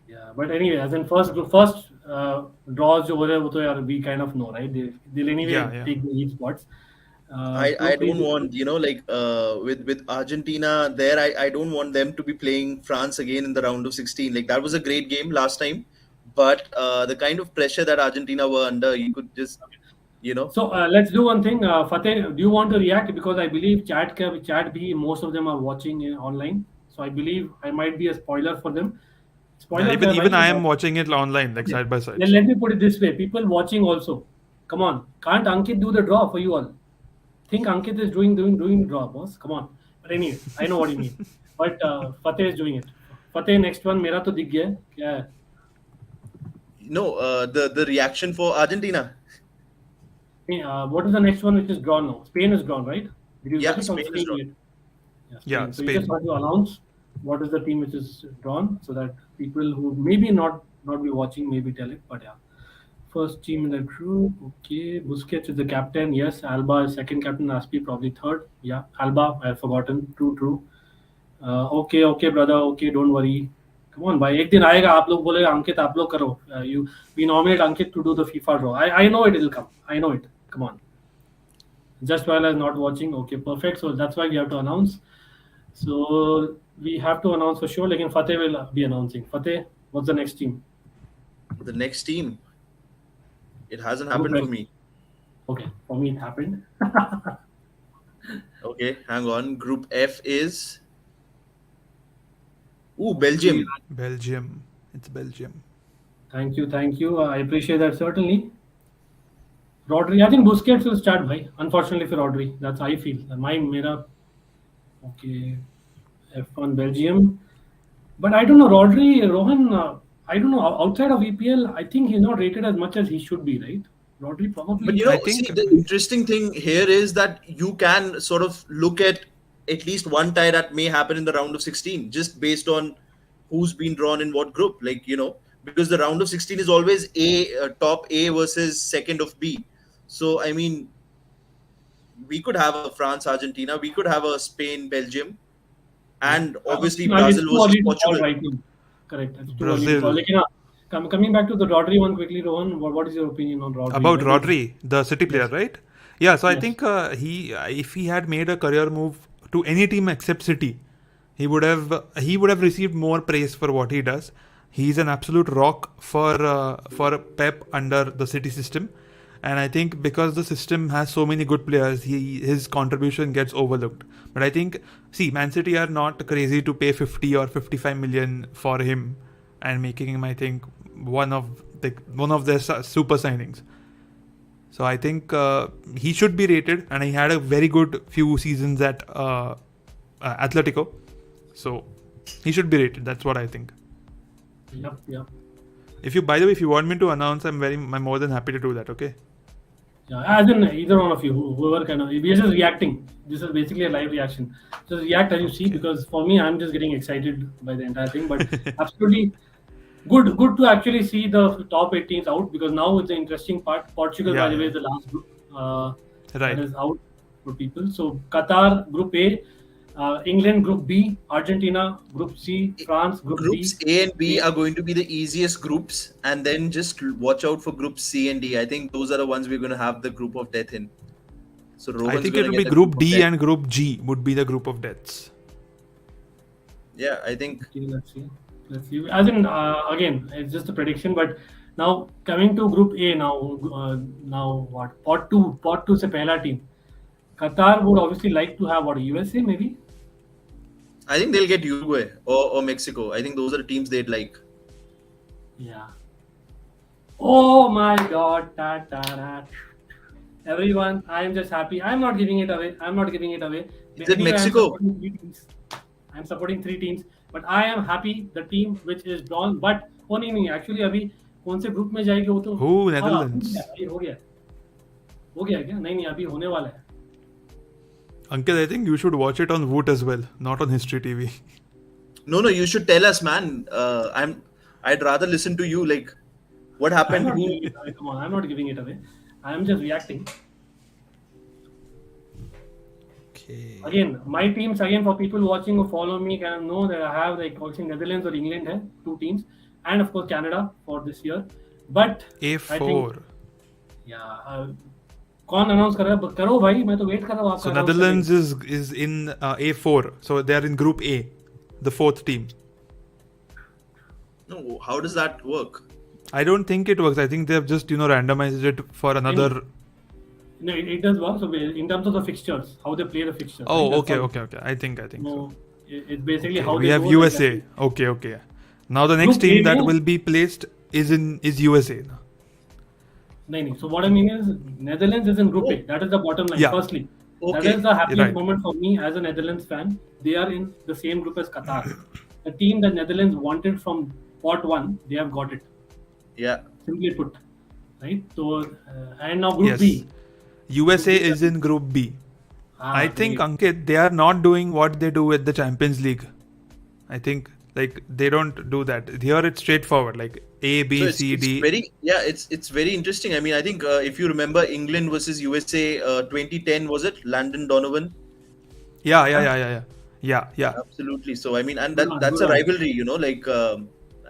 Yeah, but anyway, as in first draws जो हो रहे हैं वो तो यार we kind of know, right? They'll anyway Yeah. take the lead spots. I don't want, like with Argentina there, I don't want them to be playing France again in the round of 16. Like, that was a great game last time, but the kind of pressure that Argentina were under, you could just, So let's do one thing. Fateh, do you want to react? Because I believe chat bhi, most of them are watching online. So I believe I might be a spoiler for them. Spoiler. Even I am watching it online, like side by side. Let me put it this way: people watching also. Come on, can't Ankit do the draw for you all? Think Ankit is doing draw, boss. Come on. But anyway, I know what you mean. But Fateh is doing it. Fateh, next one, मेरा तो दिख गया है. क्या है? No, the reaction for Argentina. What is the next one which is drawn now? Spain is drawn, right? Did you Yeah, get it on Spain is screen drawn. yet? Yeah, So Spain. you just have to announce what is the team which is drawn, so that people who maybe not be watching maybe tell it. But yeah, first team in the group. Okay, Busquets is the captain. Yes, Alba is second captain. Aspi probably third. Yeah, Alba, I have forgotten. True. Okay, brother. Okay, don't worry. Come on, भाई एक दिन आएगा आप लोग बोलेगा अंकित आप लोग करो. We nominate Ankit to do the FIFA draw. I know it will come. I know it. Come on. Just while I'm not watching. Okay, perfect. So that's why we have to announce. So we have to announce for sure. Like Fateh will be announcing. Fateh, what's the next team? The next team. It hasn't happened for me. Okay, for me it happened. Okay, hang on. Group F is Belgium. Belgium. It's Belgium. Thank you. I appreciate that certainly. Rodri, I think Busquets will start, bhai. Unfortunately for Rodri, that's how I feel. Okay, F1 Belgium. But I don't know, Rodri, Rohan, I don't know, outside of EPL, I think he's not rated as much as he should be, right? Rodri probably. But I think- see, the interesting thing here is that you can sort of look at least one tie that may happen in the round of 16, just based on who's been drawn in what group. Like, because the round of 16 is always top A versus second of B. So, I mean, we could have a France-Argentina, we could have a Spain-Belgium, and obviously Brazil versus Portugal. Right now. Correct. It's too Brazil. early to call. Like, coming back to the Rodri one quickly, Rohan, what is your opinion on Rodri? About Rodri, the City player, right? Yeah, so I Yes. think if he had made a career move to any team except City, he would have received more praise for what he does. He's an absolute rock for Pep under the City system, and I think because the system has so many good players, his contribution gets overlooked. But I think, Man City are not crazy to pay 50 or 55 million for him and making him, I think, one of their super signings. So I think he should be rated, and he had a very good few seasons at Atletico. So he should be rated. That's what I think. Yep. By the way, if you want me to announce, I'm more than happy to do that. Okay. Yeah, as in either one of you, whoever we're just reacting. This is basically a live reaction. Just react as you see, because for me, I'm just getting excited by the entire thing. But absolutely good to actually see the top 8 teams out, because now it's the interesting part. Portugal, by the way, is the last group Right. that is out for people. So Qatar, Group A, England, Group B, Argentina, Group C, France, Group Groups D. A and B are going to be the easiest groups, and then just watch out for Groups C and D. I think those are the ones we're going to have the group of death in. So I Rohan's think gonna it will get be the Group of D death. and Group G would be the group of deaths. Yeah, I think. Okay, let's see. As in, again, it's just a prediction. But now coming to Group A now what? Pot two se pehla team. Qatar would obviously like to have what, USA maybe? I think they'll get Uruguay or Mexico. I think those are the teams they'd like. Yeah. Oh my God! Ta. Everyone, I am just happy. I'm not giving it away. Is it Mexico? I'm supporting three teams, but I am happy the team which is drawn. But नहीं actually अभी कौन से group में जाएगी वो तो Who? Netherlands. हो गया क्या? नहीं अभी होने वाला है. Ankit, I think you should watch it on Woot as well, not on History TV. No, you should tell us, man. I'd rather listen to you. Like, what happened? Come on, I'm not giving it away. I'm just reacting. Okay. Again, my teams, again, for people watching who follow me, can know that I have like also Netherlands or England hai, two teams, and of course Canada for this year. But A4. I think, yeah, कौन announce कर रहा है? करो भाई, मैं तो wait कर रहा हूँ आपका. So Netherlands is in A4, so they are in Group A, the fourth team. No, how does that work? I don't think it works. I think they have just randomized it for another. No, it does work. So in terms of the fixtures, how they play the fixtures. Oh, right? okay. I think No, so. it's basically Okay, how we they have go USA. like that. Okay. Now the next Group team A, that no? will be placed is USA. No. So what I mean is, Netherlands is in Group A. That is the bottom line. Yeah. Firstly, Okay. that is the happiest Right. moment for me as a Netherlands fan. They are in the same group as Qatar. The team that Netherlands wanted from pot one, they have got it. Yeah. Simply put, right? So and now Group Yes. B. USA is in Group B. I think, great. Ankit, they are not doing what they do with the Champions League. I think like they don't do that. Here it's straightforward, like A, B, So C, it's D. it's very interesting. I mean, I think if you remember England versus USA 2010, was it Landon Donovan? Yeah. Absolutely. So I mean, and Good on, that's good a on. rivalry, like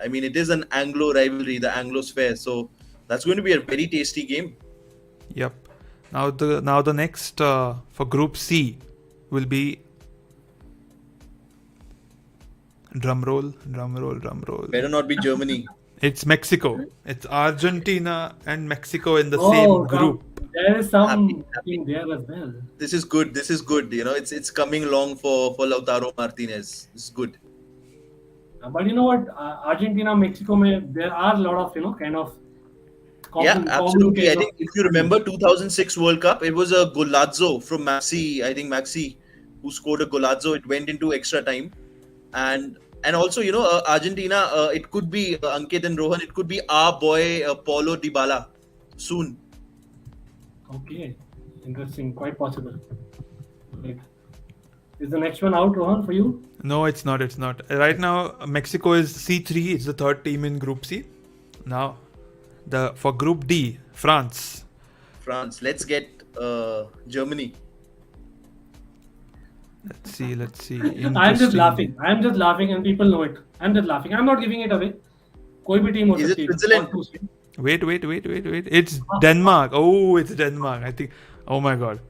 I mean, it is an Anglo rivalry, the Anglosphere. So that's going to be a very tasty game. Yep. Now the next for Group C will be drum roll. Better not be Germany. It's Mexico. It's Argentina and Mexico in the Oh, same group. There is some Happy. thing there as well. This is good. It's coming along for Lautaro Martinez. This is good. But you know what? Argentina, Mexico, there are a lot of kind of. Yeah, absolutely. I think if you remember 2006 World Cup, it was a golazo from Maxi, who scored a golazo. It went into extra time, and also Argentina. It could be Ankit and Rohan. It could be our boy Paulo Dybala soon. Okay, interesting. Quite possible. Right. Is the next one out, Rohan, for you? No, it's not. Right now, Mexico is C3. It's the third team in Group C. Now, for Group D, France. Let's get Germany. Let's see. I'm just Interesting. laughing, and people know it. I'm just laughing. I'm not giving it away. कोई भी team हो Is it सकती है. Switzerland? Pot two से. Wait. It's Denmark. Oh, it's Denmark. I think. Oh my God.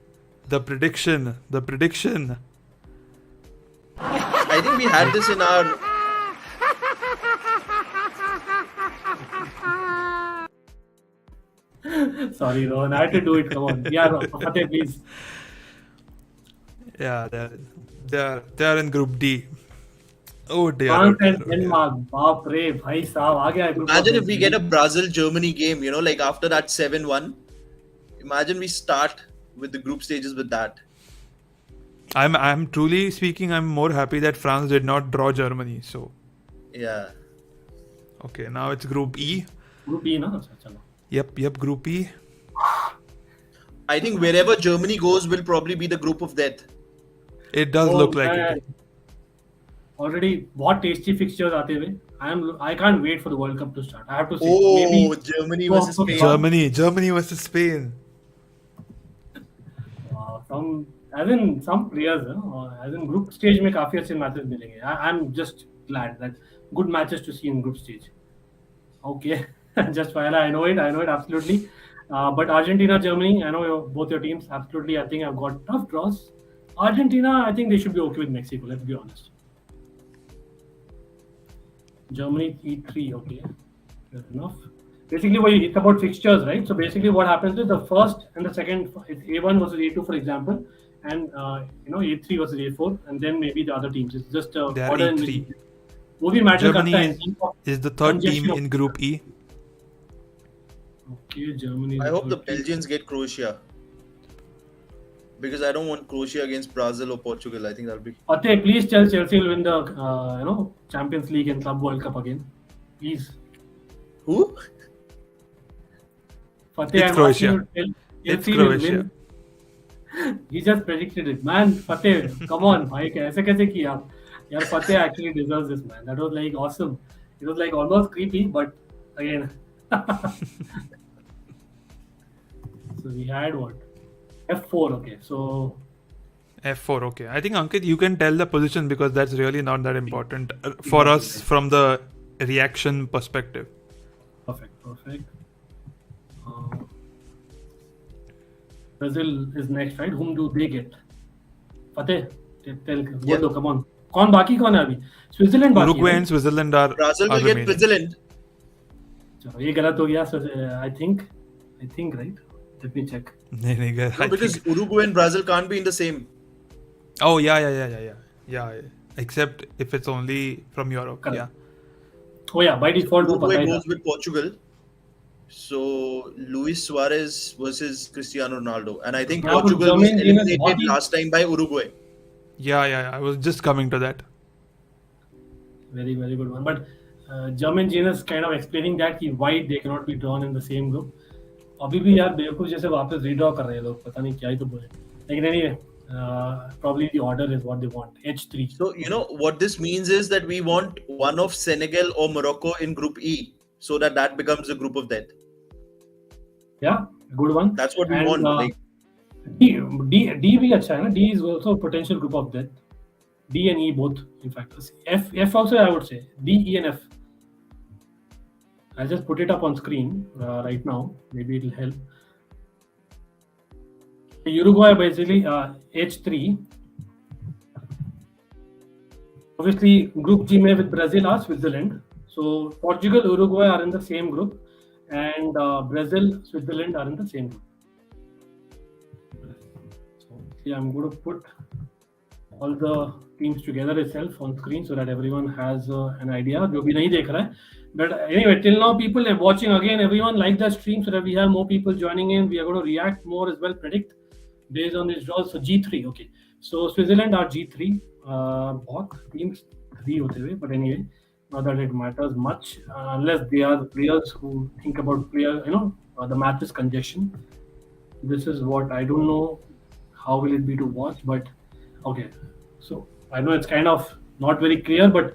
The prediction. I think we had this in our. Sorry, Rohan. I had to do it. Come on. Yeah, Fateh, please. Yeah, they're in Group D. Oh dear. France and Denmark. बाप रे भाई साहब आ गया है group Imagine of if we get a Brazil-Germany game, like after that 7-1. Imagine we start with the group stages with that. I'm truly speaking, I'm more happy that France did not draw Germany. So, Yeah. okay, now it's Group E. Group E, ना? चलो. Yep, Group E. I think wherever Germany goes will probably be the group of death. It does look like man. it. Already, बहुत tasty fixtures आते हुए. I can't wait for the World Cup to start. I have to say, Oh, maybe Germany versus Spain. Germany versus Spain. some players, as in group stage में काफी अच्छे matches मिलेंगे. I'm just glad that good matches to see in group stage. Okay, just Viola, I know it absolutely. But Argentina, Germany, I know both your teams absolutely. I think I've got tough draws. Argentina, I think they should be okay with Mexico. Let's be honest. Germany E3. Okay, fair enough. Basically, it's about fixtures, right? So basically, what happens is the first and the second, it's A1 versus A2, for example, and A3 versus A4, and then maybe the other teams. It's just They are order in E3. which वो भी matter Germany करता है in terms of is the third team congestion. in Group E. Okay, Germany. is I hope the third team. Belgians get Croatia. Because I don't want Croatia against Brazil or Portugal. I think that'll be. Fateh, please tell Chelsea will win the Champions League and Club World Cup again. Please. Who? Fateh, It's I'm Croatia. asking you, It's Chelsea will Croatia. win. He just predicted it, man. Fateh, come on, भाई ऐसे कैसे किया? यार, Fateh actually deserves this, man. That was like awesome. It was like almost creepy, but again. So we had what? F4. Okay, so F4, okay. I think Ankit, you can tell the position because that's really not that important for us from the reaction perspective. perfect. Brazil is next, right? Whom do they get? Fateh, tell. Yeah. Come on. कौन बाकी कौन है अभी? Switzerland बाकी Uruguay है. and Switzerland are Brazil will get remaining. Switzerland. चलो ये गलत हो गया. So I think right. Let me check. नहीं, No, because Uruguay and Brazil can't be in the same. Oh, yeah. Except if it's only from Europe. Correct. Yeah. Oh yeah, by default वो पता Uruguay ही था. goes with Portugal. So Luis Suarez versus Cristiano Ronaldo, and I think Yeah, but Portugal was Germany team is eliminated hot. last time by Uruguay. Yeah. I was just coming to that. Very very good one. But German genius kind of explaining that कि why they cannot be drawn in the same group. अभी भी यार बेवकूफ जैसे वापस redraw कर रहे हैं लोग. पता नहीं क्या ही तो बोले. लेकिन anyway, probably the order is what they want. H3. So what this means is that we want one of Senegal or Morocco in Group E, so that becomes the group of death. Yeah, good one. That's what we And, want. Like, D भी अच्छा है ना. D is also a potential group of death. D and E both, in fact. F also I would say. D, E and F. I'll just put it up on screen right now. Maybe it'll help. Uruguay basically H3. Obviously, Group G में with Brazil or Switzerland. So Portugal, Uruguay are in the same group, and Brazil, Switzerland are in the same group. So yeah, I'm going to put all the teams together itself on screen so that everyone has an idea. जो भी नहीं देख रहा है. But anyway, till now people are watching again. Everyone like the stream so that we have more people joining in. We are going to react more as well, predict based on these draws. So G3, okay. So Switzerland are G3. बहुत teams 3 होते हुए, but anyway, not that it matters much unless they are players who think about the math is congestion. This is what I don't know how will it be to watch, but okay. So I know it's kind of not very clear, but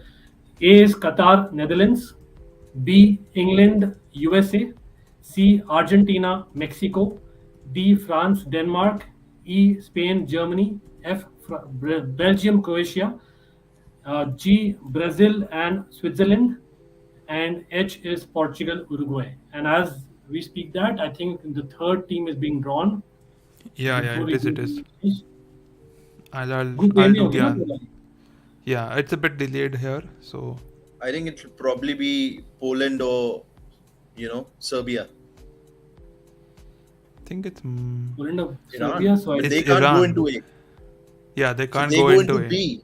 A is Qatar, Netherlands. B, England, USA. C, Argentina, Mexico. D, France, Denmark. E, Spain, Germany. F, Belgium, Croatia. G, Brazil and Switzerland. And H is Portugal, Uruguay. And as we speak that, I think the third team is being drawn. Yeah, Before it is. I'll Group do A में the होगी ना answer. पूरा? Yeah, it's a bit delayed here, so I think it will probably be Poland or Serbia. I think it's Poland or Iran. Serbia, so I It's They can't Iran. go into A. yeah, they can't They go into it. B.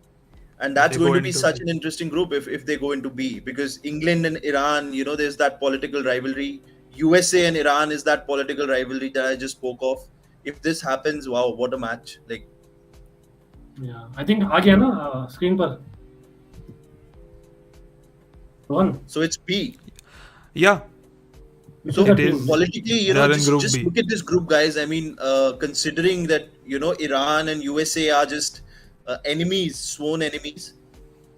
And that's They going go to be into such B. an interesting group if they go into B, because England and Iran, there's that political rivalry. USA and Iran is that political rivalry that I just spoke of. If this happens, wow, what a match. Like, yeah, I think आ गया ना screen पर. Rohan, so it's B. Yeah, which So is the it team? is. politically, They are in Group just B. look at this group, guys. I mean, considering that, Iran and USA are just enemies, sworn enemies.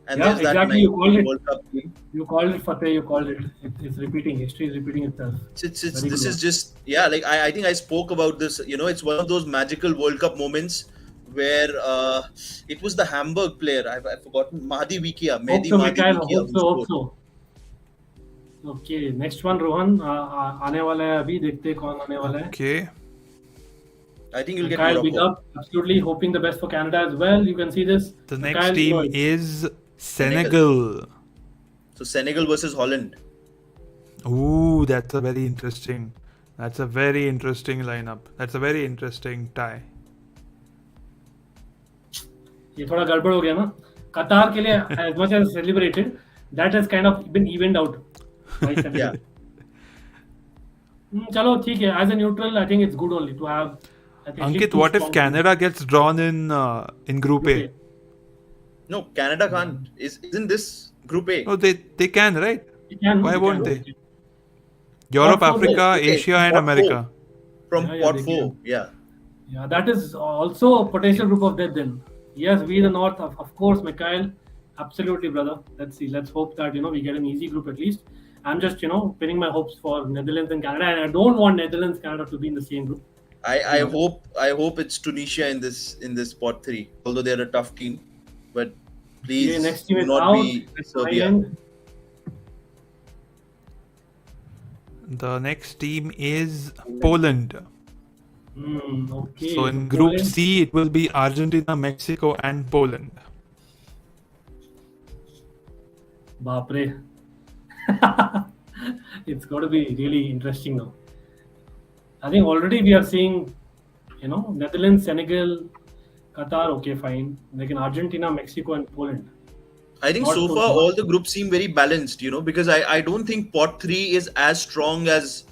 And Yeah, there's that exactly, you called it. World Cup team. You called it, Fateh. You called it. It's repeating. History is repeating itself. This Very good is just, yeah, like I think I spoke about this, it's one of those magical World Cup moments where it was the Hamburg player, I've forgotten, Mahdi Wikia, Hope Mehdi so, Mahdi Mikhail. Wikia. Hope so. Hope so. Okay, next one, Rohan. आने वाला है अभी. देखते हैं कौन आने वाला है. okay. I think you'll get Mikhail, big Morocco. up. Absolutely hoping the best for Canada as well. You can see this. The Mikhail, next team go ahead. is Senegal. So Senegal versus Holland. Ooh, that's a very interesting lineup. That's a very interesting tie. ये थोड़ा गड़बड़ हो गया ना. Qatar के लिए as much as celebrated, that has kind of been evened out by Senegal. Yeah. चलो ठीक है. As a neutral, I think it's good only to have. I think, at least Ankit, two what if strong Canada gets drawn in Group teams. A? No, Canada can't. Isn't this Group A? No, they can, right? They can, Why they won't can. they? Europe, Pot four, Africa, okay, Asia, and pot America. From Yeah, pot they 4. can. Yeah. Yeah, that is also a potential group of death then. Yes, we the North, of course, Mikhail. Absolutely, brother. Let's see. Let's hope that, we get an easy group at least. I'm just, pinning my hopes for Netherlands and Canada, and I don't want Netherlands, Canada to be in the same group. I hope it's Tunisia in this pot 3. Although they're a tough team, but please Okay, next team do is not out. be It's my Serbia. end. The next team is Poland. Okay. So in Group Poland. C, it will be Argentina, Mexico, and Poland. Bapre. It's got to be really interesting now. I think already we are seeing, Netherlands, Senegal, Qatar, okay, fine. Like in Argentina, Mexico, and Poland. I think Not so so far bad. all the groups seem very balanced, because I don't think pot 3 is as strong as,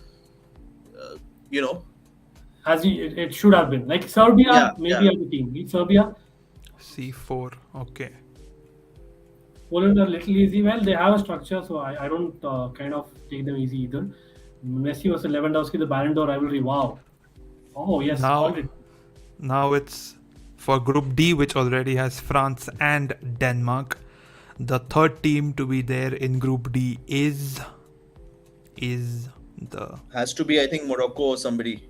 As it should have been. Like Serbia, Yeah, maybe yeah. as a team. Beat Serbia. C4, okay. Poland are a little easy. Well, they have a structure, so I don't kind of take them easy either. Messi versus Lewandowski, the Ballon d'Or rivalry. Wow. Oh, yes. Now- called it. Now it's for Group D, which already has France and Denmark. The third team to be there in Group D is has to be, I think, Morocco or somebody.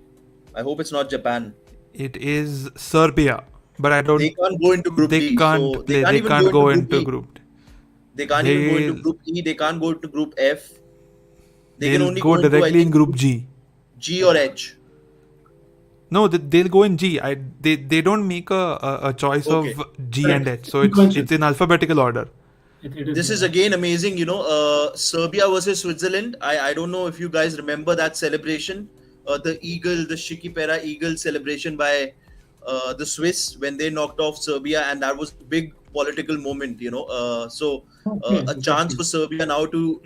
I hope it's not Japan. it is Serbia, but I don't. They can't go into Group They D. can't so play. They even can't go Group into E. Group. They can't even go into They'll- Group E. They can't go into Group F. They can They'll only go into, I directly in think, Group G. G or H. No, they'll go in G. They don't make a choice Okay. of G Correct. and H, so Sequential. it's in alphabetical order. It is. This is again amazing, Serbia versus Switzerland. I don't know if you guys remember that celebration, the Shikipera Eagle celebration by the Swiss when they knocked off Serbia, and that was a big political moment, So Okay, a chance for Serbia now to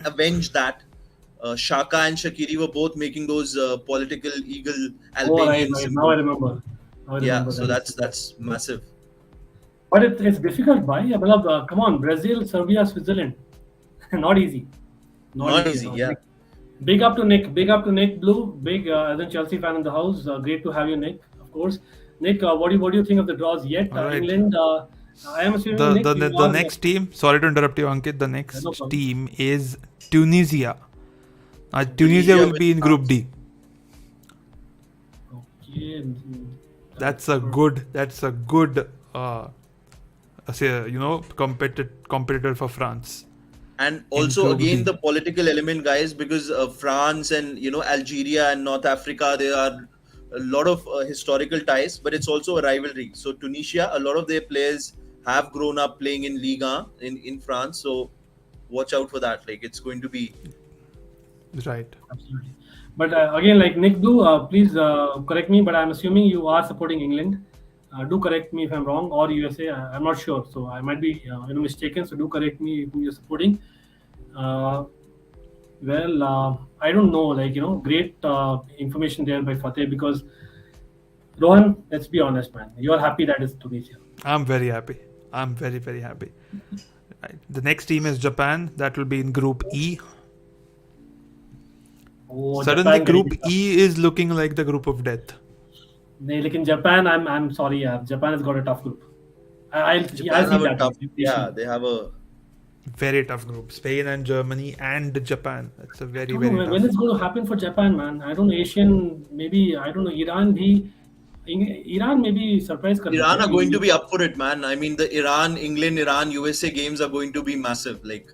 avenge that. Shaka and Shaqiri were both making those political eagle Oh, right, Albanian right. symbols. Now I remember. Yeah, so that's massive. But it's difficult, bhai. Come on, Brazil, Serbia, Switzerland. Not easy. Not easy, yeah. Big up to Nick. Big up to Nick Blue. Big as a Chelsea fan in the house. Great to have you, Nick. Of course, Nick. What do you think of the draws yet? All right. England. I am assuming Nick, The you are next team. Sorry to interrupt you, Ankit. The next no problem. team is Tunisia. Tunisia will be in Group D. Okay. That's a good competitor for France. And also Group again D. the political element, guys, because France and Algeria and North Africa, there are a lot of historical ties, but it's also a rivalry. So Tunisia, a lot of their players have grown up playing in Liga in France, so watch out for that. Like, it's going to be Right. Absolutely. But again, like Nick Blue, please correct me. But I'm assuming you are supporting England. Do correct me if I'm wrong, or USA. I'm not sure, so I might be mistaken. So do correct me who you're supporting. I don't know. Great information there by Fateh, because Rohan, let's be honest, man. You're happy that it's Tunisia. I'm very happy. I'm very, very happy. Right. The next team is Japan. That will be in Group E. Oh, Suddenly, Japan Group getting- E is looking like the group of death. Nee, like in Japan, I'm sorry, yeah. Japan has got a tough group. I'll see Japan have a that. tough, yeah, they have a Very tough group. Spain and Germany and Japan. That's a very, I don't very know tough. when it's going to happen for Japan, man. I don't know. Asian, maybe, I don't know. Iran maybe surprise. Iran are going to be up for it, man. I mean, the England, USA games are going to be massive. Like,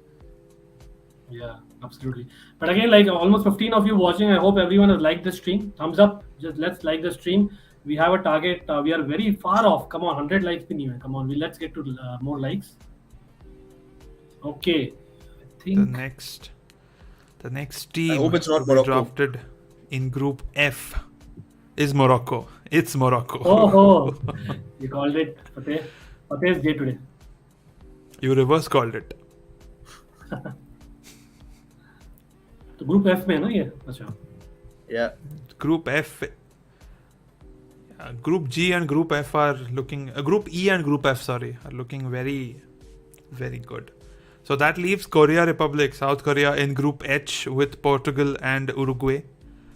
Yeah, absolutely. But again, like almost 15 of you watching, I hope everyone has liked the stream. Thumbs up. Just let's like the stream. We have a target. We are very far off. Come on, 100 likes. Come on, let's get to more likes. Okay. think the next team hope it's not to be Morocco. drafted in Group F is Morocco. It's Morocco. Oh, you called it. Fateh. Fateh's day today. You reverse called it. तो group F में है ना ये? अच्छा. Yeah. Group F. Group G and Group F are looking. Group E and Group F, sorry, are looking very, very good. So that leaves Korea Republic, South Korea in Group H with Portugal and Uruguay.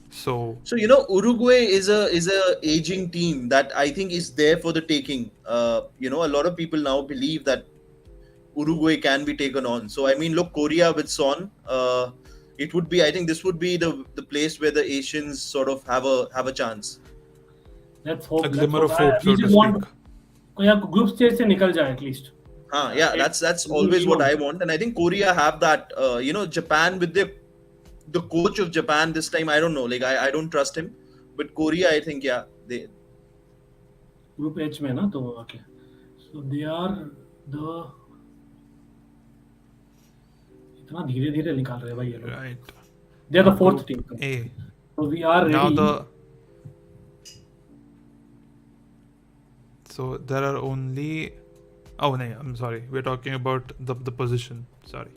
So So Uruguay is a aging team that I think is there for the taking. A lot of people now believe that Uruguay can be taken on. So I mean, look, Korea with Son, it would be. I think this would be the place where the Asians sort of have a chance. Let's hope. a glimmer of I- hope, we so to just want speak. या group stage से निकल जाए at least. Yeah, that's always what I want, and I think Korea have that. Japan with the coach of Japan this time. I don't know, like I don't trust him, but Korea, I think, yeah, they. Group H में ना तो okay. So they are the इतना धीरे धीरे निकाल रहे हैं भाई ये लोग. Right. They are the fourth team. A. So we are Now ready. So there are only. Oh no, I'm sorry. We're talking about the position. Sorry.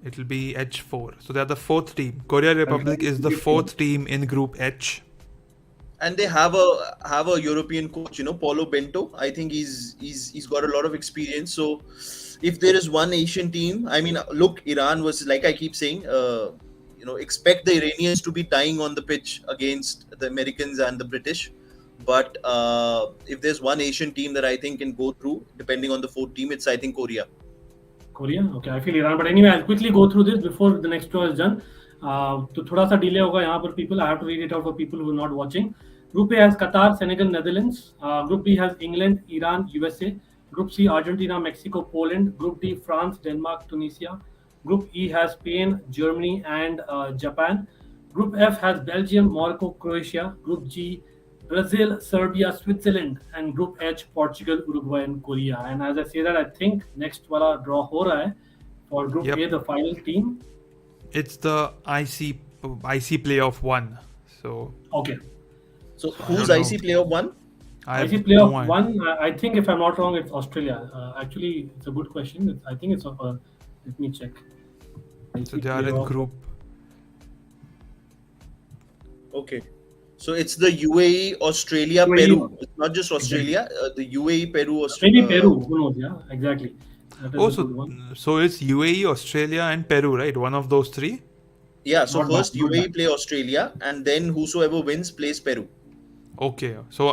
It will be H4. So they're the fourth team. Korea Republic is the fourth team in Group H. And they have a European coach, Paulo Bento. I think he's got a lot of experience. So if there is one Asian team, I mean, look, Iran was, like I keep saying, expect the Iranians to be dying on the pitch against the Americans and the British. But if there's one Asian team that I think can go through, depending on the fourth team, it's I think Korea. Korea? Okay, I feel Iran. But anyway, I'll quickly go through this before the next draw is done. तो थोड़ा सा delay होगा यहाँ पर people. I have to read it out for people who are not watching. Group A has Qatar, Senegal, Netherlands. Group B has England, Iran, USA. Group C, Argentina, Mexico, Poland. Group D, France, Denmark, Tunisia. Group E has Spain, Germany, and Japan. Group F has Belgium, Morocco, Croatia. Group G, Brazil, Serbia, Switzerland, and Group H, Portugal, Uruguay, and Korea. And as I say that, I think next wala draw ho raha hai for Group Yep. A, the final team. It's the IC playoff 1. So Okay, So I who's don't know. IC playoff one? I have IC playoff no idea. one. I think if I'm not wrong, it's Australia. Actually, it's a good question. I think it's let me check. So IC they are in playoff. Group. Okay. So it's the UAE, Australia, UAE. Peru. It's not just Australia. The UAE, Peru, Australia. Maybe Peru. Who knows? Yeah, exactly. That is Oh, a good one. so it's UAE, Australia, and Peru, right? One of those three. Yeah. So Not first bad, not UAE bad. play Australia, and then whosoever wins plays Peru. Okay. So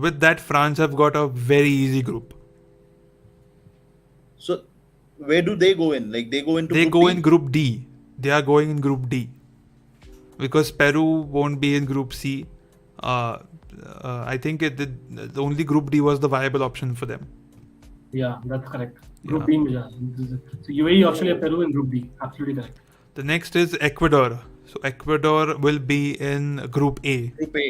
with that, France have got a very easy group. So where do they go in? Like they go into. They Group go D? in Group D. They are going in Group D. Because Peru won't be in Group C. I think the only Group D was the viable option for them. Yeah, that's correct. Group Yeah. B में जा. So UAE, Australia, Peru, and Group B. Absolutely correct. The next is Ecuador. So Ecuador will be in Group A. Group A.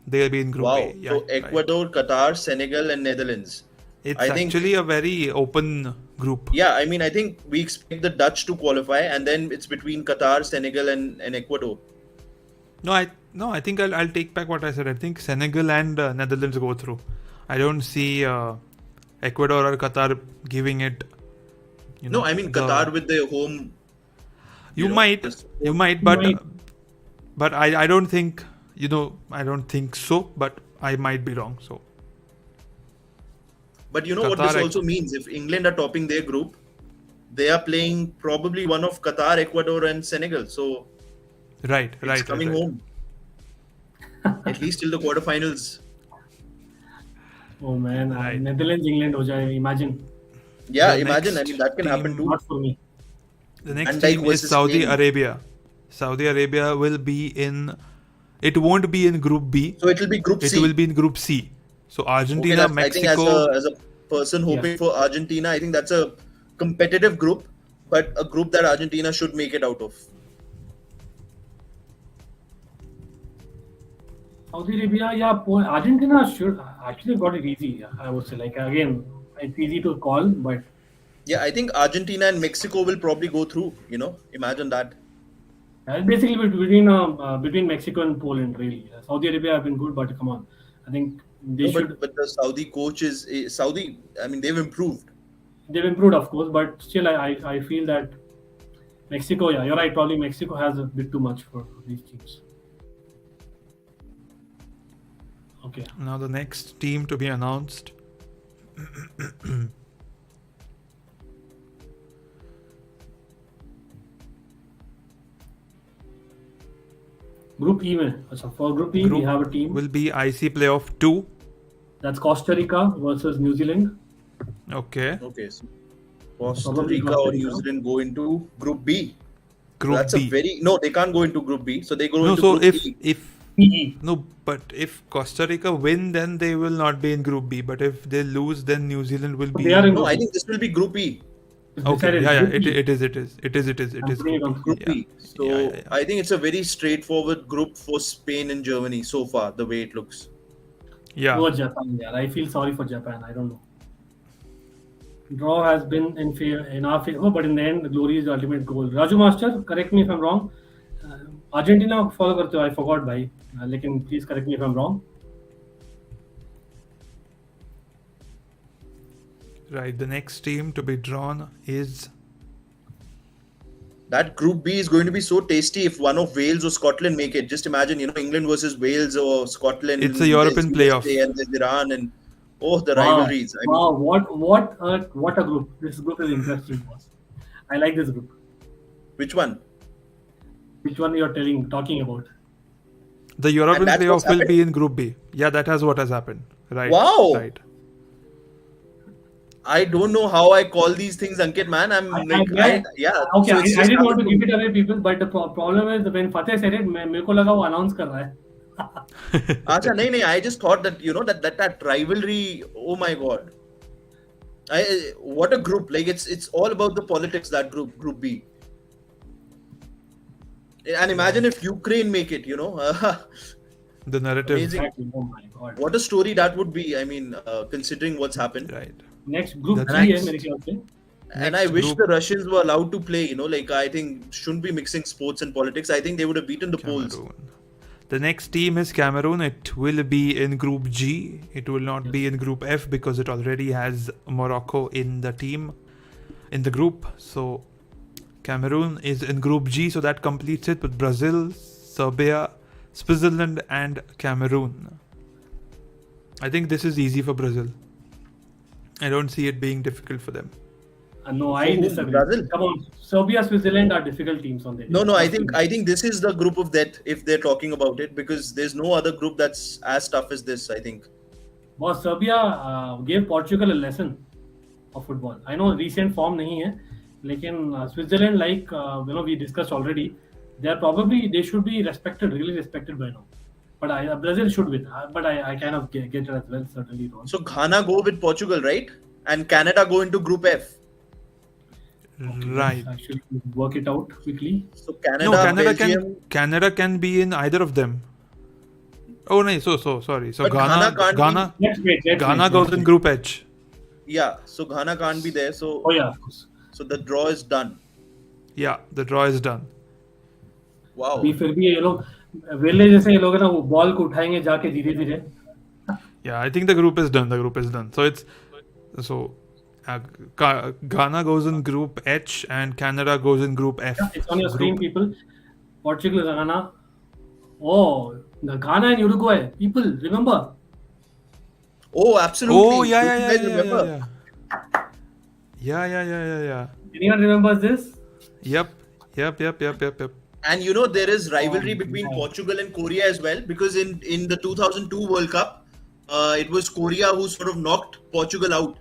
They'll be in Group Wow. A. Yeah, So right. Ecuador, Qatar, Senegal, and Netherlands. It's I think- actually a very open group. Yeah, I mean, I think we expect the Dutch to qualify, and then it's between Qatar, Senegal, and Ecuador. No, I think I'll take back what I said. I think Senegal and Netherlands go through. I don't see Ecuador or Qatar giving it. No, I mean Qatar with their home. You know, might, just- but I don't think I don't think so. But I might be wrong. So But you know what Qatar this also means? If England are topping their group, they are playing probably one of Qatar, Ecuador, and Senegal. So right. it's coming home. At least till the quarterfinals. Oh man, Right. Netherlands, England हो जाए. Imagine. Yeah, The imagine. I next mean, that can happen team- too. Not for me. The next Van Dijk team is versus Saudi Spain. Arabia. Saudi Arabia will be in. It won't be in Group B. So it will be Group It C. will be in Group C. So Okay, Argentina, I think Mexico. as a person hoping for Argentina, I think that's a competitive group, but a group that Argentina should make it out of. Saudi Arabia, yeah, Argentina should actually got it easy. I would say, like again, it's easy to call, but Yeah, I think Argentina and Mexico will probably go through. Imagine that. Basically, between Mexico and Poland, really. Saudi Arabia have been good, but come on, I think they No, should. but the Saudi coach is Saudi. I mean, they've improved. They've improved, of course, but still, I feel that Mexico. Yeah, you're right. Probably Mexico has a bit too much for these teams. Okay. Now the next team to be announced. Group E. So for Group E, we have a team. Will be IC Playoff 2. That's Costa Rica versus New Zealand. Okay. Okay, so Costa Probably Rica Costa or New Rica. Zealand go into Group B. Group That's B. they can't go into Group B, so they go No, into so Group if E. PE. no, but if Costa Rica win, then they will not be in Group B. But if they lose, then New Zealand will be. They are in No, Group I B. think this will be Group E. It's Okay, decided. yeah, Group E. it is I'm putting it on Group Group yeah. E. So Yeah. I think it's a very straightforward group for Spain and Germany so far, the way it looks. Yeah. Poor Japan. Yeah, I feel sorry for Japan. I don't know. Draw has been in our favor, but in the end, the glory is the ultimate goal. Raju Master, correct me if I'm wrong. Argentina follow करते हो, I forgot भाई. लेकिन please correct me if I'm wrong. Right. The next team to be drawn is That Group B is going to be so tasty if one of Wales or Scotland make it. Just imagine, England versus Wales or Scotland. It's a European there's playoff. USA and there's Iran and the Wow. rivalries. I mean, Wow, what a group. This group is interesting, boss. I like this group. which one? Which one you're talking about? the European that's what's playoff will happened? be in Group B. Yeah, that has what has happened. Right. Wow. Right. I I don't know how I call these things, Ankit, man. I'm like, Okay, so I it's just didn't want to happened. give it away, people, but the problem is when Fateh said it, मेरे को लगा वो announce कर रहा है. Acha, nahi, I just thought that, that rivalry, oh my God. What a group. Like, it's all about the politics, that group B. And imagine if Ukraine make it, The narrative. Amazing. Exactly. Oh my God. What a story that would be. I mean, considering what's happened. Right. Next group The 3 है next- मेरे ख्याल से. And Next I wish group- the Russians were allowed to play, like I think shouldn't be mixing sports and politics. I think they would have beaten the Poles. Cameroon. The next team is Cameroon. It will be in Group G. It will not be in Group F because it already has Morocco in the team, in the group. So Cameroon is in Group G. So that completes it with Brazil, Serbia, Switzerland, and Cameroon. I think this is easy for Brazil. I don't see it being difficult for them. No, I who? disagree. Brazil? Come on, Serbia, Switzerland are difficult teams on their. No, I think this is the group of death if they're talking about it, because there's no other group that's as tough as this, I think. Boss, Serbia gave Portugal a lesson of football. I know recent form नहीं है, लेकिन Switzerland, like we discussed already, they should be respected, really respected by now. But Brazil should win. But I kind of get it as well, certainly. Ron. So Ghana go with Portugal, right? And Canada go into Group F. Right. Let's actually work it out quickly. So Canada, No, Belgium. Canada can be in either of them. Oh no, so sorry. So But Ghana can't Ghana Let's wait. Ghana goes in Group H. Yeah, so Ghana can't be there. So Oh yeah, of course. so the draw is done. Yeah, the draw is done. Wow. अभी फिर भी ये लोग वेले जैसे ये लोग है ना वो बॉल को उठाएंगे जाके धीरे-धीरे. Yeah, I think the group is done. Ghana goes in Group H and Canada goes in Group F. It's on your screen, people. Portugal, Ghana. Oh, the Ghana and Uruguay. People, remember? Oh, absolutely. Oh You yeah. guys remember? Yeah. Anyone remembers this? Yep. And there is rivalry between Portugal and Korea as well, because in the 2002 World Cup, it was Korea who sort of knocked Portugal out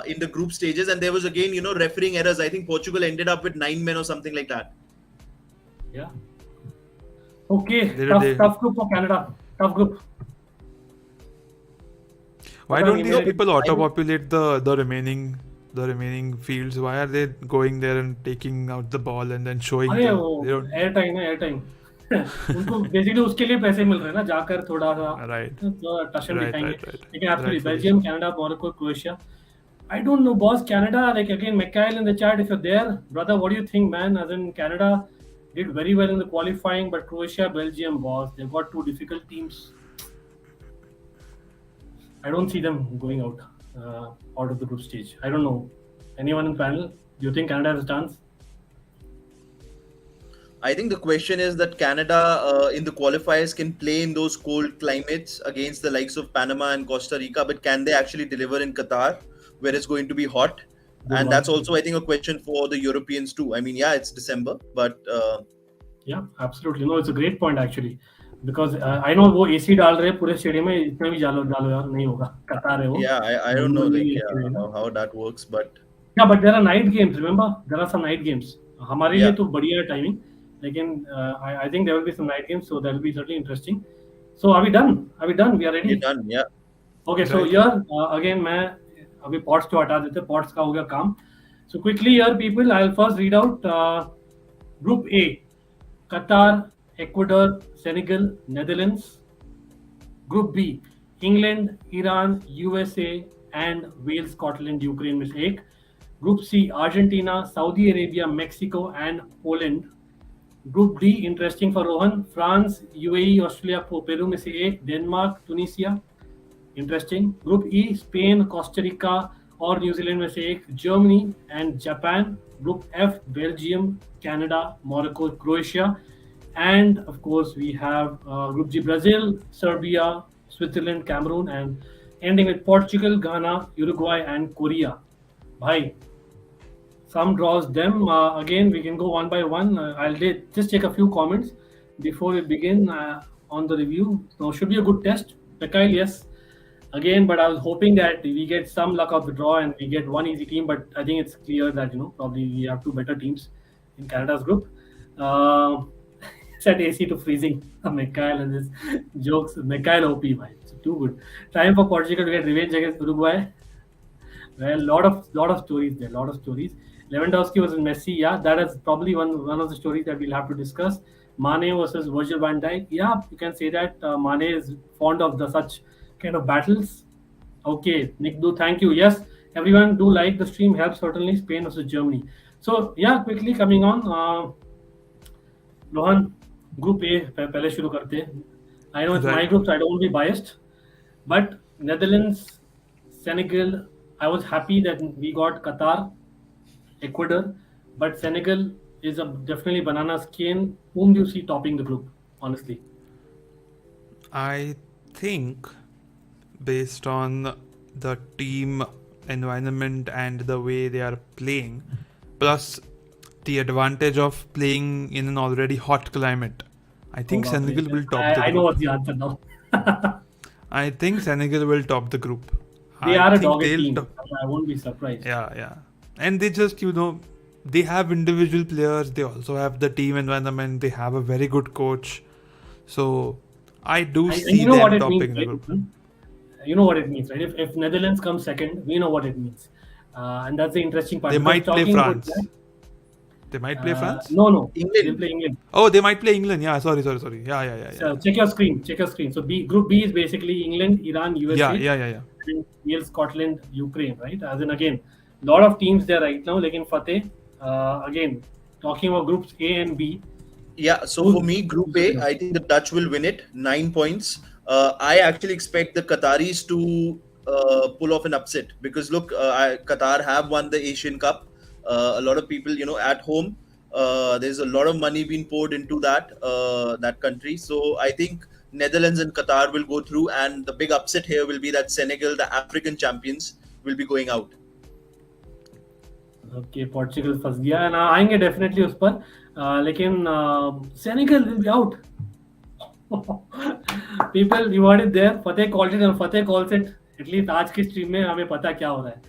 in the group stages, and there was again, refereeing errors. I think Portugal ended up with 9 men or something like that. Yeah. Okay, They- tough group for Canada. Tough group. Why But don't I mean, these no, people auto-populate the remaining fields? Why are they going there and taking out the ball and then showing अरे them? वो They don't- air time है air time. उनको basically उसके लिए पैसे मिल रहे हैं ना, जाकर थोड़ा सा Right. टशन Right, दिखाएंगे. right. लेकिन absolutely Rightfully Belgium, Canada, Morocco, Croatia. I don't know, boss. Canada, like again, Mikhail in the chat, if you're there, brother, what do you think, man? As in, Canada did very well in the qualifying, but Croatia, Belgium, boss, they've got two difficult teams. I don't see them going out of the group stage. I don't know. Anyone in panel? Do you think Canada has a chance? I think the question is that Canada in the qualifiers can play in those cold climates against the likes of Panama and Costa Rica, but can they actually deliver in Qatar, where it's going to be hot? Good And one. that's also, I think, a question for the Europeans too. I mean, yeah, it's December, but Yeah, absolutely. No, it's a great point actually. Because I know वो AC डाल रहे हैं पूरे stadium में, इसमें भी डालो डालो यार, नहीं होगा. कतार है वो. yeah, I don't know Normally like AC रहेगा. how that works, but Yeah, but there are night games. Remember, there are some night games. हमारे लिए Yeah. तो बढ़िया है timing. लेकिन I think there will be some night games, so that will be certainly interesting. So are we done? Are we done? We are ready. we're done. Yeah. Okay, so Right. here again मैं अभी pots को हटा देते, pots का हो गया काम. So quickly here people, I'll first read out Group A: Qatar, Ecuador, Senegal, Netherlands. Group B: England, Iran, USA and Wales, Scotland, Ukraine में से एक. Group C: Argentina, Saudi Arabia, Mexico and Poland. Group D, interesting for Rohan: France, UAE, Australia, Peru में से एक. Denmark, Tunisia. Interesting. Group E: Spain, Costa Rica और New Zealand में से एक. Germany and Japan. Group F: Belgium, Canada, Morocco, Croatia. And of course we have Group G: Brazil, Serbia, Switzerland, Cameroon, and ending with Portugal, Ghana, Uruguay and Korea. Bhai, some draws them. Again, we can go one by one. I'll just take a few comments before we begin on the review. So, should be a good test. Mikhail, yes. Again, but I was hoping that we get some luck of the draw and we get one easy team. But I think it's clear that probably we have two better teams in Canada's group. Set AC to freezing. Mikhail and his jokes. Mikhail OP, bhai. It's too good. Time for Portugal to get revenge against Uruguay. Well, lot of stories there. Lot of stories. Lewandowski versus Messi. Yeah, that is probably one of the stories that we'll have to discuss. Mane versus Virgil van Dijk. Yeah, you can say that Mane is fond of such kind of battles. Okay, Nick, thank you. Yes, everyone do like the stream. Helps certainly. Spain versus Germany. So yeah, quickly coming on. Rohan, Group A पहले शुरू करते हैं. I know it's my Right. group, so I don't want to be biased. But Netherlands, Senegal, I was happy that we got Qatar, Ecuador, but Senegal is definitely banana skin. Whom do you see topping the group, honestly? I think based on the team environment and the way they are playing, plus the advantage of playing in an already hot climate, I think Senegal will top the I know group. what's the answer now. I think Senegal will top the group. They I are a think dogged they'll team. top- I won't be surprised. Yeah. And they just, they have individual players. They also have the team environment. They have a very good coach. So I do And see you know what them it means, topping the right? group. You know what it means, right? If Netherlands comes second, we know what it means. And that's the interesting part. They Because might play talking about France. that, They might play France? No. England. They play England. Oh, they might play England. Yeah, sorry. Yeah. So check your screen. So Group B is basically England, Iran, USA, Yeah. and Wales, Scotland, Ukraine, right? As in again, lot of teams there right now. Like in Fateh, again, talking about groups A and B. Yeah, so for me, Group A, I think the Dutch will win it, 9 points. I actually expect the Qataris to pull off an upset because look, Qatar have won the Asian Cup. A lot of people, at home, there's a lot of money being poured into that country. So I think Netherlands and Qatar will go through, and the big upset here will be that Senegal, the African champions, will be going out. Okay, Portugal फंस गया है ना, आएंगे definitely उस पर. लेकिन Senegal will be out. People, you heard it there. Fateh called it and Fateh calls it. At least आज की stream में हमें पता क्या हो रहा है.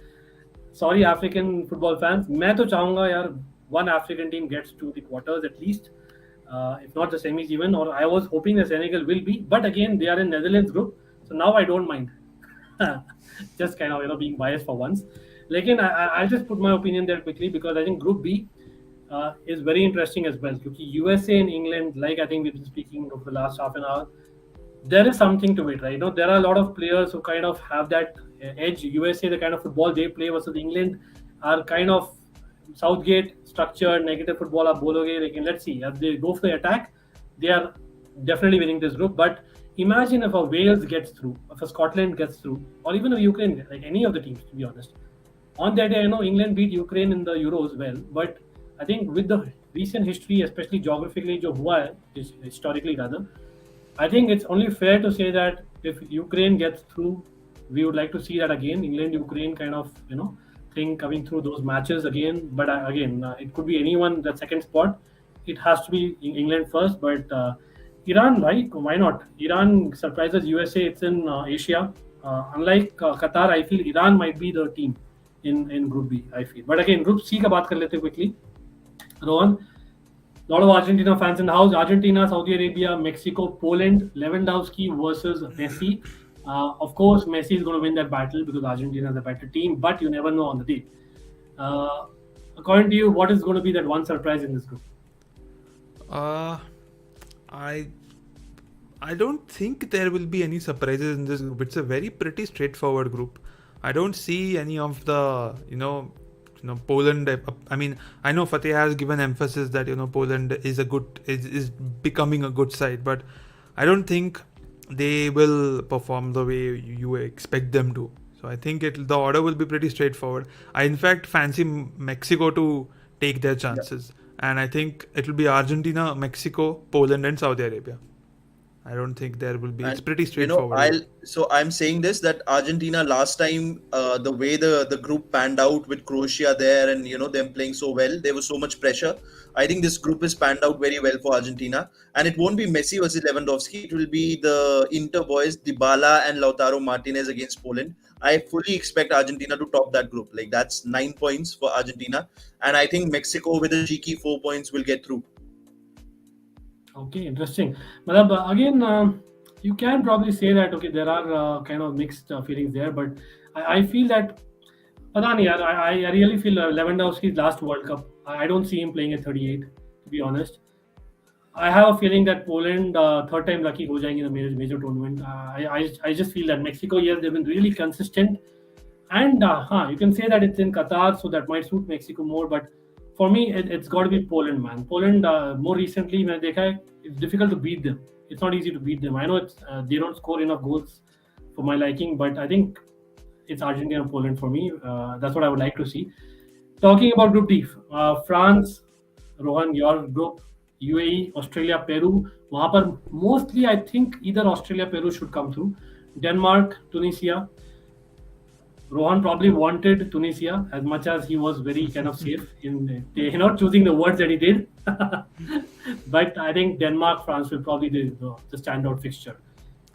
Sorry, African football fans. मैं तो चाहूँगा यार one African team gets to the quarters at least, if not the semis even. Or I was hoping the Senegal will be, but again they are in Netherlands group, so now I don't mind. Just kind of being biased for once. Lekin I'll just put my opinion there quickly because I think Group B is very interesting as well. Because USA and England, like I think we've been speaking over the last half an hour, there is something to it, right? There are a lot of players who kind of have that edge. USA, the kind of football they play versus England are kind of Southgate structured, negative football. Like, let's see, as they go for the attack, they are definitely winning this group. But imagine if a Wales gets through, if a Scotland gets through, or even if Ukraine, like any of the teams, to be honest. On that day, I know England beat Ukraine in the Euros well, but I think with the recent history, especially geographically, jo hua hai, historically rather, I think it's only fair to say that if Ukraine gets through, we would like to see that again. England-Ukraine kind of thing coming through those matches again. But again, it could be anyone that second spot. It has to be England first. But Iran, right? Why not? Iran surprises USA. It's in Asia. Unlike Qatar, I feel Iran might be the team in Group B. I feel. But again, Group C ka baat kar lete quickly. Rohan. A lot of Argentina fans in the house. Argentina, Saudi Arabia, Mexico, Poland, Lewandowski versus Messi. Of course, Messi is going to win that battle because Argentina is a better team, but you never know on the day. According to you, what is going to be that one surprise in this group? I don't think there will be any surprises in this group. It's a very pretty straightforward group. I don't see any of the, Poland. I mean, I know Fateh has given emphasis that Poland is is becoming a good side, but I don't think they will perform the way you expect them to. So I think the order will be pretty straightforward. I in fact fancy Mexico to take their chances, and I think it will be Argentina, Mexico, Poland, and Saudi Arabia. I don't think there will be. It's pretty straightforward. So I'm saying this, that Argentina last time, the way the group panned out with Croatia there, and them playing so well, there was so much pressure. I think this group is panned out very well for Argentina, and it won't be Messi versus Lewandowski. It will be the Inter boys, Dybala and Lautaro Martinez against Poland. I fully expect Argentina to top that group. Like, that's 9 points for Argentina, and I think Mexico with a cheeky 4 points will get through. Okay, interesting. But again, you can probably say that there are kind of mixed feelings there, but I feel that I really feel Lewandowski's last World Cup, I don't see him playing at 38, to be honest. I have a feeling that Poland third time lucky ho jayenge in the major tournament. I just feel that Mexico, yes, they've been really consistent, and you can say that it's in Qatar, so that might suit Mexico more, but for me, it's got to be Poland, man. Poland, more recently, when it's difficult to beat them. It's not easy to beat them. I know they don't score enough goals for my liking, but I think it's Argentina and Poland for me. That's what I would like to see. Talking about Group D, France, Rohan, your group, UAE, Australia, Peru. Wahan par mostly, I think either Australia, Peru should come through. Denmark, Tunisia. Rohan probably wanted Tunisia as much as he was very kind of safe in not choosing the words that he did. But I think Denmark, France will probably be the standout fixture.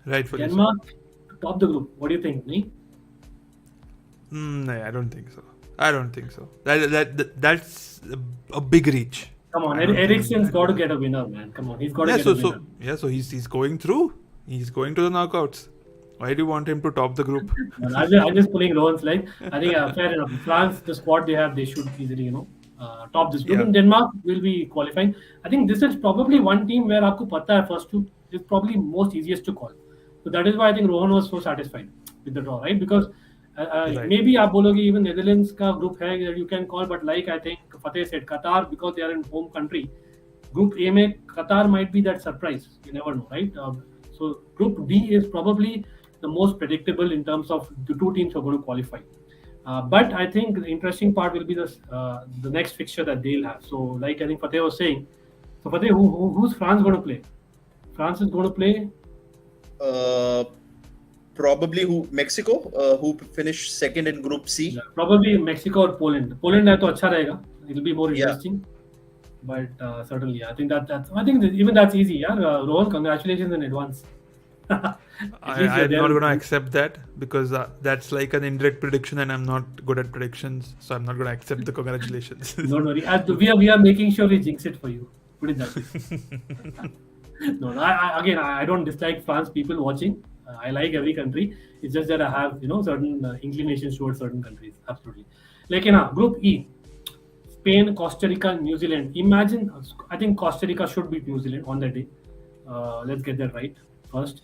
Right for Denmark to top the group. What do you think, Nee? No, I don't think so. That's a big reach. Come on, Eriksen's got to get a winner, man. Come on, he's got to get a winner. So he's going through. He's going to the knockouts. Why do you want him to top the group? I'm just pulling Rohan's leg. I think fair enough. France, the squad they have, they should easily, top this group. Yeah. And Denmark will be qualifying. I think this is probably one team where aapko pata hai first two is probably most easiest to call. So that is why I think Rohan was so satisfied with the draw, right? Because maybe aap bologe even Netherlands ka group hai that you can call, but like I think Fateh said, Qatar, because they are in home country, Group A mein Qatar might be that surprise. You never know, right? So Group D is probably the most predictable in terms of the two teams are going to qualify. But I think the interesting part will be the next fixture that they'll have. So, like I think Fateh was saying, so Fateh, who's France going to play? France is going to play? Probably Mexico, who finished second in Group C. Yeah, probably Mexico or Poland. Poland hai to acha rahega. It'll be more interesting. But certainly, I think that's easy. Yeah, Rohan, congratulations in advance. I'm not going to accept that because that's like an indirect prediction, and I'm not good at predictions, so I'm not going to accept the congratulations. Don't worry, we are making sure we jinx it for you. Put it that way. No, I don't dislike France people watching. I like every country. It's just that I have certain inclinations towards certain countries. Absolutely. Like Group E, Spain, Costa Rica, New Zealand. Imagine, I think Costa Rica should beat New Zealand on that day. Let's get that right first.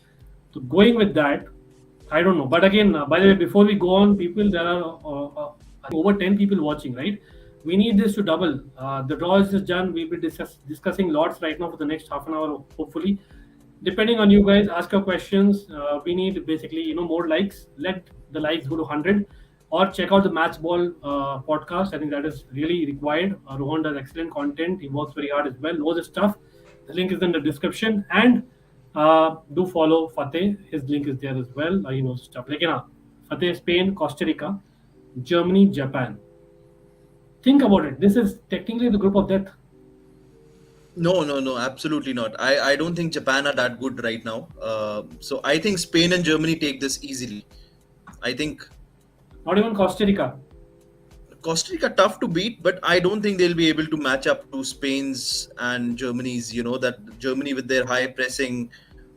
So going with that, I don't know. But again, by the way, before we go on, people, there are over 10 people watching, right? We need this to double. The draw is just done. We'll be discussing lots right now for the next half an hour, hopefully. Depending on you guys, ask your questions. We need basically, more likes. Let the likes go to 100. Or check out the Match Ball podcast. I think that is really required. Rohan does excellent content. He works very hard as well, knows his stuff. The link is in the description. And do follow Fateh. His link is there as well. He knows stuff. Like, Fateh, Spain, Costa Rica, Germany, Japan. Think about it. This is technically the group of death. No, absolutely not. I don't think Japan are that good right now. So I think Spain and Germany take this easily. I think Not even Costa Rica. Costa Rica tough to beat, but I don't think they'll be able to match up to Spain's and Germany's. That Germany with their high pressing.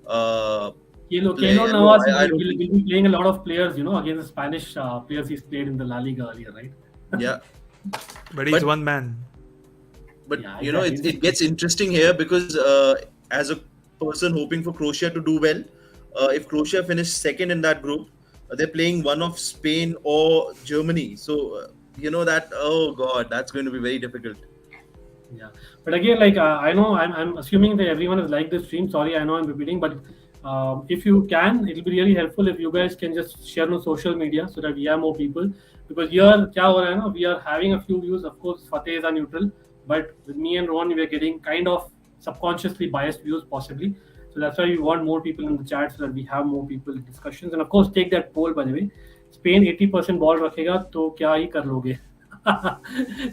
Keylor Navas will be playing a lot of players, against the Spanish players he's played in the La Liga earlier, right? Yeah. But he's one man. But Yeah, exactly. it gets interesting here because as a person hoping for Croatia to do well, if Croatia finish second in that group, they're playing one of Spain or Germany. So that, oh god, that's going to be very difficult. Yeah, but again, like I know, I'm assuming that everyone has liked the stream. Sorry, I know I'm repeating, but if you can, it'll be really helpful if you guys can just share on social media so that we have more people. Because here, kya ho raha hai na, we are having a few views. Of course, Fateh is a neutral, but with me and Rohan, we are getting kind of subconsciously biased views, possibly. So that's why we want more people in the chat so that we have more people in discussions. And of course, take that poll, by the way. Spain 80% ball रखेगा तो क्या ही कर लोगे?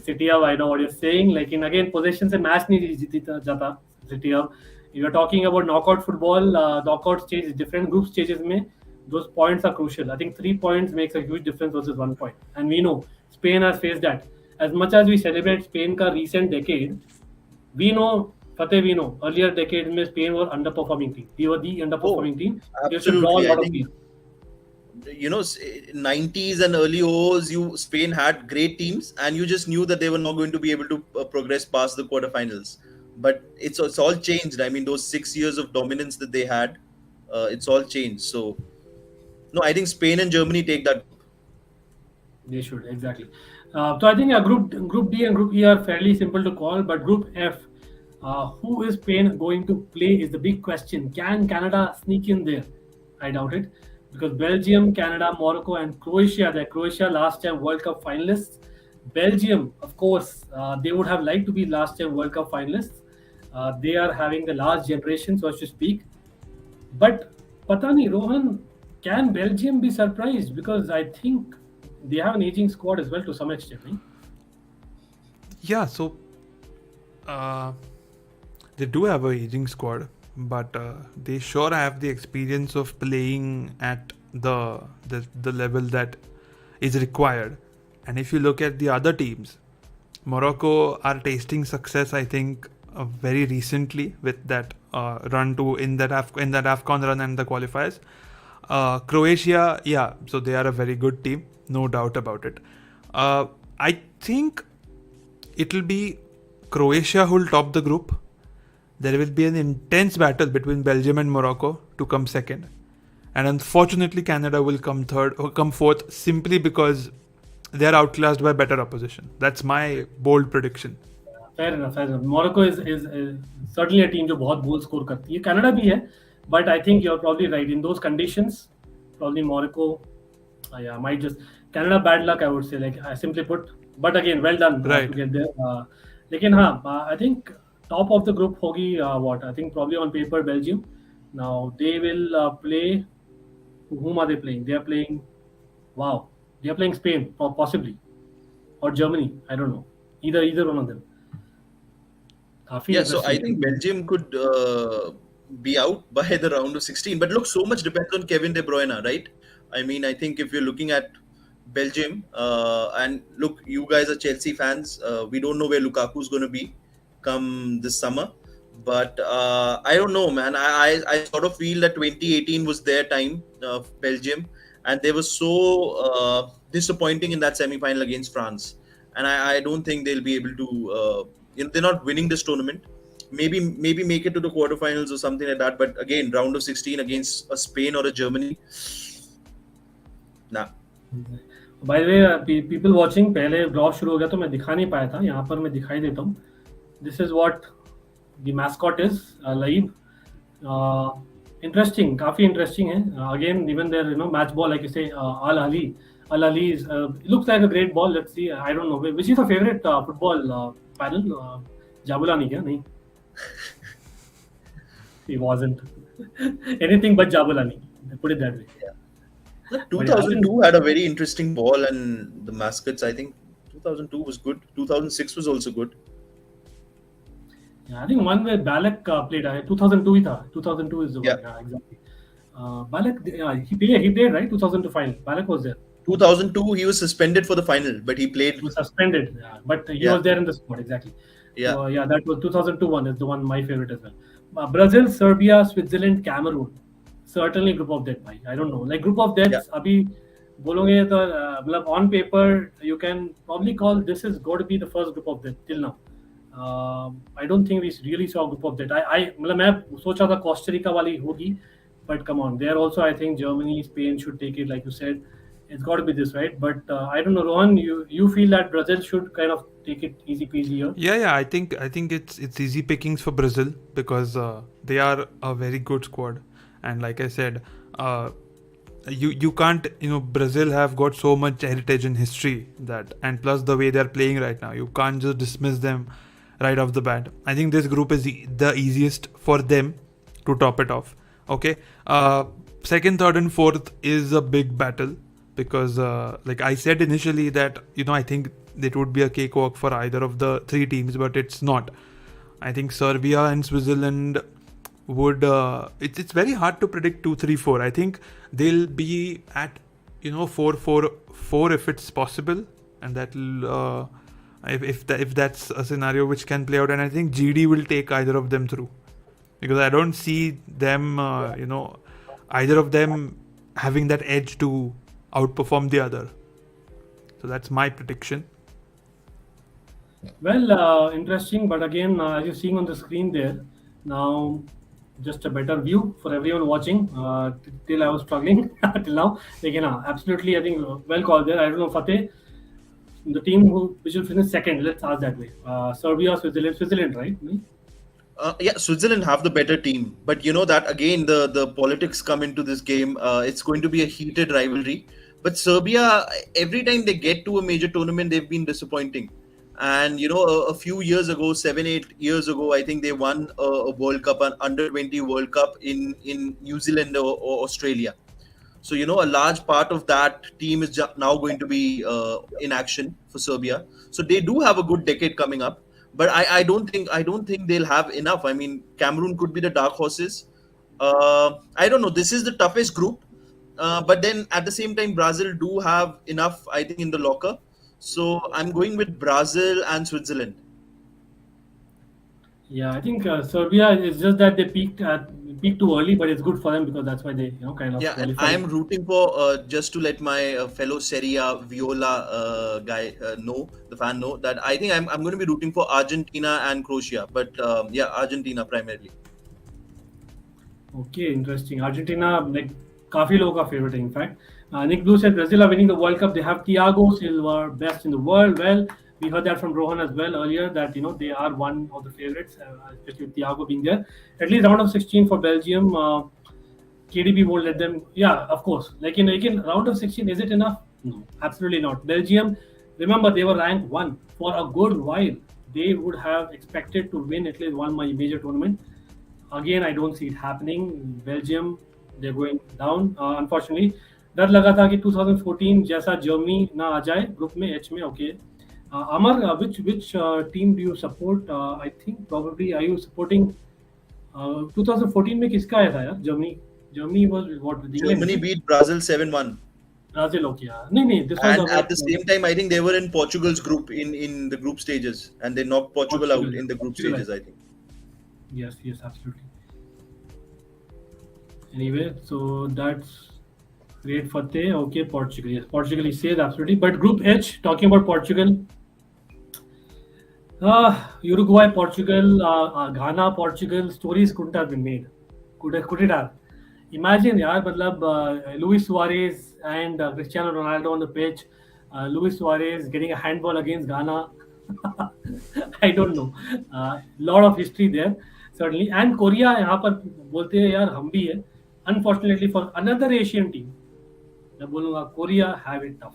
City Hub, I know what you're saying. Like again, possession से match नहीं जीता जाता City Hub. You're talking about knockout football, knockout stage, different group stages में, those points are crucial. I think 3 points makes a huge difference versus 1 point. And we know Spain has faced that. As much as we celebrate Spain ka recent decade, we know, Fateh, we know, earlier decades में Spain were underperforming team. We were the underperforming team. You should draw a lot of teams. 90s and early O's, Spain had great teams, and you just knew that they were not going to be able to progress past the quarterfinals. But it's all changed. I mean, those 6 years of dominance that they had, it's all changed. So, no, I think Spain and Germany take that. They should, exactly. So I think Group D and Group E are fairly simple to call, but Group F, who is Spain going to play is the big question. Can Canada sneak in there? I doubt it. Because Belgium, Canada, Morocco, and Croatia, they're Croatia last time World Cup finalists. Belgium, of course, they would have liked to be last time World Cup finalists. They are having the last generation, so to speak. But Patani, Rohan, can Belgium be surprised? Because I think they have an aging squad as well to some extent. Right? Yeah, so they do have a aging squad, but they sure have the experience of playing at the level that is required. And if you look at the other teams, Morocco are tasting success, I think, very recently with that run to in that AFCON run and the qualifiers. Croatia, yeah, so they are a very good team, no doubt about it. I think it will be Croatia who will top the group. There will be an intense battle between Belgium and Morocco to come second. And unfortunately, Canada will come third or come fourth simply because they are outclassed by better opposition. That's my bold prediction. Fair enough. Morocco is certainly a team जो बहुत goal score करती है. Canada भी है, but I think you're probably right. In those conditions, probably Morocco, might just Canada bad luck, I would say. Like I simply put, but again, well done Right. to get there. लेकिन हाँ, I think top of the group होगी what? I think probably on paper Belgium. Now they will play. Whom are they playing? They are playing. Wow, they are playing Spain possibly, or Germany. I don't know. Either one of them. Yeah, so I think Belgium could be out by the round of 16. But look, so much depends on Kevin De Bruyne, right? I mean, I think if you're looking at Belgium, and look, you guys are Chelsea fans. We don't know where Lukaku's going to be come this summer. But I don't know, man. I sort of feel that 2018 was their time of Belgium. And they were so disappointing in that semi-final against France. And I don't think they'll be able to... they're not winning this tournament. Maybe make it to the quarterfinals or something like that. But again, round of 16 against a Spain or a Germany, Nah. By the way, people watching, पहले draw शुरू हो गया तो मैं दिखा नहीं पाया था. यहाँ पर मैं दिखाई देता हूँ. This is what the mascot is, Laib. Interesting, काफी interesting है. Again, even their match ball, like you say, Al Ali is looks like a great ball. Let's see. I don't know which is your favorite football panel. Jabulani क्या नहीं? He wasn't anything but Jabulani. Put it that way. The 2002 had a very interesting ball, and the Mascots, I think 2002 was good. 2006 was also good. Yeah, I think one where Balak played. 2002 ही था. 2002 is the one. Yeah. Yeah, exactly. Balak, he played right. 2002 final. Balak was there. 2002, he was suspended for the final, but he played. He was suspended, but he Yeah. was there in the squad, exactly. Yeah. So, yeah, that was 2002 one is the one my favorite as well. Brazil, Serbia, Switzerland, Cameroon. Certainly group of death, bhai. I don't know. Like group of deaths, Yeah. abhi bolonge to on paper you can probably call this is going to be the first group of death till now. I don't think we really saw a group of death. मैं सोचा था Costa Rica वाली होगी, but come on, there also I think Germany, Spain should take it, like you said. It's got to be this, right? But I don't know, Rohan. You feel that Brazil should kind of take it easy peasy here? Yeah. I think it's easy pickings for Brazil because they are a very good squad, and like I said, you can't Brazil have got so much heritage and history that, and plus the way they're playing right now, you can't just dismiss them right off the bat. I think this group is the easiest for them to top it off. Okay, second, third, and fourth is a big battle. Because like I said initially that I think it would be a cakewalk for either of the three teams, but it's not. I think Serbia and Switzerland would it's very hard to predict 2, 3, 4. I think they'll be at 4, 4, 4 if it's possible, and that'll if that's a scenario which can play out, and I think GD will take either of them through, because I don't see them either of them having that edge to outperform the other. So that's my prediction. Well, interesting, but again, as you're seeing on the screen there, now just a better view for everyone watching. Till I was struggling till now. Again, absolutely, I think well called there. I don't know, Fateh, the team which will finish second. Let's ask that way. Serbia, Switzerland, right? Yeah, Switzerland have the better team, but that again the politics come into this game. It's going to be a heated rivalry. But Serbia, every time they get to a major tournament, they've been disappointing. And a few years ago, 7, 8 years ago, I think they won a World Cup, an under-20 World Cup in New Zealand or Australia. So a large part of that team is now going to be in action for Serbia. So they do have a good decade coming up. But I don't think they'll have enough. I mean, Cameroon could be the dark horses. I don't know. This is the toughest group. But then at the same time, Brazil do have enough, I think, in the locker. So I'm going with Brazil and Switzerland. Yeah, I think Serbia is just that they peaked too early, but it's good for them because that's why they kind of. Yeah, and qualified. I'm rooting for just to let my fellow Serie A Viola guy the fan know that I think I'm going to be rooting for Argentina and Croatia, but yeah, Argentina primarily. Okay, interesting. Argentina, like काफी लोगों का favorite है, in fact. Nick Blue said Brazil are winning the World Cup. They have Thiago Silva, best in the world. Well, we heard that from Rohan as well earlier that they are one of the favorites, especially with Thiago being there. At least round of 16 for Belgium. KDB won't let them. Yeah, of course. Like again, round of 16, is it enough? No, absolutely not. Belgium, remember they were ranked 1 for a good while. They would have expected to win at least one major tournament. Again, I don't see it happening. Belgium, they're going down. Unfortunately, डर लगा था कि 2014 जैसा Germany ना आ जाए group में H में. Okay, Amar, which team do you support? I think probably are you supporting 2014 में किसका आया था यार? Germany was what? Germany beat Brazil 7-1. Brazil, okay. नहीं, this was and at the same time, I think they were in Portugal's group in the group stages, and they knocked Portugal out in the group stages, I think. Yes, absolutely. Anyway, so that's great, Fateh. Okay, Portugal. Yes, Portugal is safe, absolutely. But Group H, talking about Portugal, Uruguay, Portugal, Ghana, Portugal, stories couldn't have been made. Could it have? Imagine, yaar, matlab, Luis Suarez and Cristiano Ronaldo on the pitch. Luis Suarez getting a handball against Ghana. I don't know. Lot of history there, certainly. And Korea, यहाँ पर बोलते हैं यार हम भी है. Unfortunately for another Asian team, मैं बोलूँगा Korea have it tough.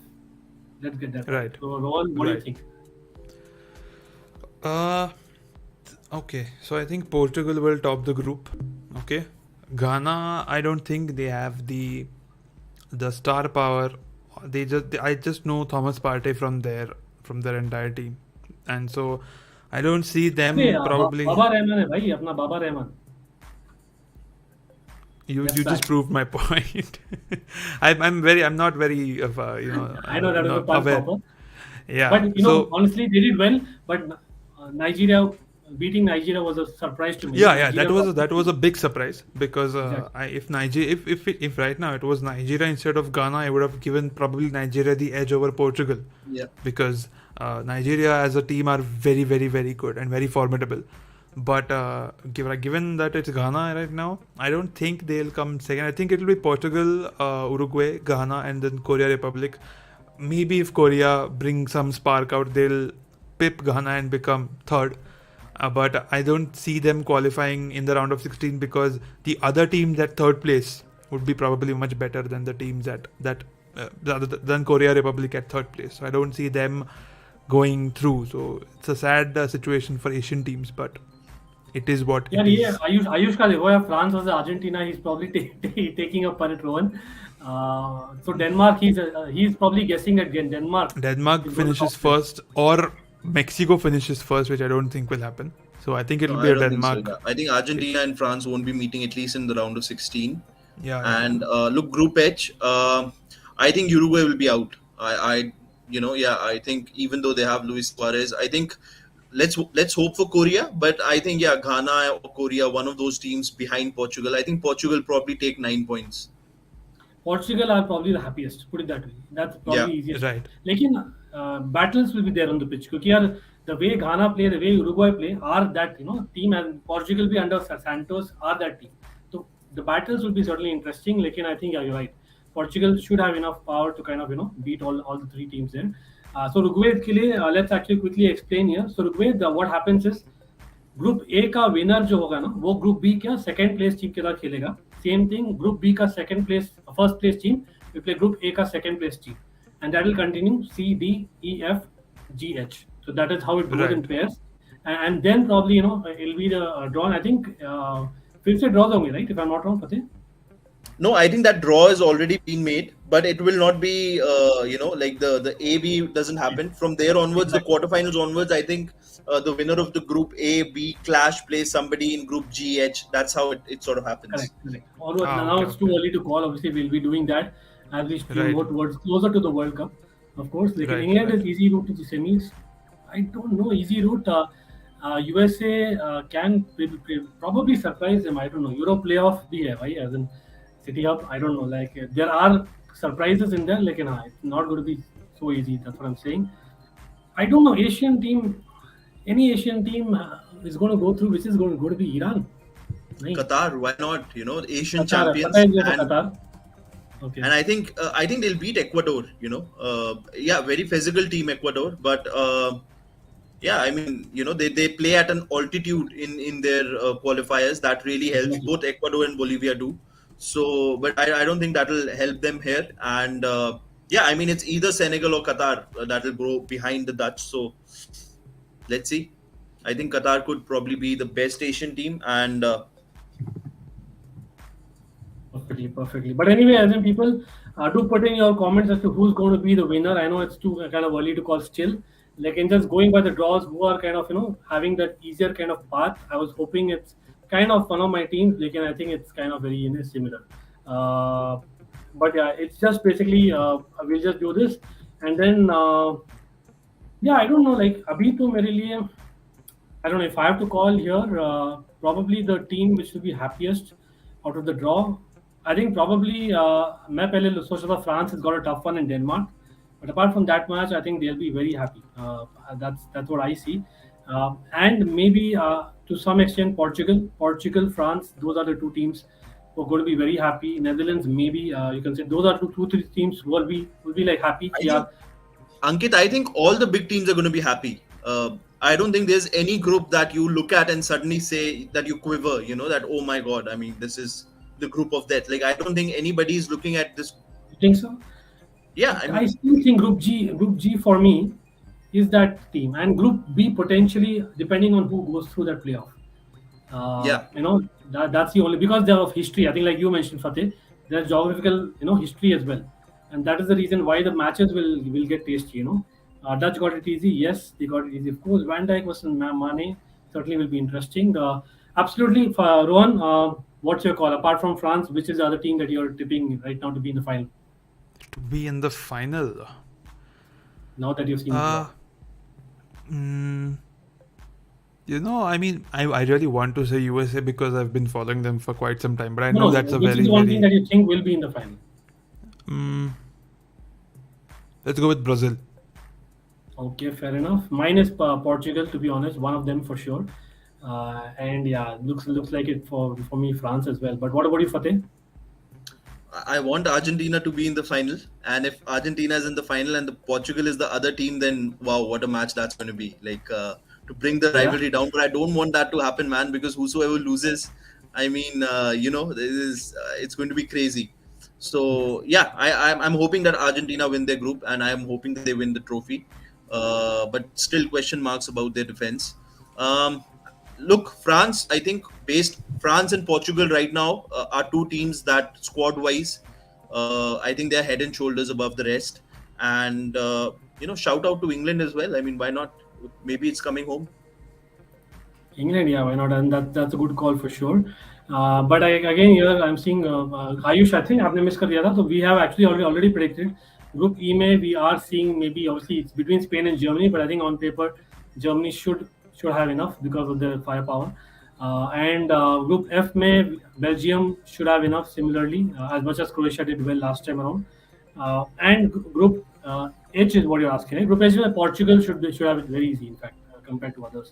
Let's get that. Right. So Rohan, what do you Right. think? Okay, so I think Portugal will top the group. Okay, Ghana, I don't think they have the star power. I just know Thomas Partey from their entire team, and so I don't see them Okay, probably. बाबा रहमान है भाई अपना बाबा Rahman. You That's just right. proved my point. I'm not very I know that was a not pass aware. stopper. Yeah. But So honestly, they did well. But Nigeria beating Nigeria was a surprise to me. yeah, Nigeria that was a big surprise because Exactly. if right now it was Nigeria instead of Ghana, I would have given probably Nigeria the edge over Portugal. Yeah. Because Nigeria as a team are very, very, very good and very formidable. But given that it's Ghana right now, I don't think they'll come second. I think it'll be Portugal, Uruguay, Ghana, and then Korea Republic. Maybe if Korea brings some spark out, they'll pip Ghana and become third. But I don't see them qualifying in the round of 16 because the other teams at third place would be probably much better than the teams than Korea Republic at third place. So I don't see them going through. So it's a sad situation for Asian teams, but it is what Yeah, it is. Ayush का देखो यार France versus Argentina. He's probably taking a pun at Rohan. So Denmark, he's probably guessing at Denmark. Denmark is going to finishes top them. first or Mexico finishes first, which I don't think will happen. So I think it'll No, be I a don't think so. Denmark. Yeah. I think Argentina and France won't be meeting at least in the round of 16. Yeah. And look, Group H, I think Uruguay will be out. I think even though they have Luis Suarez, I think let's hope for Korea. But I think Ghana or Korea, one of those teams behind Portugal. I think Portugal probably take 9 points. Portugal are probably the happiest. Put it that way. That's probably easiest. Right. Lekin battles will be there on the pitch. Because yaar, the way Ghana play, the way Uruguay play, are that team, and Portugal be under Santos are that team. So the battles will be certainly interesting. Lekin I think you're right. Portugal should have enough power to kind of beat all the three teams there. So Uruguay के लिए let's actually quickly explain here. So Uruguay, what happens is group A का winner जो होगा ना वो group B का second place team के साथ खेलेगा. सेम थिंग ग्रुप बी का second place first place team will play group A का second place team, and that will continue C, D, E, F, G, H. So that is how it goes in pairs, and then probably it'll be the drawn. I think फिर से draws होंगे, right? If I'm not wrong, Fateh. No, I think that draw has already been made, but it will not be, like the A-B doesn't happen. From there onwards, the quarterfinals onwards, I think the winner of the group A-B clash plays somebody in group G-H. That's how it sort of happens. Correct. Although now it's too early to call. Obviously, we'll be doing that as we move towards closer to the World Cup. Of course, like England is easy route to the semis. I don't know easy route. USA can probably surprise them. I don't know. Euro playoff bhi hai, bhai, as in City Hub. I don't know. Like there are surprises in there. Like it's not going to be so easy. That's what I'm saying. I don't know. Any Asian team is going to go through. Which is going to be Iran. Nahin. Qatar, why not? Asian Qatar, champions. Qatar is there for Qatar. Okay. And I think they'll beat Ecuador. Very physical team Ecuador, but I mean, they play at an altitude in their qualifiers that really helps. Both Ecuador and Bolivia do. So, but I don't think that will help them here. And I mean, it's either Senegal or Qatar that will go behind the Dutch. So, let's see. I think Qatar could probably be the best Asian team, and Perfectly. But anyway, as in people, do put in your comments as to who's going to be the winner. I know it's too kind of early to call still. Like in just going by the draws, who are kind of having that easier kind of path. I was hoping it's kind of one of my teams. Like, and I think it's kind of very similar. But yeah, it's just basically we'll just do this, and then I don't know. Like abhi to mere liye, I don't know if I have to call here. Probably the team which will be happiest out of the draw. I think probably मैं पहले सोचा था France has got a tough one in Denmark, but apart from that match, I think they'll be very happy. That's what I see, and maybe to some extent Portugal, France. Those are the two teams who are going to be very happy. Netherlands, maybe you can say those are two, three teams who will be like happy. I think, Ankit, I think all the big teams are going to be happy. I don't think there's any group that you look at and suddenly say that you quiver, that, oh my God, I mean, this is the group of death. Like, I don't think anybody is looking at this. You think so? Yeah, I still think Group G for me is that team, and Group B potentially depending on who goes through that playoff. Yeah. That's the only, because they're of history. I think, like you mentioned, Fateh, there's geographical history as well, and that is the reason why the matches will get tasty. Dutch got it easy. Yes, they got it easy. Of course, Van Dijk versus Mane certainly will be interesting. Absolutely, Rohan. What's your call? Apart from France, which is the other team that you're tipping right now to be in the final? To be in the final. Now that you've seen it. I mean, I really want to say USA because I've been following them for quite some time, but I No, know that's a which very, is one very. thing that you think will be in the final? Let's go with Brazil. Okay, fair enough. Mine is Portugal, to be honest, one of them for sure. And yeah, looks like it for me, France as well. But what about you, Fateh? I want Argentina to be in the final, and if Argentina is in the final and the Portugal is the other team, then wow, what a match that's going to be! Like to bring the rivalry down. But I don't want that to happen, man, because whosoever loses, I mean, it's going to be crazy. So yeah, I'm hoping that Argentina win their group, and I'm hoping that they win the trophy. But still question marks about their defense. Look, France, I think France and Portugal right now are two teams that squad-wise, I think they're head and shoulders above the rest. And, shout out to England as well. I mean, why not? Maybe it's coming home. England, yeah, why not? And that's a good call for sure. But again, here I'm seeing Ayush, I think आपने miss कर दिया था. So we have actually already predicted Group E में we are seeing, maybe obviously it's between Spain and Germany, but I think on paper Germany should have enough because of their firepower. And Group F में Belgium should have enough similarly, as much as Croatia did well last time around. And Group H is what you're asking, right? Group H, Portugal should have it very easy, in fact, compared to others.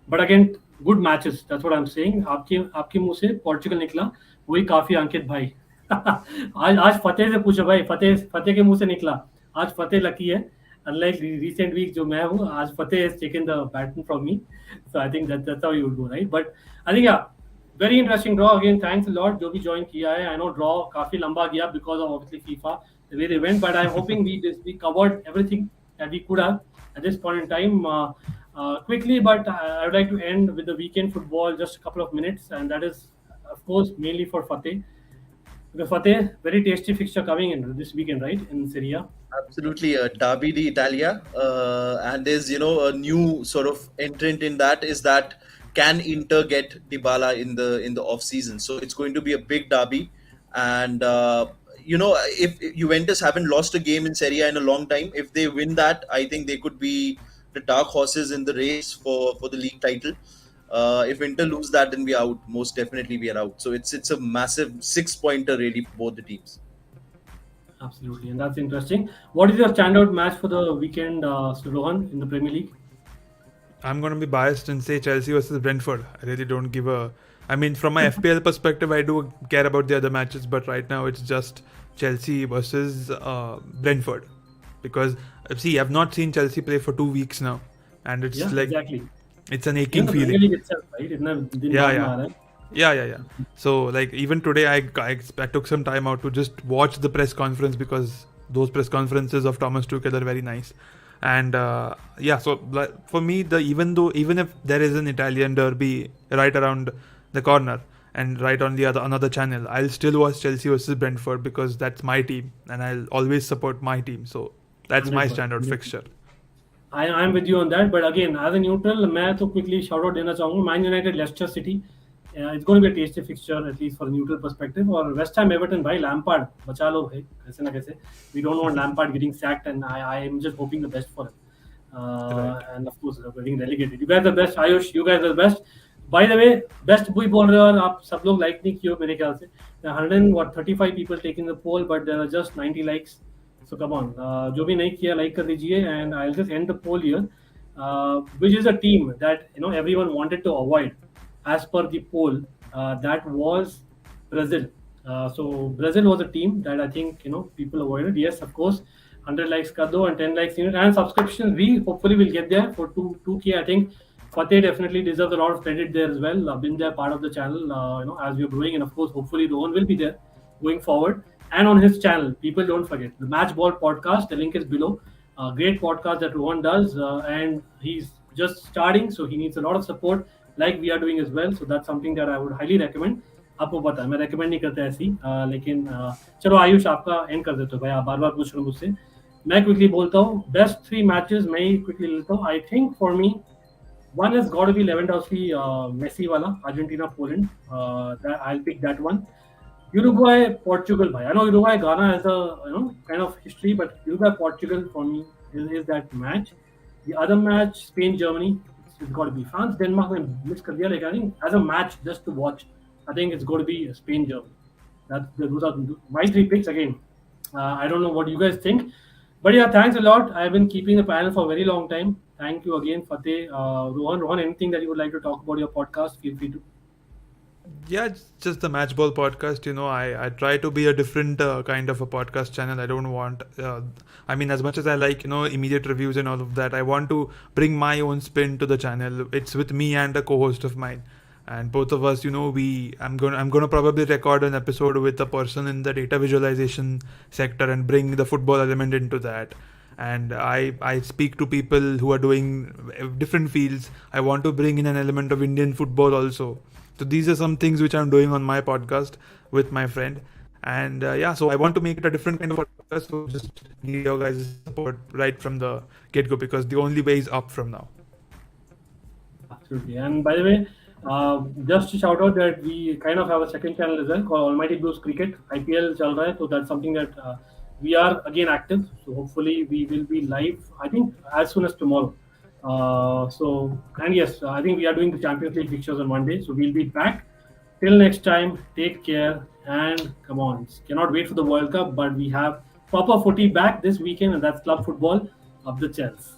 But again, good matches. That's what I'm saying. आपके मुंह से Portugal निकला, वही काफी अंकित भाई. आज फतेह से पूछो भाई, फतेह के मुंह से निकला. आज फतेह लकी है. Unlike recent week, जो मैं हूँ, आज फतेह has taken the baton from me. So I think that's how you would go, right? But I think yeah, very interesting draw again. Thanks a lot जो भी join किया है. I know draw काफी लंबा गया because of obviously FIFA, the way they went. But I'm hoping we covered everything that we could have at this point in time. Quickly, but I would like to end with the weekend football, just a couple of minutes, and that is, of course, mainly for Fateh. Because Fateh, very tasty fixture coming in this weekend, right, in Serie A? Absolutely, Derby d'Italia, and there's a new sort of entrant in that is that can Inter get Dybala in the off season? So it's going to be a big derby, and if Juventus haven't lost a game in Serie A in a long time, if they win that, I think they could be the dark horses in the race for the league title. If Inter lose that, then we are out. Most definitely we are out. So it's a massive 6-pointer really for both the teams. Absolutely, and that's interesting. What is your standout match for the weekend, Rohan, in the Premier League? I'm going to be biased and say Chelsea versus Brentford. I really don't give a... I mean, from my FPL perspective, I do care about the other matches, but right now it's just Chelsea versus Brentford. Because, see, I've not seen Chelsea play for 2 weeks now. And it's exactly. It's an aching feeling. Premier League itself, right? Yeah. So, like, even today, I took some time out to just watch the press conference because those press conferences of Thomas Tuchel are very nice. And so for me, even if there is an Italian derby right around the corner and right on the another channel, I'll still watch Chelsea versus Brentford because that's my team and I'll always support my team. So that's my standout fixture. I'm with you on that, but again, as a neutral, मैं तो quickly shout out देना चाहूँगा. Man United, Leicester City. It's going to be a tasty fixture, at least for a neutral perspective. Or West Ham, Everton, भाई Lampard, बचा लो भाई, कैसे ना कैसे. We don't want Lampard getting sacked, and I am just hoping the best for him. And of course, getting relegated. You guys are the best, Ayush. You guys are the best. By the way, best भी बोल रहे हो और आप सब लोग like नहीं किए हो मेरे ख्याल से. There are 135 people taking the poll, but there are just 90 likes. So come on, जो भी नहीं किया like कर दीजिए, and I'll just end the poll here. Which is a team that everyone wanted to avoid, as per the poll, that was Brazil. So Brazil was a team that I think people avoided. Yes, of course, 100 likes kar do and 10 likes unit and subscription. We hopefully will get there for 2K. I think Fateh definitely deserves a lot of credit there as well. Been there part of the channel, as we're growing, and of course, hopefully Rohan will be there going forward. And on his channel, people don't forget the Match Ball podcast. The link is below. Great podcast that Rohan does, and he's just starting, so he needs a lot of support, like we are doing as well. So that's something that I would highly recommend. आपको पता है मैं recommend नहीं करता ऐसी लेकिन चलो आयुष आपका एंड कर देते हो भाई, आप बार बार पूछ रहे हो मुझसे. मैं क्विकली बोलता हूँ बेस्ट 3 मैचेस मैं ही क्विकली लेता हूँ. I think for me one has got to be Lewandowski Messi wala Argentina Poland. I'll pick that one. Uruguay Portugal bhai. I know Uruguay Ghana has a kind of history, but Uruguay Portugal for me is that match. The other match Spain Germany, it's got to be France Denmark. I miss kar diya, like I think as a match just to watch, I think it's got to be Spain Germany. Those are my 3 picks again. I don't know what you guys think, but yeah, thanks a lot. I've been keeping the panel for a very long time. Thank you again, Fateh, Rohan. Anything that you would like to talk about your podcast? Feel free to. Yeah, it's just the Matchball podcast. I try to be a different kind of a podcast channel. I don't want, as much as I like, immediate reviews and all of that, I want to bring my own spin to the channel. It's with me and a co-host of mine. And both of us, I'm going to probably record an episode with a person in the data visualization sector and bring the football element into that. And I speak to people who are doing different fields. I want to bring in an element of Indian football also. So these are some things which I'm doing on my podcast with my friend. And so I want to make it a different kind of podcast. So just need your guys' support right from the get-go, because the only way is up from now. Absolutely. And by the way, just to shout out that we kind of have a second channel as well called Almighty Blues Cricket. IPL chal raha hai, so that's something that we are again active. So hopefully we will be live, I think, as soon as tomorrow. And yes, I think we are doing the Champions League fixtures on Monday. So we'll be back. Till next time, take care and come on. Cannot wait for the World Cup, but we have proper footy back this weekend, and that's club football of the Chelsea.